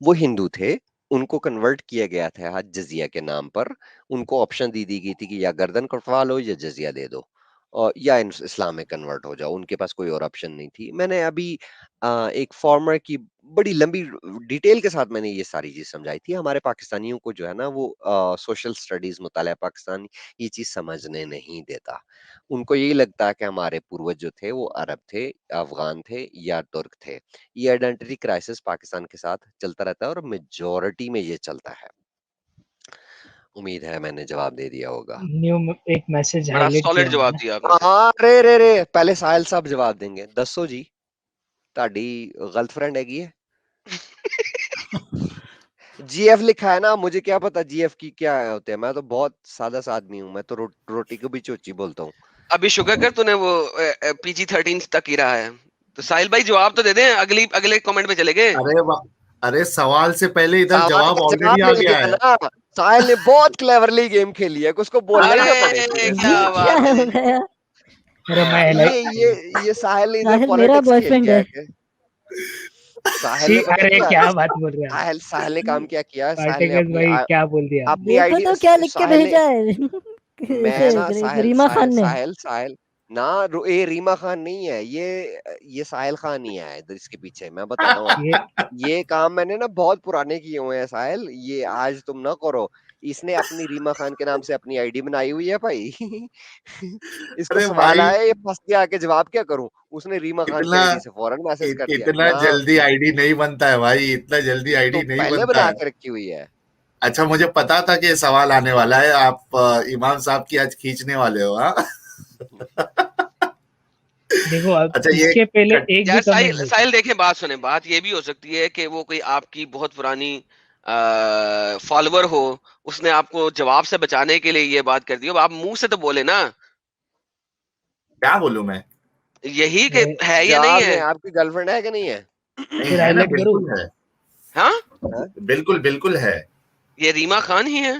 वो हिंदू थे। उनको कन्वर्ट किया गया था हज जजिया के नाम पर। उनको ऑप्शन दी गई थी कि या गर्दन कटवा लो या जजिया दे दो, और या इस्लाम में कन्वर्ट हो जाओ। उनके पास कोई और ऑप्शन नहीं थी। मैंने अभी एक फॉर्मर की बड़ी लंबी डिटेल के साथ मैंने ये सारी चीज समझाई थी। हमारे पाकिस्तानियों को जो है ना वो सोशल स्टडीज मुताला पाकिस्तान ये चीज समझने नहीं देता। उनको यही लगता है कि हमारे पूर्वज जो थे वो अरब थे, अफगान थे या तुर्क थे। ये आइडेंटिटी क्राइसिस पाकिस्तान के साथ चलता रहता है और मेजोरिटी में ये चलता है। उम्मीद है मैंने जवाब दे दिया होगा। न्यू एक मैसेज बड़ा हाईलाइट सॉलिड किया जवाब मैंने। दिया आपने। हाँ, रे पहले साहिल साहब जवाब देंगे। दसो जी, ताड़ी गर्लफ्रेंड हैगी है? जीएफ लिखा है ना, मुझे क्या पता जीएफ की क्या होते हैं। मैं तो बहुत सादा सा आदमी हूँ, मैं तो रोटी को भी चोची बोलता हूँ। अभी शुक्र कर तूने वो PG-13 तक ही रहा है। तो साहिल भाई जवाब तो दे दें, अगले कमेंट में चले गए। अरे सवाल से पहले इधर सवाल जवाब का ऑलरेडी जवाब आ मिल गया गया है। ना। साहिल ने बहुत क्लेवरली गेम खेली है, उसको बोलना ही ना पड़े। अरे ये क्या क्या बात हो है। गया? अरे मैं ये साहिल ने इधर साहिल मेरा पॉलिटिक्स खेल बॉयफ्रेंड के है। आया क्या? साहिल ने पता अरे क्या क्या बात बोल रहे हैं आप? साहिल ने काम क्या किया? साहिल ने पार्टिकस भाई क्या बोल दिया? अपनी देखो आईडी तो क्या लिख के साहिल ने भेजा है। मैं ना इसे रीमा खान ने। साहिल ना ये रीमा खान नहीं है, ये साहिल खान ही है इधर इसके पीछे। मैं बताता हूँ ये आपको, ये काम मैंने ना बहुत पुराने किए हुए हैं साहिल, ये आज तुम ना करो। इसने अपनी रीमा खान के नाम से अपनी आईडी बनाई हुई है भाई। इसको अरे सवाल भाई आया, ये फंस गया कि जवाब क्या करूं। उसने रीमा खान की इतना आईडी से फौरन मैसेज कर दिया इतना ना। जल्दी आईडी नहीं बनता है भाई, इतना जल्दी तो आईडी नहीं पहले बनता बना है। के रखी हुई है। अच्छा मुझे पता था कि ये सवाल आने वाला है, आप इमाम साहब की आज खींचने वाले हो। हाँ देखो अब अच्छा ये इसके पहले एक भी यार कमेंट साहिल नहीं। साहिल देखें, बात सुने। बात ये भी हो सकती है कि वो कोई आपकी बहुत पुरानी फॉलोवर हो, उसने आपको जवाब से बचाने के लिए ये बात कर दी हो। अब आप मुंह से तो बोले ना, क्या बोलूं मैं? यही कि है या नहीं जवाब है। दें, आपकी गर्लफ्रेंड है कि नहीं है? नहीं फिर है ना, हाईलाइट करूं? बिल्कुल है। हाँ, हाँ? बिल्कुल बिल्कुल है। ये रीमा खान ही है।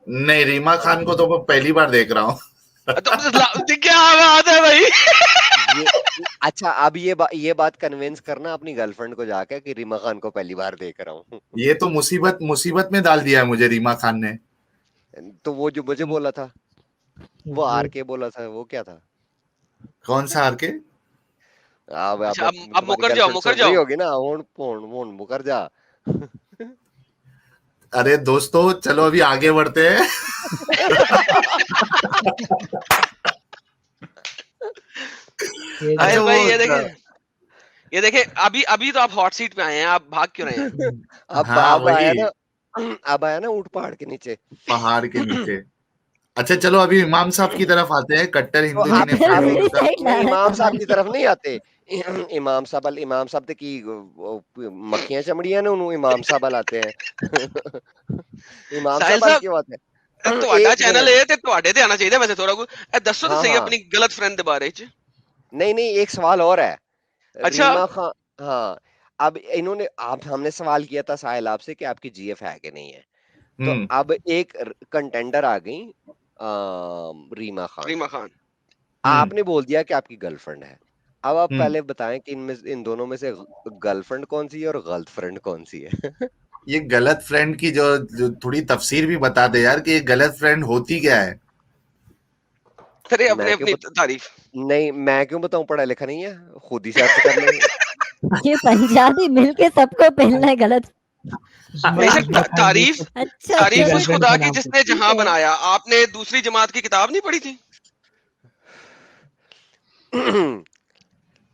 नहीं, रीमा खान को तो मैं पहली बार देख रहा हूँ। तो क्या बात है भाई। ये अच्छा, अब ये बात कन्विंस करना अपनी गर्लफ्रेंड को जाकर कि रीमा खान को पहली बार देख रहा हूँ। ये तो मुसीबत मुसीबत में डाल दिया है मुझे रीमा खान ने। तो वो जो मुझे बोला था, वो वो आर के बोला था, वो क्या था? कौन सा आर के? अब अच्छा, अब तुम्हारी मुकर जाओ, गर्लफ्रेंड मुकर सुन रही जाओ। होगी ना, होन फोन वोन मुकर जा। अरे दोस्तों चलो अभी आगे बढ़ते हैं। ये अच्छा साहिल भाई वो ये देखे, अभी अभी तो आप हॉट सीट पे आए हैं, आप भाग क्यों रहे हैं? हाँ अब वही आया ना, अब आया ना ऊंट पहाड़ के नीचे। पहाड़ के नीचे। अच्छा चलो अभी इमाम साहब की तरफ आते हैं, कट्टर तो हिंदू अब जिन्हें फिर फ्रेंड अब नहीं मेरी होता। साइड ला नहीं, रहा है इमाम साहब की तुम्हारी। तरफ नहीं आते। इमाम साहब ते की मक्खियां चमड़ियां ने उन्होंने इमाम साहब लाते हैं। इमाम साहिल साहब साहब, की बात है। ਤੁਹਾਡਾ एक ਚੈਨਲ मिनट, ਹੈ ਤੇ ਤੁਹਾਡੇ ਤੇ ਆਣਾ ਚਾਹੀਦਾ ਵੈਸੇ ਥੋੜਾ ਕੁ। ਇਹ ਦੱਸੋ ਤਾਂ हाँ ਸਹੀ हाँ, ਆਪਣੀ ਗਲਤ ਫਰੈਂਡ ਦੇ ਬਾਰੇ ਚ। नहीं नहीं, एक सवाल और है। अच्छा, रीमा खान, हाँ, अब इन्होंने आप हमने सवाल किया था साहिल आपसे कि आपकी जीएफ है कि नहीं है। तो हम्म अब एक कंटेंडर आ गई, रीमा खान। रीमा खान। हम्म आपने बोल दिया कि आपकी गर्लफ्रेंड है। अब आप हम्म पहले बताएं कि इन दोनों में से गर्लफ्रेंड कौन सी है और गर्लफ्रेंड कौन सी है? ये गलत फ्रेंड की जो थोड़ी तफसीर भी बता दे यार कि ये गलत फ्रेंड होती क्या है। करे अपने मैं क्यों अपनी तारीफ। नहीं, मैं क्यों बताऊं, पढ़ा लिखा नहीं है, खुद ही सर्च कर लेंगे। ये पंजाबी मिलके सबको पहनना है गलत। बेशक उस्मा खान जी तारीफ को अच्छा तारीफ अच्छा उस गर्लफ्रेंड खुदा का की नाम जिसने ठीक जहां है। बनाया। आपने दूसरी जमात की किताब नहीं पढ़ी थी? यार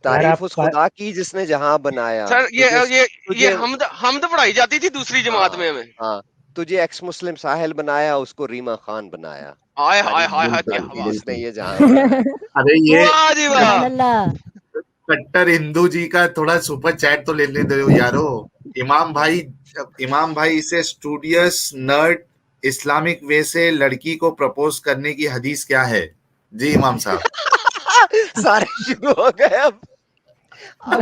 तारीफ आप उस खुदा की जिसने जहां बनाया। सर ये तुझे हमद पढ़ाई जाती थी दूसरी जमात हाँ में हमें। हाँ, तुझे एक्स मुस्लिम साहिल बनाया, उसको रीमा खान बनाया। हाय हाय तारीफ हाय उस हाय, खुदा क्या की बात। जिसने ये जहां बनाया। अरे ये वाह जी वाह। सुभान अल्लाह। कट्टर हिंदू जी का थोड़ा सुपर चैट तो लेने दो यारो। इमाम भाई इसे स्टूडियस नर्ड इस्लामिक वे से लड़की को प्रपोज करने की हदीस क्या है? जी इमाम साहब। सारे शुरू हो गए अब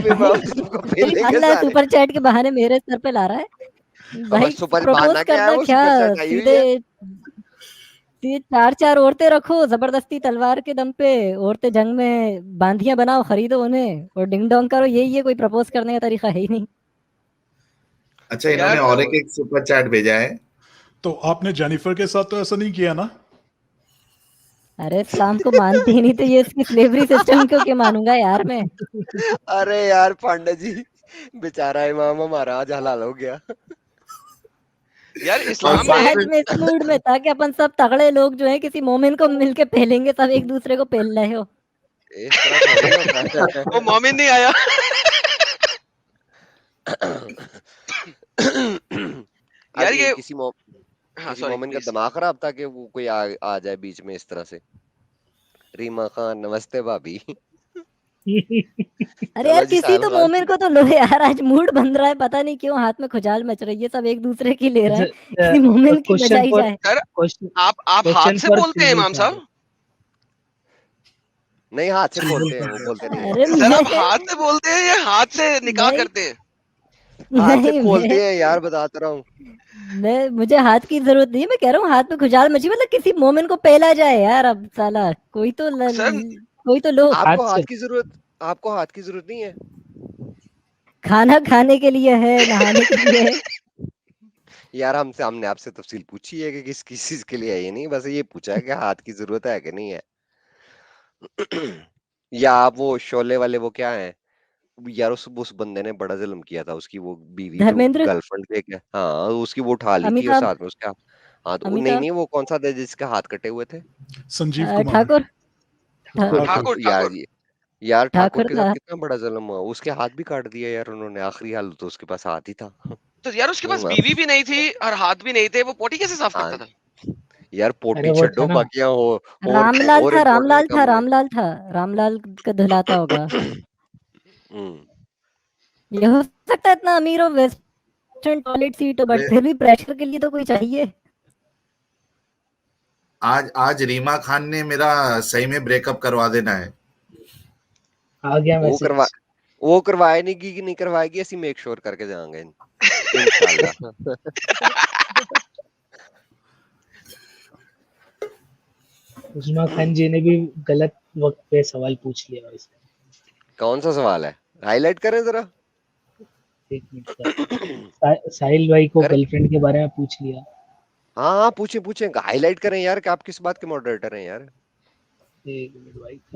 इमाम सबको भाई मिलेंगे अल्लाह सारे। सुपर चैट के बहाने मेरे सर पे ला रहा है। अब भाई सुपर प्रपोज बहाना क्या है, करना वो क्या, सुपर चैट आई हुई सीधे है। सीधे 4-4 औरतें रखो जबरदस्ती तलवार के दम पे, औरतें जंग में बांधियां बनाओ, खरीदो उन्हें और डिंग डोंग करो, यही है, कोई प्रपोज करने का तरीका है ही नहीं। अच्छा इन्होंने यार और एक सुपर चैट भेजा है। तो आपने जेनिफर के साथ तो ऐसा नहीं किया ना? अरे इस्लाम को मानती ही नहीं तो ये इसकी स्लेवरी सिस्टम को क्यों मानूंगा यार मैं। अरे यार पांडे जी, बेचारा इमाम हमारा आज हलाल हो गया। यार और इस्लाम साथ में आज में मैं इस मूड में था कि अपन सब तगड़े लोग जो हैं किसी मोमिन को मिलके पहलेंगे, सब एक दूसरे को पहल रहे हो। इस तरह थोड़ी होता है। वो मोमिन नहीं आया। यार आज ये किसी हाँ किसी सॉरी मोमिन का प्लीज। दिमाग खराब था कि वो कोई आ जाए बीच में इस तरह से। रीमा खान नमस्ते भाभी। अरे चलो यार जी किसी साहिल तो खान। मोमिन को तो लो यार, आज मूड बन रहा है, पता नहीं क्यों हाथ में खुजाल मच रही है, सब एक दूसरे की ले रहे हैं, किसी मोमिन की क्वेश्चन बजाई फॉर जाए। सर क्वेश्चन आप हाथ क्वेश्चन से फॉर बोलते हैं इमाम साहब? नहीं, हाथ से खोलते हैं, वो बोलते नहीं है। अरे सर आप मैं हाथ से बोलते हैं या हाथ से निकाह नहीं करते हैं? हाथ से नहीं खोलते हैं यार, बताता रहा हूँ। मैं मुझे हाथ की जरूरत नहीं है, मैं कह रहा हूँ हाथ में खुजाल मची, मतलब किसी मोमिन को पहला जाए यार, अब साला कोई तो सर कोई तो लो। हाथ से आपको हाथ की जरूरत नहीं है। खाना खाने के लिए है, नहाने के लिए है। यार हमने आपसे तफसील पूछी है कि किस किस चीज के लिए है, ये नहीं, बस ये पूछा है कि हाथ की जरूरत है कि नहीं है। या आप वो शोले वाले वो क्या है यार, उस बंदे ने बड़ा जुल्म किया था, उसकी वो बीवी जो धर्मेंद्र, गर्लफ्रेंड थे क्या, हाँ उसकी वो उठा ली थी और अमिताभ, साथ में उसका हाथ, वो नहीं अमिताभ नहीं, वो कौन सा था जिसके हाथ कटे हुए थे? संजीव कुमार ठाकुर, ठाकुर। ठाकुर यार ठाकुर। यार ठाकुर ठाकुर के था। साथ कितना बड़ा जुल्म हुआ, उसके हाथ भी काट दिया यार उन्होंने, आखिरी हाल तो उसके पास हाथ ही था। तो यार उसके पास क्यों बीवी भी नहीं थी और हाथ भी नहीं थे, वो पोटी कैसे साफ हाँ करता था? यार, अरे पोटी वो था छड्डो, ना, बाकियां हो रामलाल और था, इम्पोर्टेंट रामलाल था, काम है। रामलाल था, रामलाल का धुलाता होगा। हम्म, ये हो सकता है इतना अमीर हो, वेस्टर्न टॉयलेट सीट हो, बट अरे फिर भी प्रेशर के लिए तो कोई चाहिए। आज रीमा खान ने मेरा सही में ब्रेकअप करवा देना है। आ गया वो करवा मैसेज। वो करवाएगी कि नहीं करवाएगी, ऐसी मेक श्योर करके जाएंगे इंशाल्लाह। उस्मा खान जी ने भी गलत वक्त पे सवाल पूछ लिया वैसे। कौन सा सवाल है, हाईलाइट करें जरा। एक मिनट सर, साहिल भाई को करें, गर्लफ्रेंड के बारे में पूछ लिया। हाँ हाँ, पूछे पूछे, हाईलाइट करें यार, कि आप किस बात के मॉडरेटर हैं यार। एक मिनट भाई।